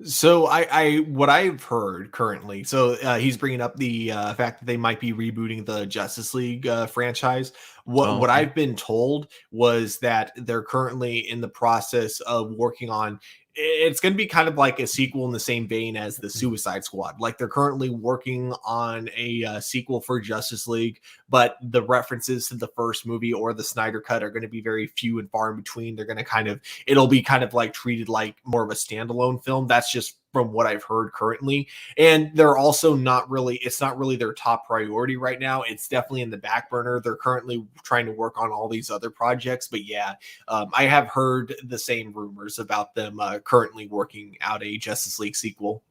So I what I've heard currently, so he's bringing up the fact that they might be rebooting the Justice League franchise. What Oh, what okay. I've been told was that they're currently in the process of working on. It's going to be kind of like a sequel in the same vein as the Suicide Squad. Like they're currently working on a sequel for Justice League, but the references to the first movie or the Snyder Cut are going to be very few and far in between. They're going to kind of it'll be kind of like treated like more of a standalone film. That's just from what I've heard currently. And they're also not really, it's not really their top priority right now. It's definitely in the back burner. They're currently trying to work on all these other projects. But yeah, I have heard the same rumors about them currently working out a Justice League sequel.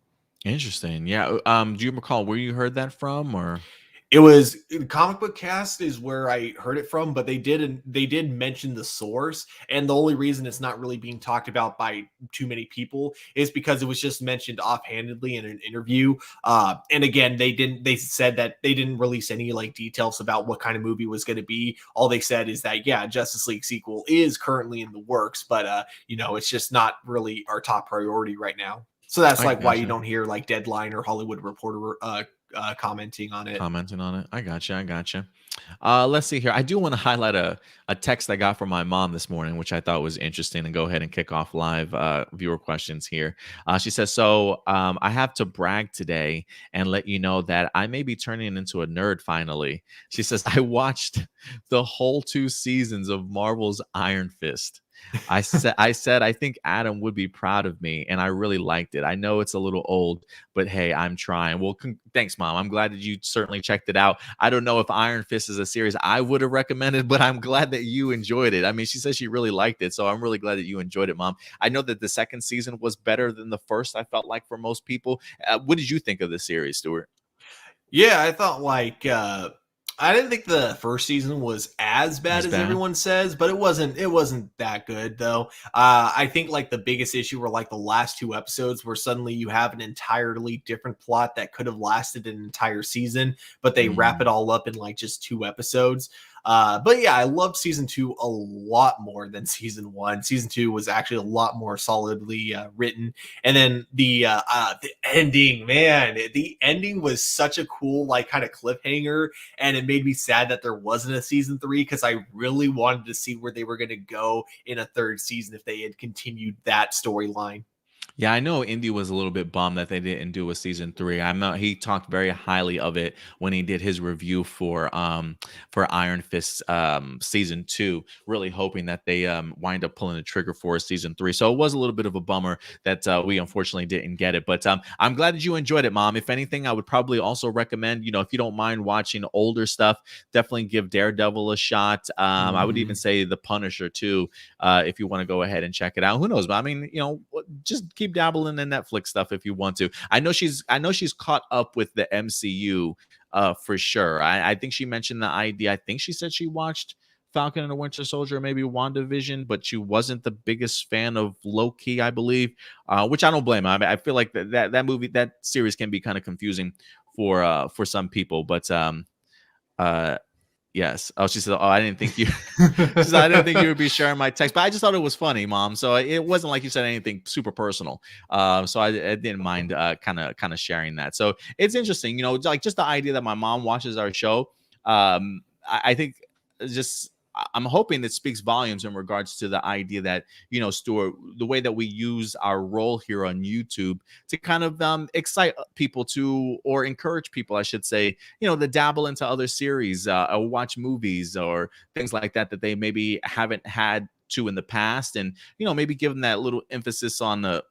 Interesting. Yeah. Do you recall where you heard that from, or? It was Comic Book Cast is where I heard it from, but they did mention the source, and the only reason it's not really being talked about by too many people is because it was just mentioned offhandedly in an interview. And again, they said that they didn't release any like details about what kind of movie was going to be. All they said is that yeah, Justice League sequel is currently in the works, but it's just not really our top priority right now. So that's I like why you gotcha. don't hear like Deadline or Hollywood Reporter commenting on it. Commenting on it. I gotcha. I gotcha. Let's see here. I do want to highlight a text I got from my mom this morning, which I thought was interesting, and go ahead and kick off live viewer questions here. She says, "So I have to brag today and let you know that I may be turning into a nerd finally." She says, "I watched the whole 2 seasons of Marvel's Iron Fist. I said I think Adam would be proud of me, and I really liked it. I know it's a little old, but hey, I'm trying." Well, thanks, Mom. I'm glad that you certainly checked it out. I don't know if Iron Fist is a series I would have recommended, but I'm glad that you enjoyed it. I mean, she says she really liked it, so I'm really glad that you enjoyed it, Mom. I know that the second season was better than the first, I felt like, for most people. What did you think of the series, Stuart? Yeah, I thought like I didn't think the first season was as bad As as bad? everyone says, but it wasn't that good though. I think like the biggest issue were like the last two episodes where suddenly you have an entirely different plot that could have lasted an entire season, but they wrap Mm, it all up in like just two episodes. But yeah, I loved season two a lot more than season one. Season two was actually a lot more solidly written, and then the ending, man, the ending was such a cool like kind of cliffhanger, and it made me sad that there wasn't a season three because I really wanted to see where they were going to go in a third season if they had continued that storyline. Yeah, I know Indy was a little bit bummed that they didn't do a season three. I'm not. He talked very highly of it when he did his review for Iron Fist season two. Really hoping that they wind up pulling the trigger for a season three. So it was a little bit of a bummer that we unfortunately didn't get it. But I'm glad that you enjoyed it, Mom. If anything, I would probably also recommend, if you don't mind watching older stuff, definitely give Daredevil a shot. I would even Mhm. say The Punisher too, if you want to go ahead and check it out. Who knows? But I mean, just keep dabbling in Netflix stuff if you want to. I know she's caught up with the MCU for sure. I think she mentioned the idea. I think she said she watched Falcon and the Winter Soldier, maybe WandaVision, but she wasn't the biggest fan of Loki, I believe, which I don't blame her. I mean, I feel like that movie, that series can be kind of confusing for some people, but uh yes. Oh, she said, "Oh, I didn't think you." She said, "I didn't think you would be sharing my text, but I just thought it was funny, Mom. So it wasn't like you said anything super personal. So I didn't mind kind of sharing that. So it's interesting, like just the idea that my mom watches our show. I think just I'm hoping it speaks volumes in regards to the idea that Stuart, the way that we use our role here on YouTube to kind of excite people to, or encourage people, I should say, to dabble into other series or watch movies or things like that they maybe haven't had to in the past, and maybe give them that little emphasis on the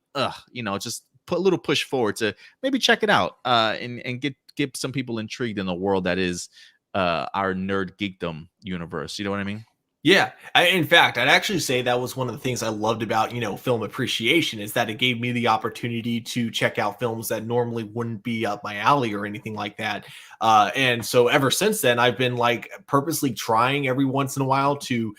just put a little push forward to maybe check it out, and get some people intrigued in the world that is our nerd geekdom universe. You know what I mean? Yeah, in fact, I'd actually say that was one of the things I loved about, film appreciation, is that it gave me the opportunity to check out films that normally wouldn't be up my alley or anything like that. And so ever since then, I've been like purposely trying every once in a while to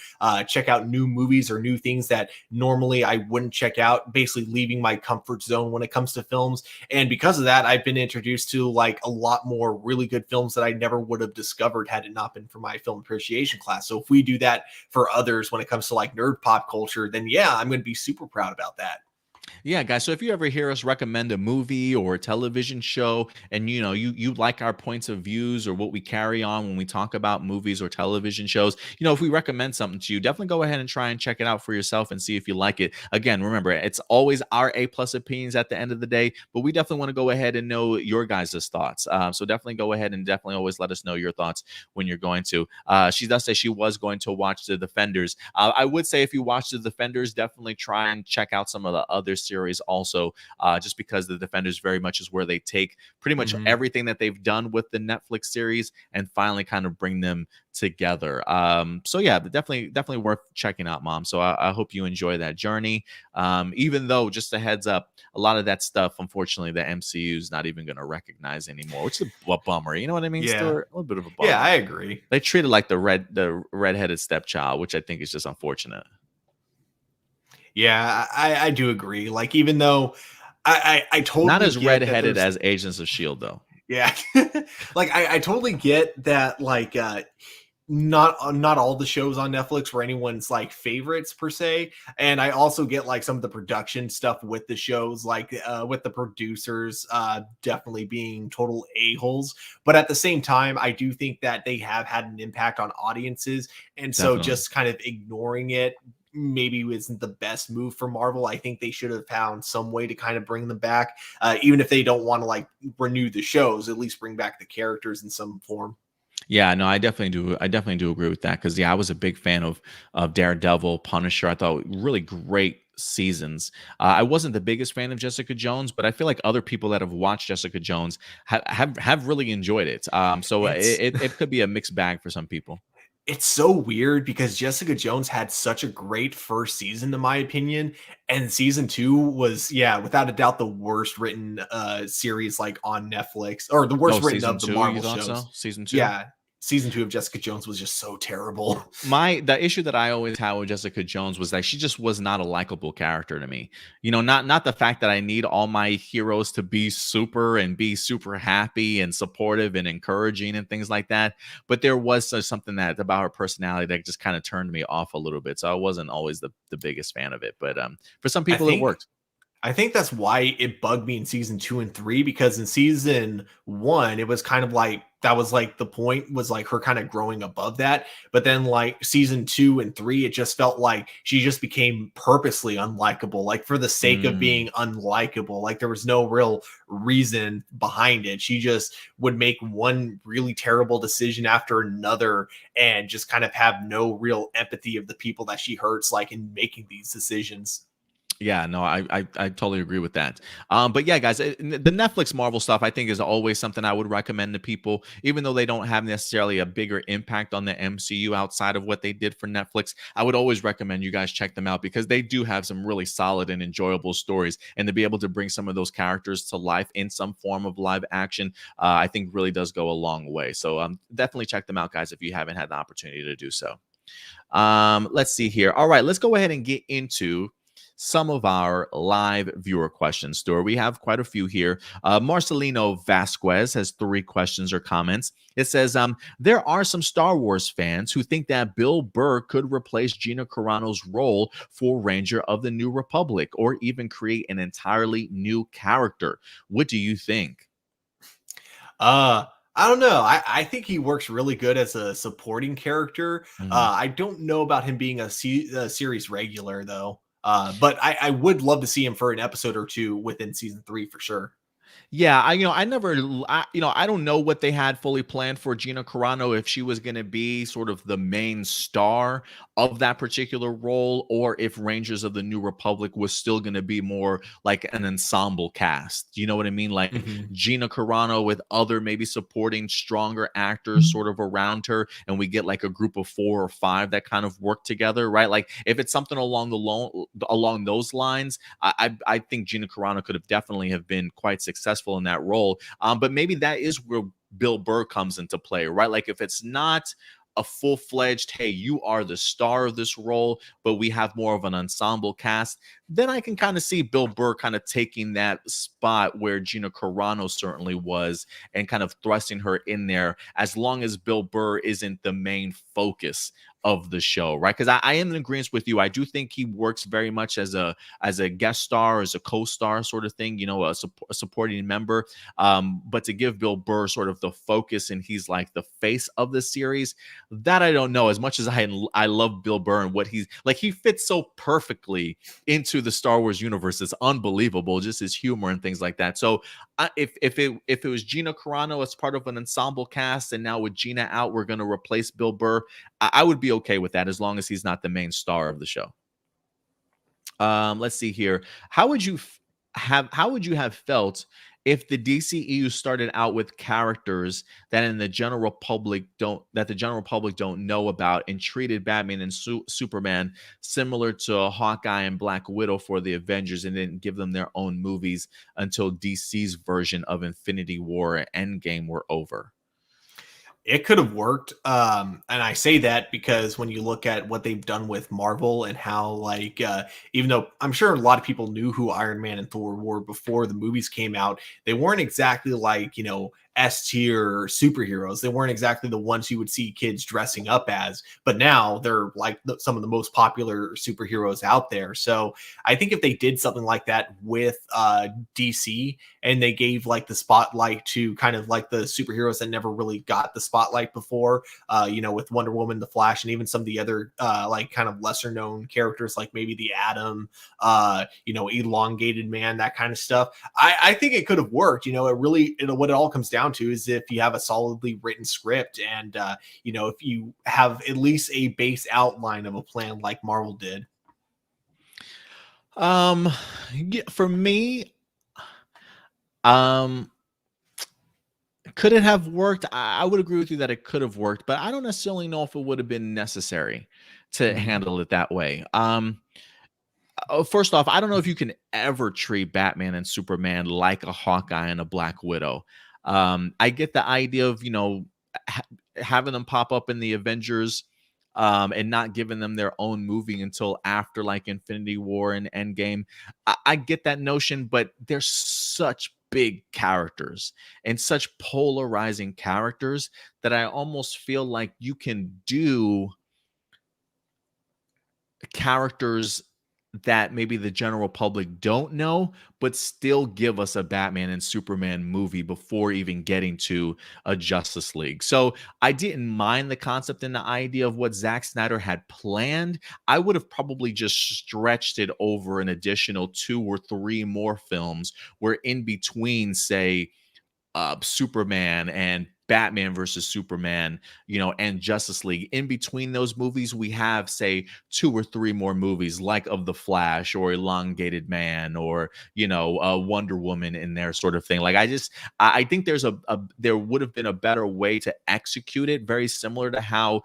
check out new movies or new things that normally I wouldn't check out, basically leaving my comfort zone when it comes to films. And because of that, I've been introduced to like a lot more really good films that I never would have discovered had it not been for my film appreciation class. So if we do that for others when it comes to like nerd pop culture, then yeah, I'm going to be super proud about that. Yeah, guys. So if you ever hear us recommend a movie or a television show, and you like our points of views or what we carry on when we talk about movies or television shows, if we recommend something to you, definitely go ahead and try and check it out for yourself and see if you like it. Again, remember, it's always our A+ opinions at the end of the day, but we definitely want to go ahead and know your guys' thoughts. So definitely go ahead and definitely always let us know your thoughts when you're going to. She does say she was going to watch The Defenders. I would say if you watch The Defenders, definitely try and check out some of the other series also, just because The Defenders very much is where they take pretty much everything that they've done with the Netflix series and finally kind of bring them together. So yeah, definitely worth checking out, Mom. So I hope you enjoy that journey. Even though, just a heads up, a lot of that stuff, unfortunately, the MCU is not even going to recognize anymore, which is a bummer. You know what I mean? Yeah. Stuart? A little bit of a bummer. Yeah, I agree. They treat it like the redheaded stepchild, which I think is just unfortunate. Yeah, I do agree. Like, even though I totally not as get redheaded as Agents of S.H.I.E.L.D., though. Yeah. Like, I totally get that, like, not all the shows on Netflix were anyone's like favorites per se, and I also get like some of the production stuff with the shows, like with the producers definitely being total a-holes, but at the same time I do think that they have had an impact on audiences, and so Definitely. just kind of ignoring it maybe isn't the best move for Marvel. I think they should have found some way to kind of bring them back, even if they don't want to like renew the shows, at least bring back the characters in some form. Yeah, no, I definitely do. I definitely do agree with that, because I was a big fan of Daredevil, Punisher. I thought really great seasons. I wasn't the biggest fan of Jessica Jones, but I feel like other people that have watched Jessica Jones have really enjoyed it. So it could be a mixed bag for some people. It's so weird because Jessica Jones had such a great first season, in my opinion, and season 2 was, yeah, without a doubt, the worst written series like on Netflix, or the worst written of the Marvel shows. So? Season 2? Yeah, season 2 of Jessica Jones was just so terrible. The issue that I always had with Jessica Jones was that she just was not a likable character to me. Not the fact that I need all my heroes to be super happy and supportive and encouraging and things like that, but there was something that about her personality that just kind of turned me off a little bit. So I wasn't always the biggest fan of it, but for some people it worked. I think that's why it bugged me in season 2 and 3, because in season 1, it was kind of like, that was like the point, was like her kind of growing above that. But then like season 2 and 3, it just felt like she just became purposely unlikable, like for the sake of being unlikable. Like there was no real reason behind it. She just would make one really terrible decision after another and just kind of have no real empathy of the people that she hurts, like in making these decisions. Yeah, no, I totally agree with that. But yeah, guys, the Netflix Marvel stuff I think is always something I would recommend to people, even though they don't have necessarily a bigger impact on the MCU outside of what they did for Netflix. I would always recommend you guys check them out, because they do have some really solid and enjoyable stories, and to be able to bring some of those characters to life in some form of live action, I think really does go a long way. So definitely check them out, guys, if you haven't had the opportunity to do so. Let's see here. All right, let's go ahead and get into some of our live viewer questions, Stuart. We have quite a few here. Marcelino Vasquez has 3 questions or comments. It says, there are some Star Wars fans who think that Bill Burr could replace Gina Carano's role for Ranger of the New Republic, or even create an entirely new character. What do you think? I don't know. I think he works really good as a supporting character. I don't know about him being a series regular, though. But I would love to see him for an episode or two within season 3 for sure. Yeah, I never, I don't know what they had fully planned for Gina Carano, if she was going to be sort of the main star of that particular role, or if Rangers of the New Republic was still going to be more like an ensemble cast. You know what I mean? Like Mhm. Gina Carano with other maybe supporting stronger actors sort of around her, and we get like a group of 4 or 5 that kind of work together, right? Like if it's something along those lines, I think Gina Carano could have definitely have been quite successful in that role. But maybe that is where Bill Burr comes into play, right? Like if it's not a full-fledged, hey, you are the star of this role, but we have more of an ensemble cast, then I can kind of see Bill Burr kind of taking that spot where Gina Carano certainly was, and kind of thrusting her in there, as long as Bill Burr isn't the main focus of the show, right? Because I am in agreement with you. I do think he works very much as a guest star, as a co-star sort of thing, a supporting member. But to give Bill Burr sort of the focus, and he's like the face of the series, that I don't know. As much as I love Bill Burr and what he's like, he fits so perfectly into the Star Wars universe. It's unbelievable, just his humor and things like that. So if it was Gina Carano as part of an ensemble cast, and now with Gina out, we're going to replace Bill Burr, I would be okay with that, as long as he's not the main star of the show. Let's see here. How would you how would you have felt if the DCEU started out with characters that the general public don't know about, and treated Batman and Superman similar to Hawkeye and Black Widow for the Avengers, and didn't give them their own movies until DC's version of Infinity War and Endgame were over? It could have worked. And I say that because when you look at what they've done with Marvel and how, like, even though I'm sure a lot of people knew who Iron Man and Thor were before the movies came out, they weren't exactly like, S tier superheroes. They weren't exactly the ones you would see kids dressing up as, but now they're like some of the most popular superheroes out there. So I think if they did something like that with DC, and they gave like the spotlight to kind of like the superheroes that never really got the spotlight before, with Wonder Woman, the Flash, and even some of the other like kind of lesser known characters, like maybe the Atom, Elongated Man, that kind of stuff. I think it could have worked. What it all comes down to is if you have a solidly written script, and if you have at least a base outline of a plan like Marvel did. Yeah, for me, um, could it have worked? I would agree with you that it could have worked, but I don't necessarily know if it would have been necessary to Mhm. handle it that way. First off, I don't know if you can ever treat Batman and Superman like a Hawkeye and a Black Widow. I get the idea of, ha- having them pop up in the Avengers, and not giving them their own movie until after like Infinity War and Endgame. I get that notion, but they're such big characters and such polarizing characters that I almost feel like you can do characters that maybe the general public don't know, but still give us a Batman and Superman movie before even getting to a Justice League. So I didn't mind the concept and the idea of what Zack Snyder had planned. I would have probably just stretched it over an additional 2 or 3 more films, where in between, say, Superman and Batman versus Superman, and Justice League. In between those movies, we have, say, 2 or 3 more movies like of the Flash or Elongated Man, or Wonder Woman in there, sort of thing. Like I think there would have been a better way to execute it, very similar to how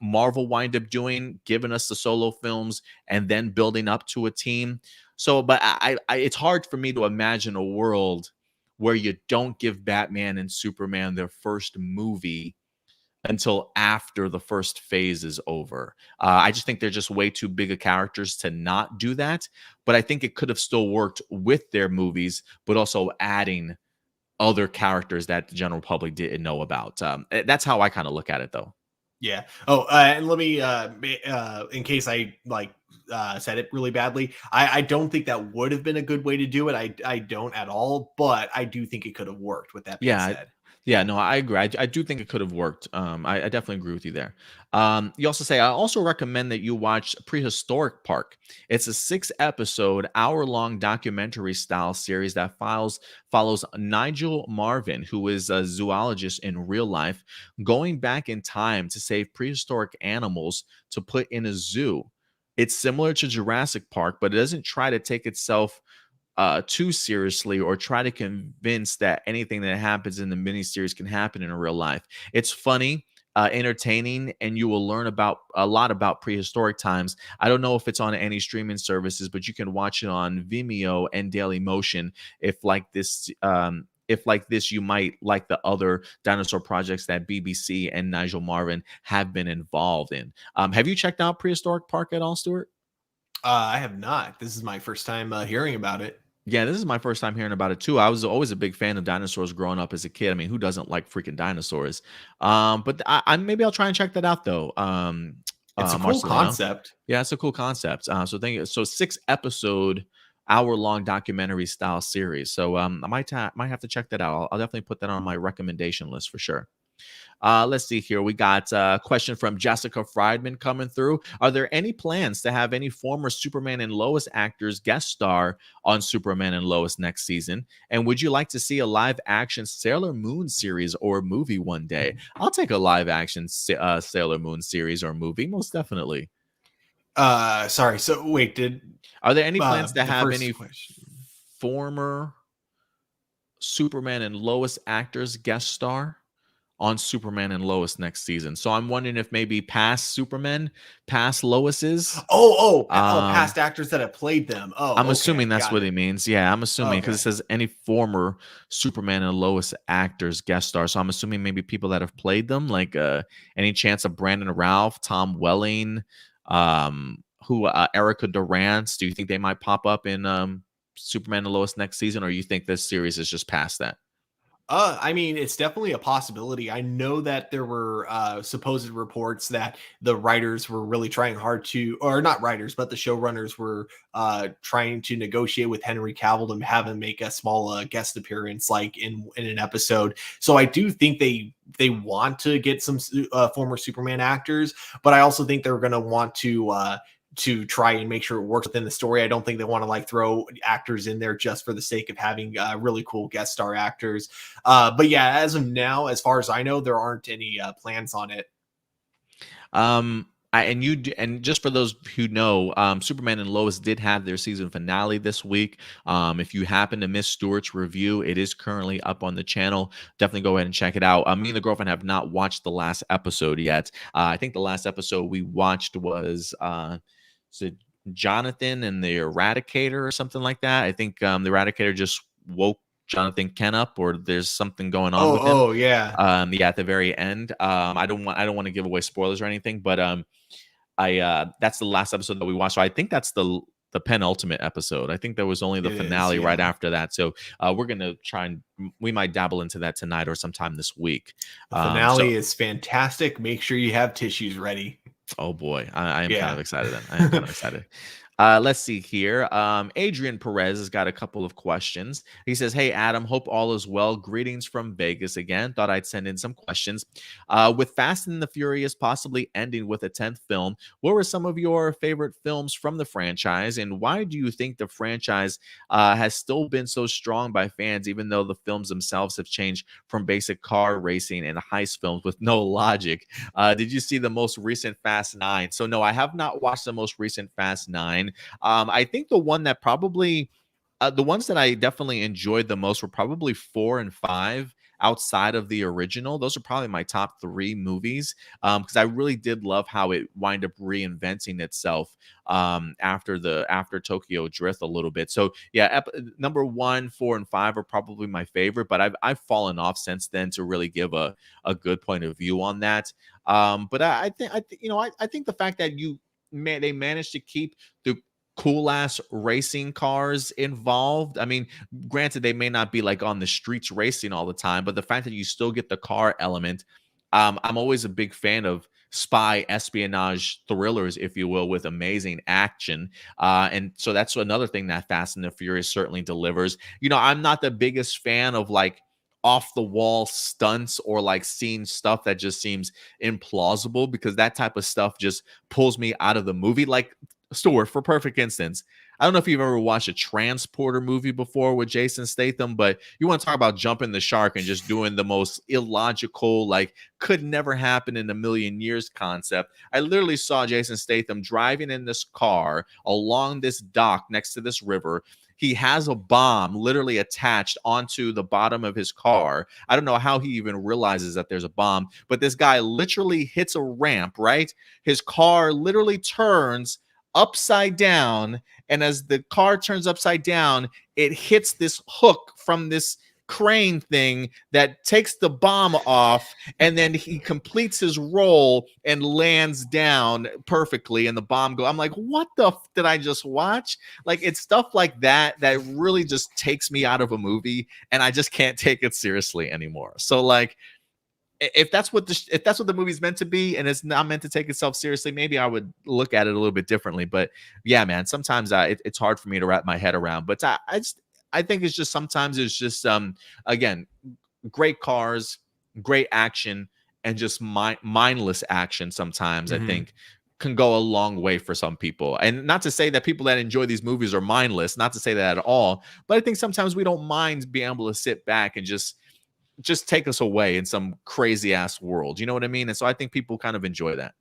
Marvel wind up doing, giving us the solo films and then building up to a team. So, but it's hard for me to imagine a world where you don't give Batman and Superman their first movie until after the first phase is over. I just think they're just way too big of characters to not do that. But I think it could have still worked with their movies, but also adding other characters that the general public didn't know about. That's how I kind of look at it, though. Yeah. Oh, and let me, in case I said it really badly, I don't think that would have been a good way to do it. I don't at all, but I do think it could have worked. With that being Yeah, said. Yeah, no, I agree. I do think it could have worked. I definitely agree with you there. You also say, I also recommend that you watch Prehistoric Park. It's a 6 episode, hour-long documentary style series that follows Nigel Marvin, who is a zoologist in real life, going back in time to save prehistoric animals to put in a zoo. It's similar to Jurassic Park, but it doesn't try to take itself too seriously or try to convince that anything that happens in the miniseries can happen in real life. It's funny, entertaining, and you will learn about a lot about prehistoric times. I don't know if it's on any streaming services, but you can watch it on Vimeo and Daily Motion. If like this, you might like the other dinosaur projects that BBC and Nigel Marvin have been involved in. Have you checked out Prehistoric Park at all, Stuart? I have not. This is my first time hearing about it. Yeah, this is my first time hearing about it too. I was always a big fan of dinosaurs growing up as a kid. I mean, who doesn't like freaking dinosaurs? But I maybe I'll try and check that out though. It's a cool Marcelino. concept. Yeah, it's a cool concept. So thank you. So 6 episode, hour-long documentary style series. So might have to check that out. I'll definitely put that on my recommendation list for sure. Let's see here. We got a question from Jessica Friedman coming through. Are there any plans to have any former Superman and Lois actors guest star on Superman and Lois next season? And would you like to see a live action Sailor Moon series or movie one day? I'll take a live action Sailor Moon series or movie, most definitely. Sorry. So wait, Are there any plans to the have first any question. former Superman and Lois actors guest star on Superman and Lois next season? So I'm wondering if maybe past Superman, past Lois's. Past actors that have played them. I'm Oh, assuming okay, that's got what it. he means. Yeah, I'm assuming because it Okay. says any former Superman and Lois actors guest star. So I'm assuming maybe people that have played them, like any chance of Brandon Ralph, Tom Welling, Erica Durant. Do you think they might pop up in Superman and Lois next season, or you think this series is just past that? I mean, it's definitely a possibility. I know that there were supposed reports that the writers were really trying hard to, or not writers, but the showrunners were trying to negotiate with Henry Cavill to have him make a small guest appearance, like in an episode. So I do think they want to get some former Superman actors, but I also think they're going to want to try and make sure it works within the story. I don't think they want to like throw actors in there just for the sake of having really cool guest star actors. But yeah, as of now, as far as I know, there aren't any plans on it. And just for those who know, Superman and Lois did have their season finale this week. If you happen to miss Stuart's review, it is currently up on the channel. Definitely go ahead and check it out. Me and the girlfriend have not watched the last episode yet. I think the last episode we watched was Jonathan and the Eradicator or something like that. I think the Eradicator just woke Jonathan Kent up, or there's something going on with him. Yeah. Yeah, at the very end. I don't want to give away spoilers or anything, but that's the last episode that we watched. So I think that's the penultimate episode. I think there was only the finale right after that. So we're gonna try and we might dabble into that tonight or sometime this week. The finale is fantastic. Make sure you have tissues ready. Oh boy, I am kind of excited then. I am kind of excited. Let's see here. Adrian Perez has got a couple of questions. He says, "Hey Adam, hope all is well. Greetings from Vegas again. Thought I'd send in some questions. With Fast and the Furious possibly ending with a 10th film, what were some of your favorite films from the franchise, and why do you think the franchise has still been so strong by fans, even though the films themselves have changed from basic car racing and heist films with no logic? Did you see the most recent Fast 9? So no, I have not watched the most recent Fast 9. I think the one that probably the ones that I definitely enjoyed the most were probably 4 and 5 outside of the original. Those are probably my top 3 movies because I really did love how it wind up reinventing itself after Tokyo Drift a little bit. So yeah, number 1, 4, and 5 are probably my favorite, but I've fallen off since then to really give a good point of view on that. But I think the fact that they managed to keep the cool ass racing cars involved. I mean, granted, they may not be like on the streets racing all the time, but the fact that you still get the car element, I'm always a big fan of spy espionage thrillers, if you will, with amazing action. And so that's another thing that Fast and the Furious certainly delivers. I'm not the biggest fan of like off the wall stunts or like seeing stuff that just seems implausible, because that type of stuff just pulls me out of the movie. Like, Stuart, for perfect instance, I don't know if you've ever watched a Transporter movie before with Jason Statham, but you want to talk about jumping the shark and just doing the most illogical, like, could never happen in a million years concept. I literally saw Jason Statham driving in this car along this dock next to this river. He has a bomb literally attached onto the bottom of his car. I don't know how he even realizes that there's a bomb, but this guy literally hits a ramp, right? His car literally turns upside down, and as the car turns upside down, it hits this hook from this crane thing that takes the bomb off, and then he completes his roll and lands down perfectly, and the bomb go. I'm like, what the did I just watch? Like, it's stuff like that that really just takes me out of a movie, and I just can't take it seriously anymore. So like, if that's what the movie's meant to be, and it's not meant to take itself seriously, maybe I would look at it a little bit differently. But yeah, man, sometimes it's hard for me to wrap my head around. But I think it's just sometimes it's just again, great cars, great action, and just mindless action sometimes, I think can go a long way for some people. And not to say that people that enjoy these movies are mindless, not to say that at all, but I think sometimes we don't mind being able to sit back and just take us away in some crazy ass world. You know what I mean? And so I think people kind of enjoy that.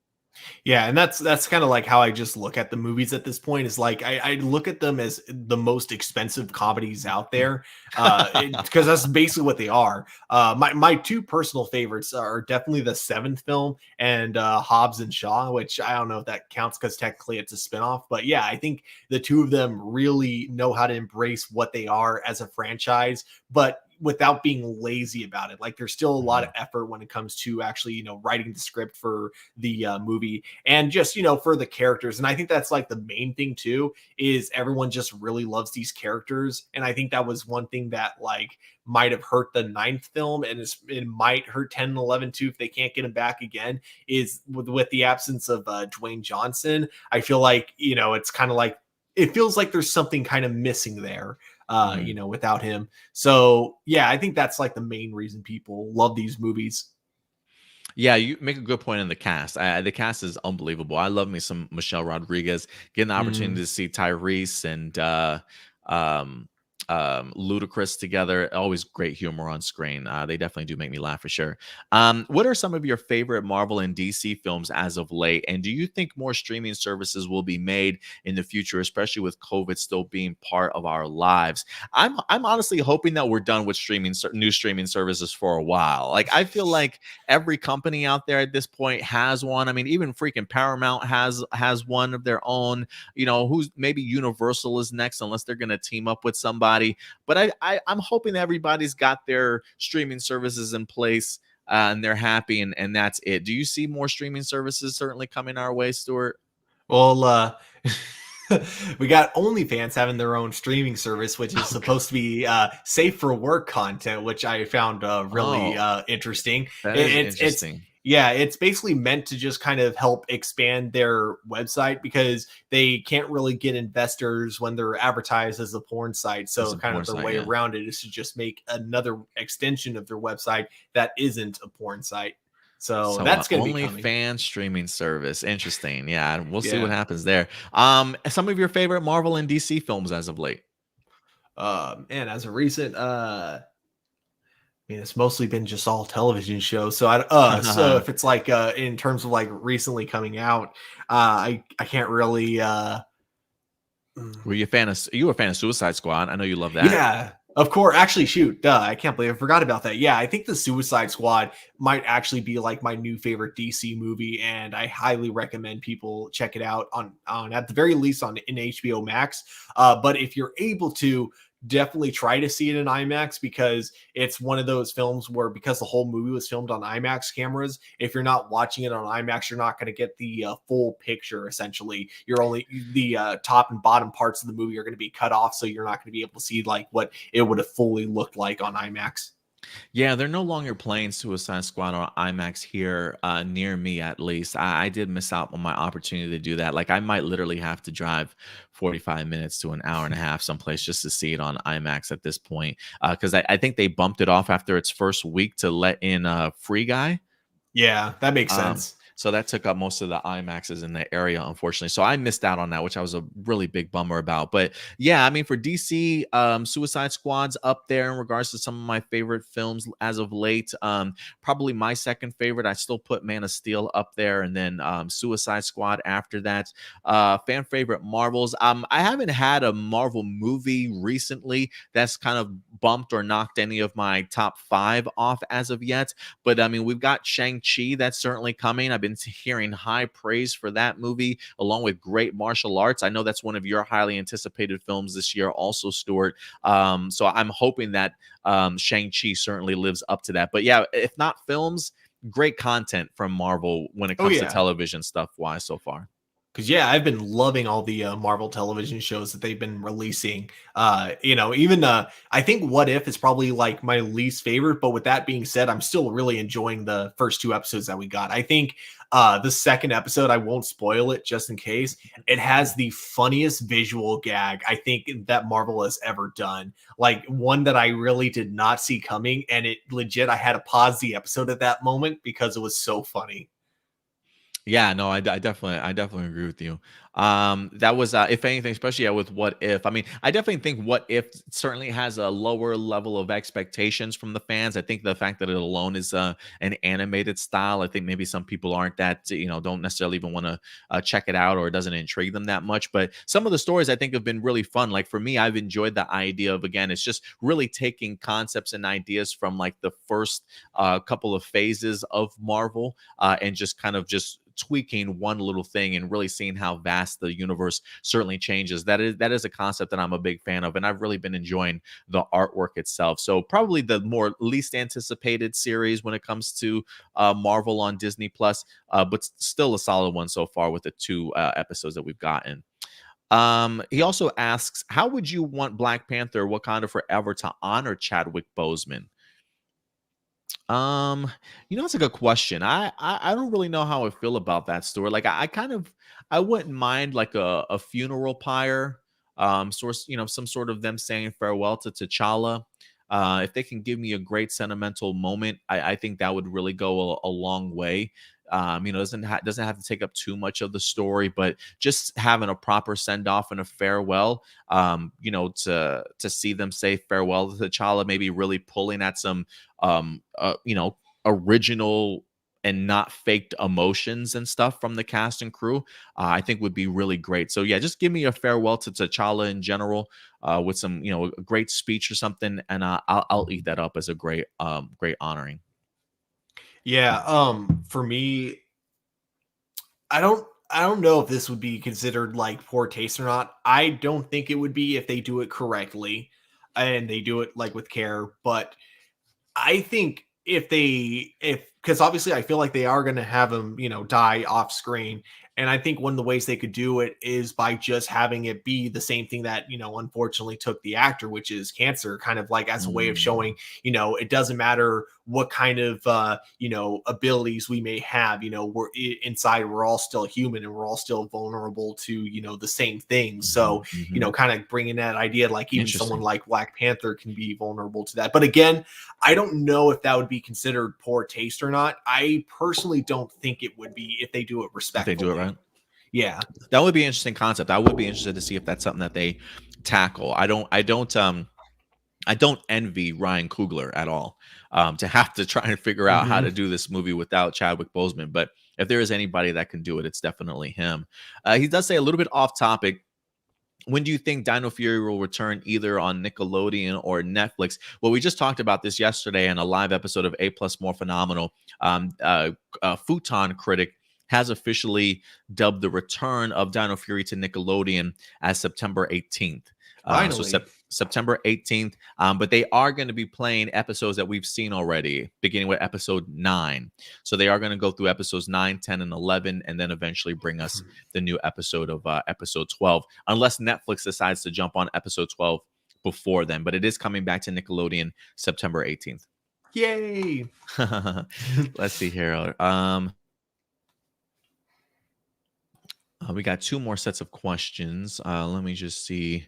Yeah, and that's kind of like how I just look at the movies at this point. Is like I look at them as the most expensive comedies out there, because that's basically what they are. My two personal favorites are definitely the Seventh film and Hobbs and Shaw, which I don't know if that counts because technically it's a spinoff. But yeah, I think the two of them really know how to embrace what they are as a franchise, but without being lazy about it. Like, there's still a lot of effort when it comes to actually, writing the script for the movie, and just, for the characters. And I think that's like the main thing too, is everyone just really loves these characters. And I think that was one thing that like might have hurt the ninth film, and it might hurt 10 and 11 too if they can't get him back again, is with the absence of Dwayne Johnson. I feel like, it's kind of like, it feels like there's something kind of missing there, without him. So yeah, I think that's like the main reason people love these movies. Yeah, you make a good point in the cast. The cast is unbelievable. I love me some Michelle Rodriguez. Getting the opportunity to see Tyrese and um, Ludacris together, always great humor on screen. They definitely do make me laugh for sure. What are some of your favorite Marvel and DC films as of late? And do you think more streaming services will be made in the future, especially with COVID still being part of our lives? I'm honestly hoping that we're done with new streaming services for a while. Like, I feel like every company out there at this point has one. I mean, even freaking Paramount has one of their own. Who's maybe Universal is next, unless they're going to team up with somebody. But I'm hoping everybody's got their streaming services in place, and they're happy, and that's it. Do you see more streaming services certainly coming our way, Stuart? Well, we got OnlyFans having their own streaming service, which is supposed to be safe for work content, which I found really interesting. That is interesting. It's basically meant to just kind of help expand their website, because they can't really get investors when they're advertised as a porn site. So kind of the way around it is to just make another extension of their website that isn't a porn site. So that's going to be coming. OnlyFans streaming service. Interesting. Yeah, we'll see what happens there. Some of your favorite Marvel and DC films as of late? And as a recent, it's mostly been just all television shows. So so if it's like in terms of like recently coming out, I can't really. Were you a fan of Suicide Squad? I know you love that. Yeah. Of course. Actually, shoot, I can't believe I forgot about that. Yeah, I think the Suicide Squad might actually be like my new favorite DC movie, and I highly recommend people check it out on at the very least in HBO Max. But if you're able to, definitely try to see it in IMAX, because it's one of those films where, because the whole movie was filmed on IMAX cameras, if you're not watching it on IMAX, you're not going to get the full picture. Essentially, you're only the top and bottom parts of the movie are going to be cut off, so you're not going to be able to see like what it would have fully looked like on IMAX. Yeah, they're no longer playing Suicide Squad on IMAX here, near me at least. I did miss out on my opportunity to do that. Like, I might literally have to drive 45 minutes to an hour and a half someplace just to see it on IMAX at this point. Because I think they bumped it off after its first week to let in Free Guy. Yeah, that makes Um, sense. so that took up most of the IMAXs in the area, unfortunately. So I missed out on that, which I was a really big bummer about. But yeah, I mean, for DC, Suicide Squad's up there in regards to some of my favorite films as of late. Probably my second favorite. I still put Man of Steel up there, and then Suicide Squad after that. Fan favorite Marvels. I haven't had a Marvel movie recently that's kind of bumped or knocked any of my top 5 off as of yet. But I mean, we've got Shang-Chi that's certainly coming. I've been hearing high praise for that movie, along with great martial arts. I know that's one of your highly anticipated films this year, also, Stuart. So I'm hoping that Shang-Chi certainly lives up to that. But yeah, if not films, great content from Marvel when it Oh comes to yeah. television stuff wise so far. Because yeah, I've been loving all the Marvel television shows that they've been releasing. Even I think What If is probably like my least favorite. But with that being said, I'm still really enjoying the first 2 episodes that we got. I think the second episode, I won't spoil it just in case. It has the funniest visual gag I think that Marvel has ever done. Like one that I really did not see coming, and it legit. I had to pause the episode at that moment because it was so funny. Yeah, no, I definitely agree with you. That was, if anything, especially yeah, with What If. I mean, I definitely think What If certainly has a lower level of expectations from the fans. I think the fact that it alone is an animated style, I think maybe some people aren't that, don't necessarily even want to check it out, or it doesn't intrigue them that much. But some of the stories I think have been really fun. Like for me, I've enjoyed the idea of, again, it's just really taking concepts and ideas from like the first couple of phases of Marvel, and just kind of just tweaking one little thing and really seeing how vast the universe certainly changes. That is a concept that I'm a big fan of, and I've really been enjoying the artwork itself. So probably the more least anticipated series when it comes to Marvel on Disney Plus, but still a solid one so far with the 2 episodes that we've gotten. He also asks, how would you want Black Panther Wakanda Forever to honor Chadwick Boseman? Um, it's a good question. I don't really know how I feel about that story. Like I kind of I wouldn't mind like a funeral pyre, source, some sort of them saying farewell to T'Challa. If they can give me a great sentimental moment, I think that would really go a long way. Doesn't have to take up too much of the story, but just having a proper send off and a farewell, to see them say farewell to T'Challa, maybe really pulling at some original and not faked emotions and stuff from the cast and crew, I think would be really great. So yeah, just give me a farewell to T'Challa in general, with some, a great speech or something, and I'll eat that up as a great honoring. Yeah, for me, I don't know if this would be considered like poor taste or not. I don't think it would be if they do it correctly and they do it like with care, but I think if because obviously I feel like they are going to have him, die off screen. And I think one of the ways they could do it is by just having it be the same thing that, unfortunately took the actor, which is cancer, kind of like as a way of Mm, showing, it doesn't matter what kind of, abilities we may have, inside, we're all still human and we're all still vulnerable to, the same things. So, mhm, mhm. kind of bringing that idea, like even someone Interesting. like Black Panther can be vulnerable to that. But again, I don't know if that would be considered poor taste or not. I personally don't think it would be if they do it If they do it respectfully. right. Yeah. That would be an interesting concept. I would be interested to see if that's something that they tackle. I don't envy Ryan Coogler at all, to have to try and figure out how to Hmm. do this movie without Chadwick Boseman. But if there is anybody that can do it, it's definitely him. He does say, a little bit off topic, when do you think Dino Fury will return, either on Nickelodeon or Netflix? Well, we just talked about this yesterday in a live episode of A Plus More Phenomenal. Futon Critic has officially dubbed the return of Dino Fury to Nickelodeon as September 18th. So Finally. September 18th. But they are going to be playing episodes that we've seen already, beginning with episode 9. So they are going to go through episodes 9, 10, and 11, and then eventually bring us the new episode of episode 12, unless Netflix decides to jump on episode 12 before then. But it is coming back to Nickelodeon September 18th. Yay! Let's see here. We got two more sets of questions. Let me just see.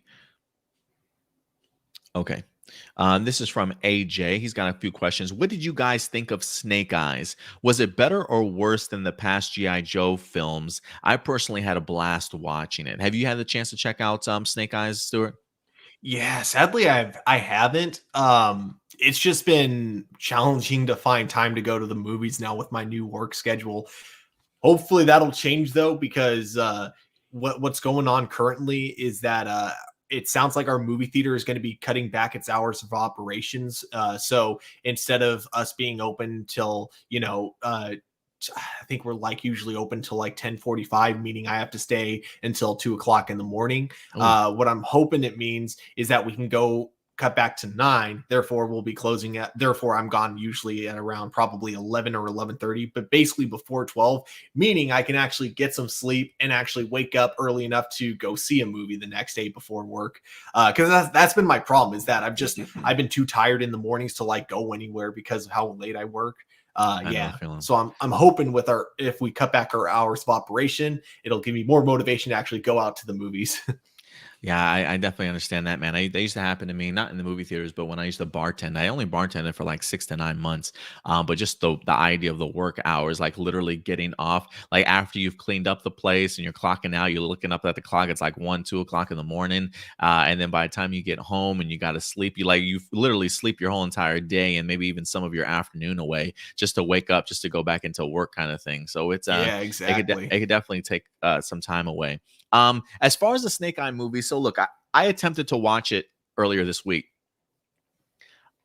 Okay. This is from AJ. He's got a few questions. What did you guys think of Snake Eyes? Was it better or worse than the past G.I. Joe films? I personally had a blast watching it. Have you had the chance to check out Snake Eyes, Stuart? Yeah, sadly I haven't. It's just been challenging to find time to go to the movies now with my new work schedule. Hopefully that'll change though, because what's going on currently is that it sounds like our movie theater is going to be cutting back its hours of operations. So instead of us being open till I think we're like usually open till like 10:45, meaning I have to stay until 2 o'clock in the morning. Oh, What I'm hoping it means is that we can go cut back to 9. Therefore, we'll be closing at. Therefore, I'm gone usually at around probably 11 or 11:30, but basically before 12, meaning I can actually get some sleep and actually wake up early enough to go see a movie the next day before work. Because that's been my problem, is that I've been too tired in the mornings to like go anywhere because of how late I work. I know the Yeah. feeling. So I'm hoping with if we cut back our hours of operation, it'll give me more motivation to actually go out to the movies. Yeah, I definitely understand that, man. They used to happen to me, not in the movie theaters, but when I used to bartend. I only bartended for like 6 to 9 months. But just the idea of the work hours, like literally getting off, like after you've cleaned up the place and you're clocking out, you're looking up at the clock. It's like 1, 2 o'clock in the morning, and then by the time you get home and you got to sleep, you literally sleep your whole entire day and maybe even some of your afternoon away just to wake up, just to go back into work, kind of thing. So it's Yeah, it exactly. could definitely take some time away. As far as the Snake Eye movie, so look, I attempted to watch it earlier this week.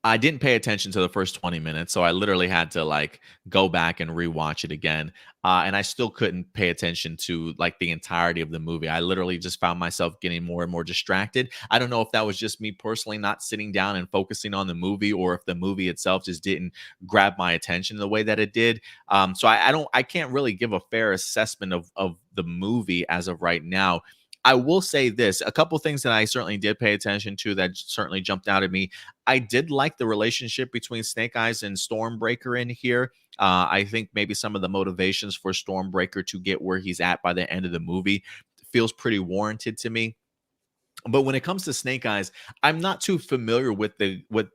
I didn't pay attention to the first 20 minutes, so I literally had to like go back and rewatch it again. And I still couldn't pay attention to like the entirety of the movie. I literally just found myself getting more and more distracted. I don't know if that was just me personally not sitting down and focusing on the movie, or if the movie itself just didn't grab my attention the way that it did. So I can't really give a fair assessment of the movie as of right now. I will say this: a couple things that I certainly did pay attention to that certainly jumped out at me. I did like the relationship between Snake Eyes and Stormbreaker in here. I think maybe some of the motivations for Stormbreaker to get where he's at by the end of the movie feels pretty warranted to me. But when it comes to Snake Eyes, I'm not too familiar with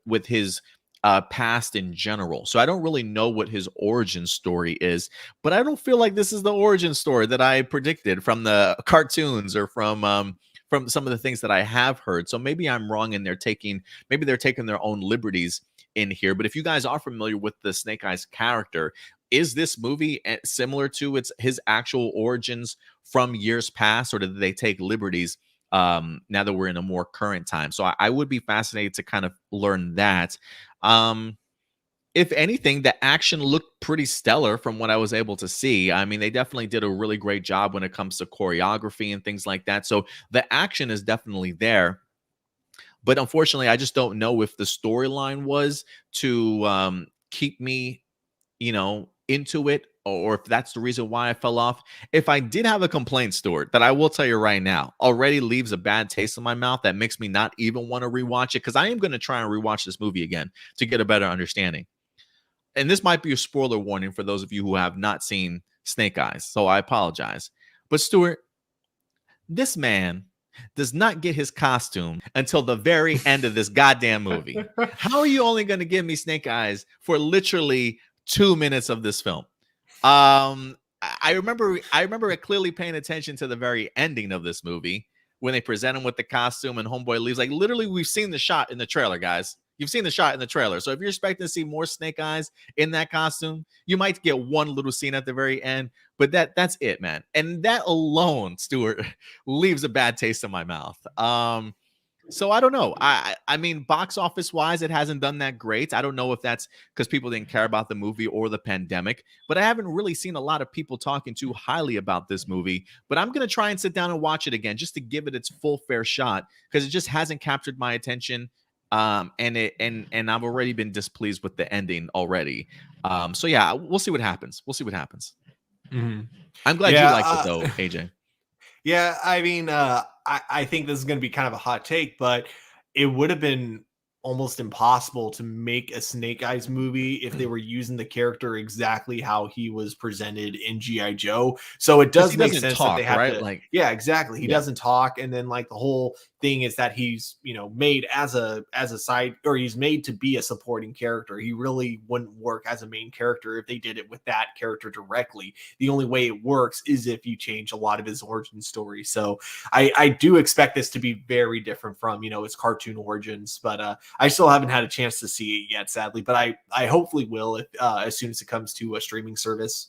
with his past in general, so I don't really know what his origin story is. But I don't feel like this is the origin story that I predicted from the cartoons or from some of the things that I have heard. So maybe I'm wrong, and maybe they're taking their own liberties in here. But if you guys are familiar with the Snake Eyes character, is this movie similar to his actual origins from years past, or did they take liberties now that we're in a more current time? So I would be fascinated to kind of learn that. Um, if anything, the action looked pretty stellar from what I was able to see. I mean, they definitely did a really great job when it comes to choreography and things like that. So the action is definitely there. But unfortunately, I just don't know if the storyline was to keep me, into it, or if that's the reason why I fell off. If I did have a complaint, Stuart, that I will tell you right now, already leaves a bad taste in my mouth that makes me not even want to rewatch it, because I am going to try and rewatch this movie again to get a better understanding. And this might be a spoiler warning for those of you who have not seen Snake Eyes, so I apologize. But Stuart, this man does not get his costume until the very end of this goddamn movie. How are you only going to give me Snake Eyes for literally 2 minutes of this film? I remember clearly paying attention to the very ending of this movie when they present him with the costume and homeboy leaves. Like literally, we've seen the shot in the trailer, guys. You've seen the shot in the trailer. So if you're expecting to see more Snake Eyes in that costume, you might get one little scene at the very end, but that's it, man. And that alone, Stuart, leaves a bad taste in my mouth. So I don't know. I mean, box office wise, it hasn't done that great. I don't know if that's because people didn't care about the movie or the pandemic, but I haven't really seen a lot of people talking too highly about this movie. But I'm gonna try and sit down and watch it again just to give it its full fair shot, because it just hasn't captured my attention. And I've already been displeased with the ending already. So yeah, we'll see what happens. We'll see what happens. Mhm. I'm glad you Yeah, liked it though, AJ. yeah. I mean, I think this is going to be kind of a hot take, but it would have been almost impossible to make a Snake Eyes movie if they were using the character exactly how he was presented in G.I. Joe. So it Because does he make doesn't sense that they talk, have right? to, Like, yeah, exactly. He yeah. doesn't talk. And then like the whole thing is that he's, made as a side, or he's made to be a supporting character. He really wouldn't work as a main character if they did it with that character directly. The only way it works is if you change a lot of his origin story. So I do expect this to be very different from, his cartoon origins, but I still haven't had a chance to see it yet, sadly, but I hopefully will if, as soon as it comes to a streaming service.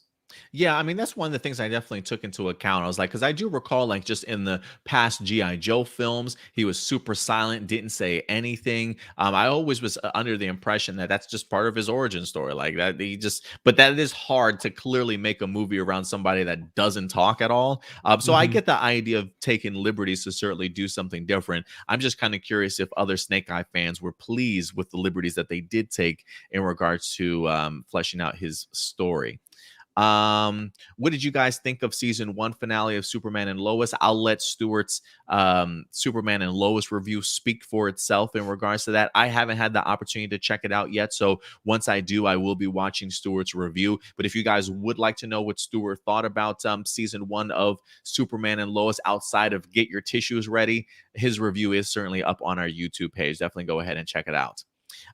Yeah, I mean, that's one of the things I definitely took into account. I was like, because I do recall, like, just in the past G.I. Joe films, he was super silent, didn't say anything. I always was under the impression that that's just part of his origin story. Like, that he just, but that is hard to clearly make a movie around somebody that doesn't talk at all. So I Mhm. get the idea of taking liberties to certainly do something different. I'm just kind of curious if other Snake Eye fans were pleased with the liberties that they did take in regards to fleshing out his story. What did you guys think of season one finale of Superman and Lois? I'll let Stewart's Superman and Lois review speak for itself in regards to that. I haven't had the opportunity to check it out yet, so once I do, I will be watching Stewart's review. But if you guys would like to know what Stewart thought about season one of Superman and Lois outside of Get Your Tissues Ready, his review is certainly up on our YouTube page. Definitely go ahead and check it out.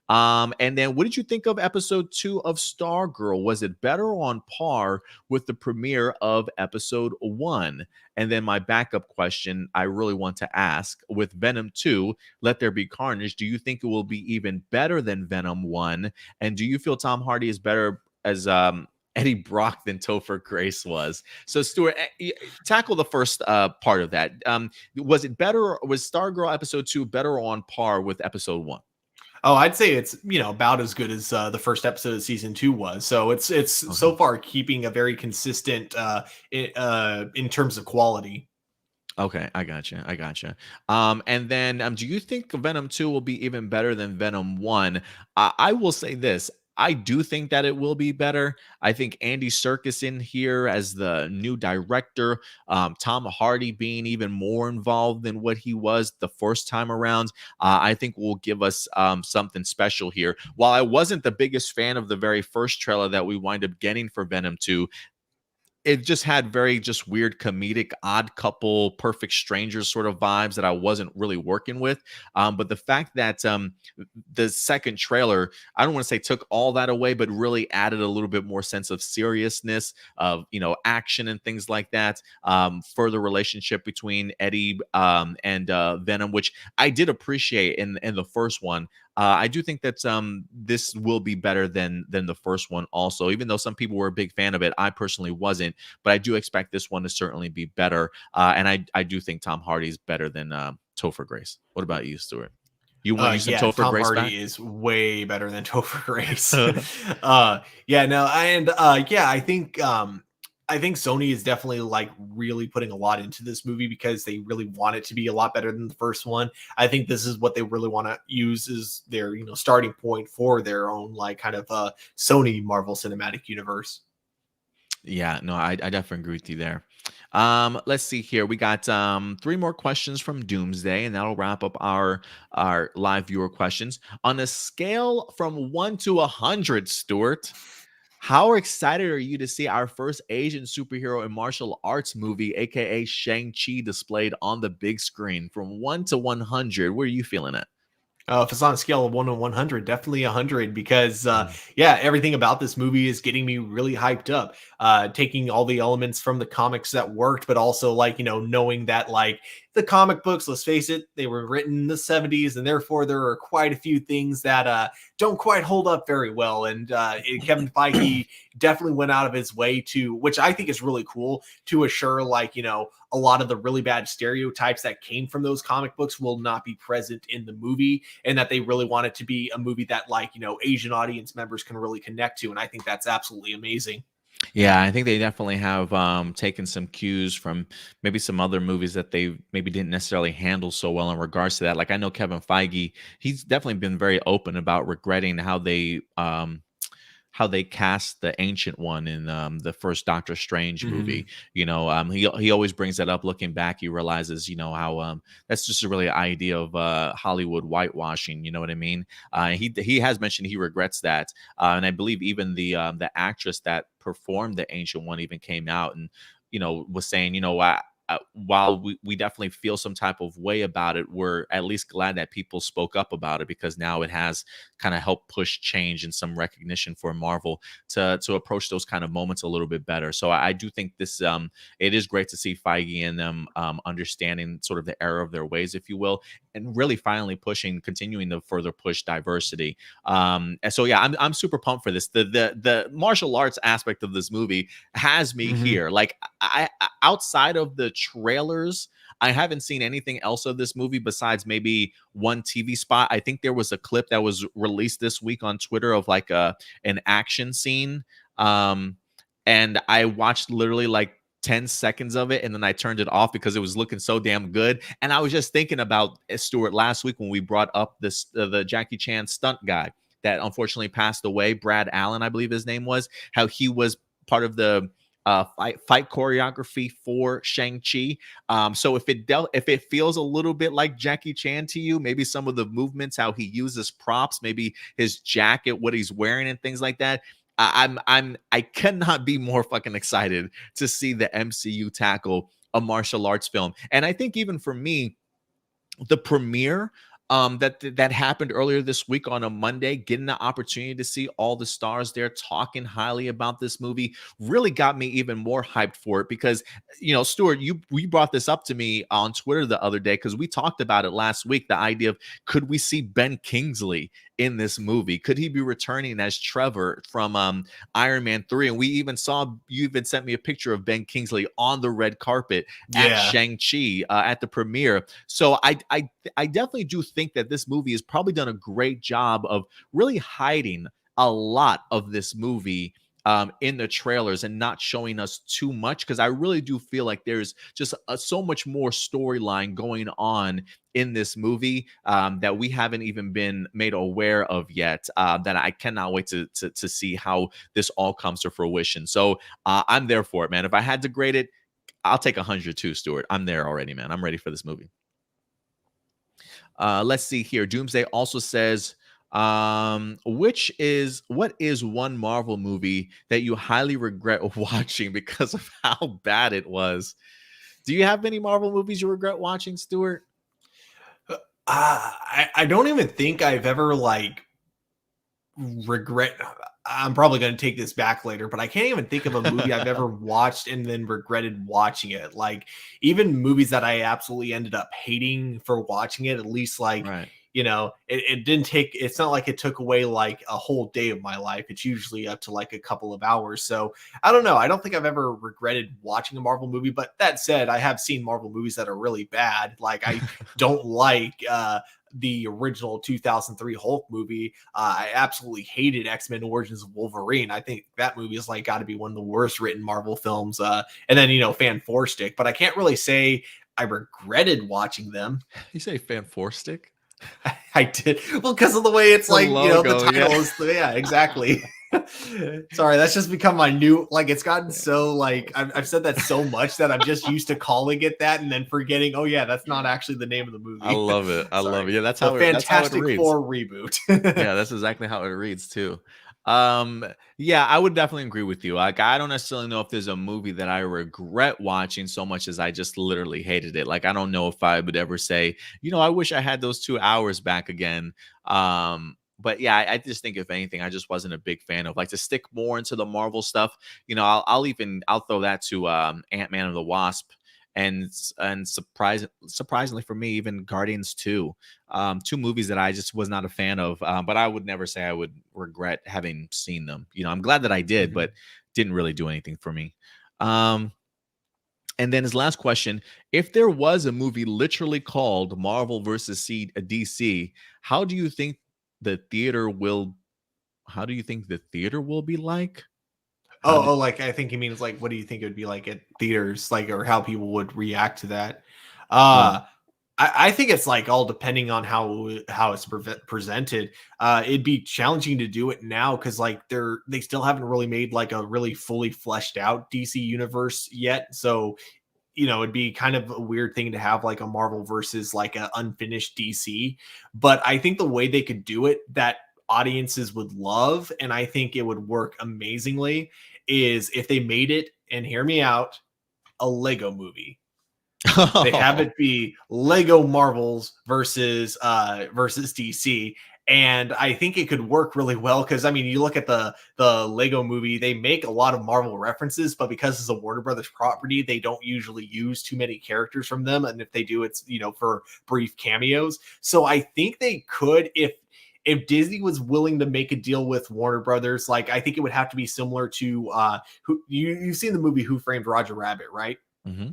And then what did you think of episode 2 of Stargirl? Was it better or on par with the premiere of episode 1? And then my backup question I really want to ask, with Venom 2, Let There Be Carnage, do you think it will be even better than Venom 1? And do you feel Tom Hardy is better as Eddie Brock than Topher Grace was? So Stuart, tackle the first part of that. Was it better, was Stargirl episode 2 better or on par with episode 1? Oh, I'd say it's, about as good as the first episode of season 2 was. So it's Okay. so far keeping a very consistent in terms of quality. Okay, I gotcha. I gotcha. And then do you think Venom 2 will be even better than Venom 1? I will say this. I do think that it will be better. I think Andy Serkis in here as the new director, Tom Hardy being even more involved than what he was the first time around, I think will give us something special here. While I wasn't the biggest fan of the very first trailer that we wind up getting for Venom 2, it just had very just weird comedic odd couple perfect strangers sort of vibes that I wasn't really working with. But the fact that the second trailer, I don't want to say took all that away, but really added a little bit more sense of seriousness, of action and things like that. Further relationship between Eddie and Venom, which I did appreciate in the first one. I do think that this will be better than the first one also, even though some people were a big fan of it. I personally wasn't, but I do expect this one to certainly be better. And I do think Tom Hardy's better than Topher Grace. What about you, Stuart? You want you some Yeah, Topher Tom Grace back? Hardy is way better than Topher Grace. Yeah, no, and yeah, I think Sony is definitely like really putting a lot into this movie because they really want it to be a lot better than the first one. I think this is what they really want to use as their, starting point for their own like kind of Sony Marvel Cinematic Universe. Yeah, no, I definitely agree with you there. Let's see here. We got three more questions from Doomsday, and that'll wrap up our live viewer questions. On a scale from 1 to 100, Stuart, how excited are you to see our first Asian superhero and martial arts movie, aka Shang-Chi, displayed on the big screen? From 1 to 100, where are you feeling at? If it's on a scale of 1 to 100, definitely 100 because, Mm. yeah, everything about this movie is getting me really hyped up. Taking all the elements from the comics that worked, but also like knowing that like the comic books, let's face it, they were written in the 70s, and therefore there are quite a few things that don't quite hold up very well. And Kevin Feige definitely went out of his way to, which I think is really cool, to assure like a lot of the really bad stereotypes that came from those comic books will not be present in the movie, and that they really want it to be a movie that like Asian audience members can really connect to, and I think that's absolutely amazing. Yeah, I think they definitely have taken some cues from maybe some other movies that they maybe didn't necessarily handle so well in regards to that. Like I know Kevin Feige, he's definitely been very open about regretting how they how they cast the Ancient One in the first Doctor Strange movie. You know, he always brings that up. Looking back, he realizes, you know, how that's just a really idea of Hollywood whitewashing. You know what I mean? He has mentioned he regrets that, and I believe even the actress that performed the Ancient One even came out and, you know, was saying, you know, while we definitely feel some type of way about it, we're at least glad that people spoke up about it, because now it has kind of helped push change and some recognition for Marvel to approach those kind of moments a little bit better. So I do think this it is great to see Feige and them understanding sort of the error of their ways, if you will, and really finally continuing to further push diversity. And so yeah, I'm super pumped for this. The martial arts aspect of this movie has me here. Like I outside of the trailers, I haven't seen anything else of this movie besides maybe one TV spot. I think there was a clip that was released this week on Twitter of like an action scene. And I watched literally like 10 seconds of it, and then I turned it off because it was looking so damn good. And I was just thinking about Stuart last week when we brought up this the Jackie Chan stunt guy that unfortunately passed away, Brad Allen, I believe his name was, how he was part of the fight choreography for Shang-Chi. So if it feels a little bit like Jackie Chan to you, maybe some of the movements, how he uses props, maybe his jacket, what he's wearing, and things like that. I cannot be more fucking excited to see the MCU tackle a martial arts film. And I think even for me, the premiere that happened earlier this week on a Monday, getting the opportunity to see all the stars there talking highly about this movie really got me even more hyped for it. Because, you know, Stuart, you brought this up to me on Twitter the other day, because we talked about it last week, the idea of, could we see Ben Kingsley in this movie? Could he be returning as Trevor from Iron Man 3? And you even sent me a picture of Ben Kingsley on the red carpet at Shang-Chi at the premiere. So I definitely do think that this movie has probably done a great job of really hiding a lot of this movie in the trailers and not showing us too much, because I really do feel like there's just so much more storyline going on in this movie that we haven't even been made aware of yet, that I cannot wait to see how this all comes to fruition. So I'm there for it, man. If I had to grade it, I'll take 100 too, Stuart. I'm there already, man. I'm ready for this movie. Let's see here. Doomsday also says, what is one Marvel movie that you highly regret watching because of how bad it was? Do you have any Marvel movies you regret watching, Stuart? I don't even think I've ever like regret. I'm probably going to take this back later, but I can't even think of a movie I've ever watched and then regretted watching it. Like even movies that I absolutely ended up hating for watching it, at least like, you know, it didn't take, it's not like it took away like a whole day of my life. It's usually up to like a couple of hours. So I don't know. I don't think I've ever regretted watching a Marvel movie, but that said, I have seen Marvel movies that are really bad. Like I don't like, the original 2003 Hulk movie. I absolutely hated X-Men Origins of Wolverine. I think that movie is like got to be one of the worst written Marvel films. And then, you know, Fan Four Stick, but I can't really say I regretted watching them. You say Fan Four Stick? I did. Well, because of the way it's the like, logo, you know, the title is, yeah, exactly. Sorry, that's just become my new, like, it's gotten so like I've said that so much that I'm just used to calling it that and then forgetting, oh yeah, that's not actually the name of the movie. I love it. I love it. Yeah, that's how Fantastic it Four reboot. Yeah, that's exactly how it reads too. Yeah, I would definitely agree with you. Like, I don't necessarily know if there's a movie that I regret watching so much as I just literally hated it. Like, I don't know if I would ever say, you know, I wish I had those 2 hours back again. But yeah, I just think if anything, I just wasn't a big fan of, like, to stick more into the Marvel stuff. You know, I'll throw that to Ant-Man and the Wasp. And surprisingly for me, even Guardians 2, 2 movies that I just was not a fan of, but I would never say I would regret having seen them. You know, I'm glad that I did, but didn't really do anything for me. And then his last question: if there was a movie literally called Marvel versus DC, how do you think the theater will be like? Like I think he means like, what do you think it would be like at theaters, like, or how people would react to that? I think it's like all depending on how it's presented. It'd be challenging to do it now because like they still haven't really made like a really fully fleshed out DC universe yet. So it'd be kind of a weird thing to have like a Marvel versus like an unfinished DC. But I think the way they could do it that audiences would love, and I think it would work amazingly, is if they made it, and hear me out, a Lego movie. They have it be Lego Marvels versus DC. And I think it could work really well because I mean, you look at the Lego movie, they make a lot of Marvel references, but because it's a Warner Brothers property, they don't usually use too many characters from them. And if they do, it's for brief cameos. So I think they could, if Disney was willing to make a deal with Warner Brothers, like I think it would have to be similar to who you've seen the movie Who Framed Roger Rabbit, right? Mm-hmm.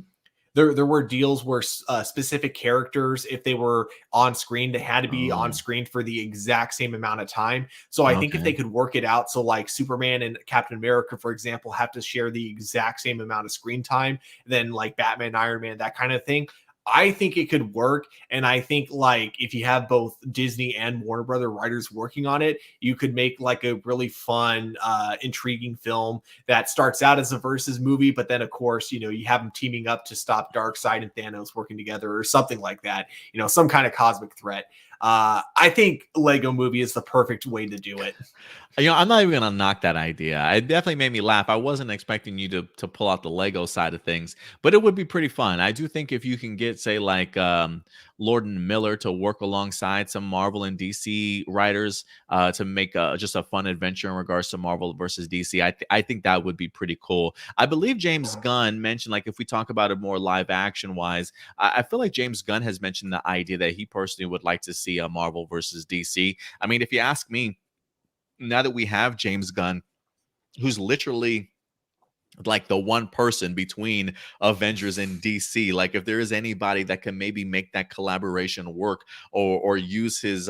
There were deals where specific characters, if they were on screen, they had to be on screen for the exact same amount of time. So I think if they could work it out, so like Superman and Captain America, for example, have to share the exact same amount of screen time, then like Batman, Iron Man, that kind of thing. I think it could work. And I think like if you have both Disney and Warner Brother writers working on it, you could make like a really fun, intriguing film that starts out as a versus movie, but then of course, you have them teaming up to stop Darkseid and Thanos working together or something like that, some kind of cosmic threat. I think Lego movie is the perfect way to do it. I'm not even gonna knock that idea. It definitely made me laugh. I wasn't expecting you to pull out the Lego side of things, but it would be pretty fun. I do think if you can get, say, like Lord and Miller to work alongside some Marvel and DC writers to make just a fun adventure in regards to Marvel versus DC, I think that would be pretty cool. I believe James Gunn mentioned, like, if we talk about it more live action wise, I feel like James Gunn has mentioned the idea that he personally would like to see a Marvel versus DC. I mean, if you ask me, now that we have James Gunn, who's literally like the one person between Avengers and DC, like if there is anybody that can maybe make that collaboration work, or use his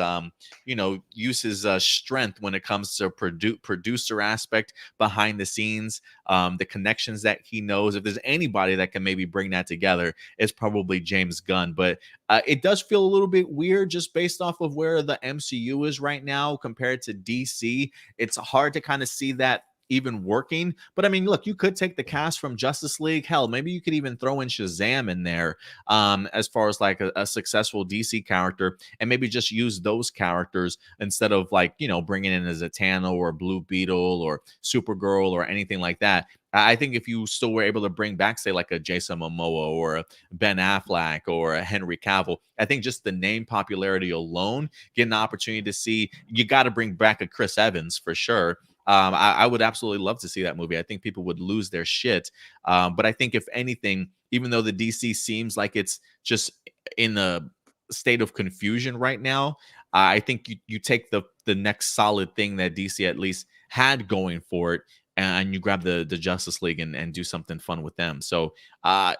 strength when it comes to producer aspect behind the scenes, the connections that he knows, if there's anybody that can maybe bring that together, it's probably James Gunn. But it does feel a little bit weird just based off of where the MCU is right now compared to DC. It's hard to kind of see that even working. But I mean, look, you could take the cast from Justice League. Hell, maybe you could even throw in Shazam in there, as far as like a successful DC character, and maybe just use those characters instead of like, bringing in a Zatanna or a Blue Beetle or Supergirl or anything like that. I think if you still were able to bring back, say, like a Jason Momoa or a Ben Affleck or a Henry Cavill, I think just the name popularity alone, getting an opportunity to see, you got to bring back a Chris Evans for sure. I would absolutely love to see that movie. I think people would lose their shit. But I think if anything, even though the DC seems like it's just in a state of confusion right now, I think you take the next solid thing that DC at least had going for it, and you grab the Justice League and do something fun with them. So I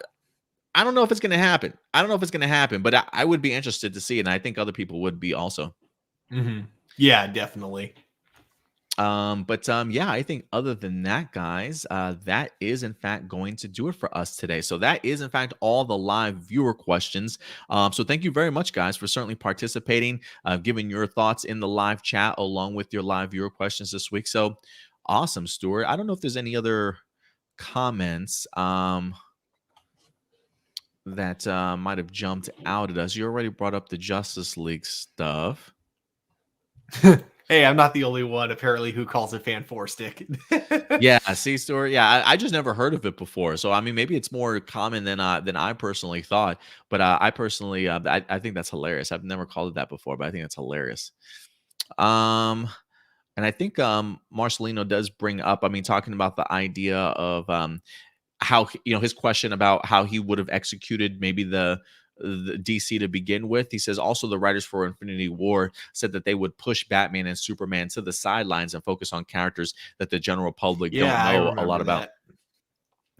don't know if it's going to happen. But I would be interested to see it, and I think other people would be also. Mm-hmm. Yeah, definitely. Yeah, I think other than that, guys, that is in fact going to do it for us today. So that is in fact all the live viewer questions. So thank you very much, guys, for certainly participating, giving your thoughts in the live chat along with your live viewer questions this week. So awesome, Stuart. I don't know if there's any other comments that might have jumped out at us. You already brought up the Justice League stuff. Hey, I'm not the only one apparently who calls it fan four stick. Yeah, see, Stuart. Yeah, I just never heard of it before. So I mean, maybe it's more common than I personally thought. But I personally, I think that's hilarious. I've never called it that before, but I think it's hilarious. And I think Marcelino does bring up, I mean, talking about the idea of how, his question about how he would have executed maybe the DC to begin with. He says also the writers for Infinity War said that they would push Batman and Superman to the sidelines and focus on characters that the general public don't know a lot about.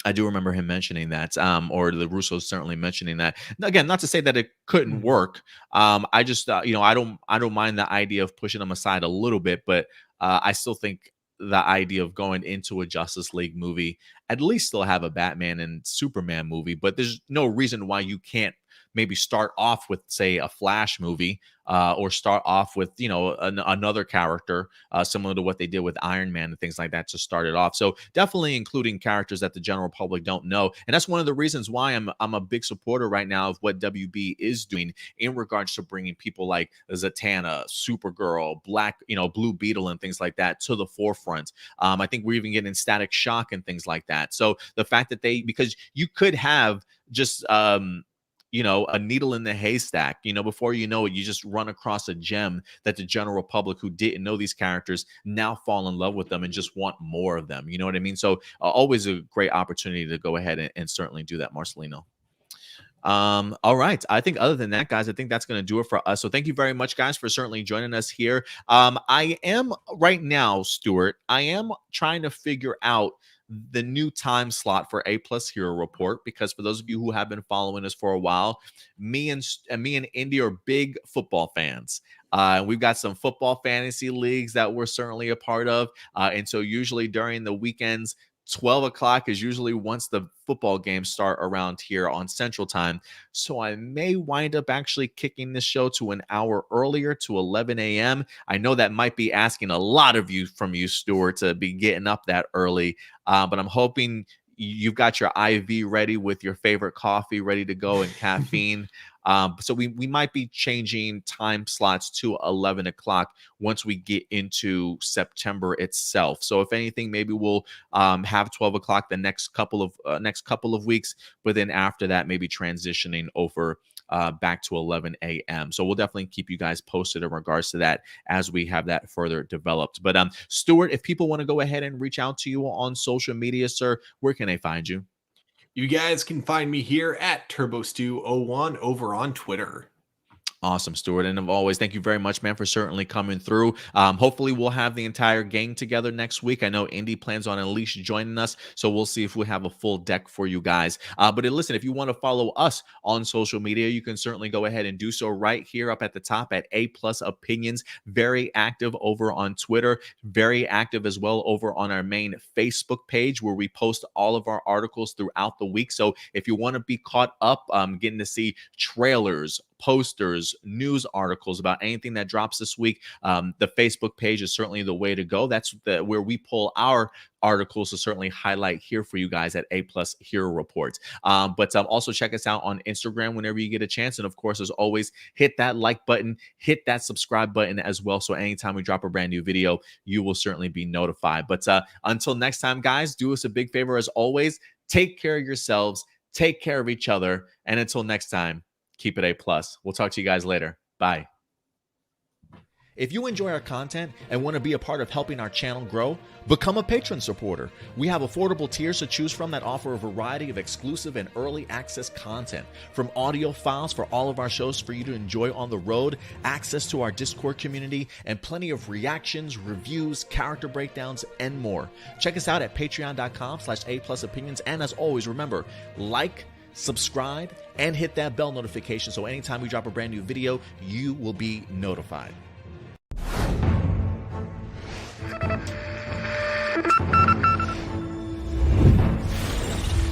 I do remember him mentioning that, or the Russos certainly mentioning that. Again, not to say that it couldn't work. I just, I don't mind the idea of pushing them aside a little bit, but I still think the idea of going into a Justice League movie, at least still have a Batman and Superman movie. But there's no reason why you can't maybe start off with, say, a Flash movie, or start off with, you know, another character similar to what they did with Iron Man and things like that to start it off. So definitely including characters that the general public don't know, and that's one of the reasons why I'm a big supporter right now of what WB is doing in regards to bringing people like Zatanna, Supergirl, Blue Beetle, and things like that to the forefront. I think we're even getting Static Shock and things like that. So the fact that because you could have just a needle in the haystack, before you know it, you just run across a gem that the general public who didn't know these characters now fall in love with them and just want more of them. You know what I mean? So always a great opportunity to go ahead and certainly do that, Marcelino. All right. I think other than that, guys, I think that's going to do it for us. So thank you very much, guys, for certainly joining us here. I am right now, Stuart, I am trying to figure out the new time slot for A+ Hero Report, because for those of you who have been following us for a while, me and Indy are big football fans. We've got some football fantasy leagues that we're certainly a part of. And so usually during the weekends, 12 o'clock is usually once the football games start around here on Central Time. So I may wind up actually kicking this show to an hour earlier, to 11 a.m. I know that might be asking a lot of you Stuart, to be getting up that early. But I'm hoping you've got your IV ready with your favorite coffee ready to go and caffeine. So we might be changing time slots to 11 o'clock once we get into September itself. So if anything, maybe we'll have 12 o'clock the next couple of weeks, but then after that, maybe transitioning over back to 11 a.m. So we'll definitely keep you guys posted in regards to that as we have that further developed. But Stuart, if people want to go ahead and reach out to you on social media, sir, where can they find you? You guys can find me here at TurboStew01 over on Twitter. Awesome, Stuart. And always, thank you very much, man, for certainly coming through. Hopefully, we'll have the entire gang together next week. I know Indy plans on at least joining us, so we'll see if we have a full deck for you guys. But listen, if you want to follow us on social media, you can certainly go ahead and do so right here up at the top at A+ Opinions. Very active over on Twitter, very active as well over on our main Facebook page, where we post all of our articles throughout the week. So if you want to be caught up, getting to see trailers, posters, news articles about anything that drops this week, the Facebook page is certainly the way to go. That's where we pull our articles to certainly highlight here for you guys at A+ Hero Reports. But also check us out on Instagram whenever you get a chance. And of course, as always, hit that like button, hit that subscribe button as well. So anytime we drop a brand new video, you will certainly be notified. But until next time, guys, do us a big favor as always. Take care of yourselves, take care of each other. And until next time, keep it A+. We'll talk to you guys later. Bye. If you enjoy our content and want to be a part of helping our channel grow, become a patron supporter. We have affordable tiers to choose from that offer a variety of exclusive and early access content, from audio files for all of our shows for you to enjoy on the road, access to our Discord community, and plenty of reactions, reviews, character breakdowns, and more. Check us out at patreon.com/A+opinions. And as always, remember, like, subscribe, and hit that bell notification so anytime we drop a brand new video, you will be notified.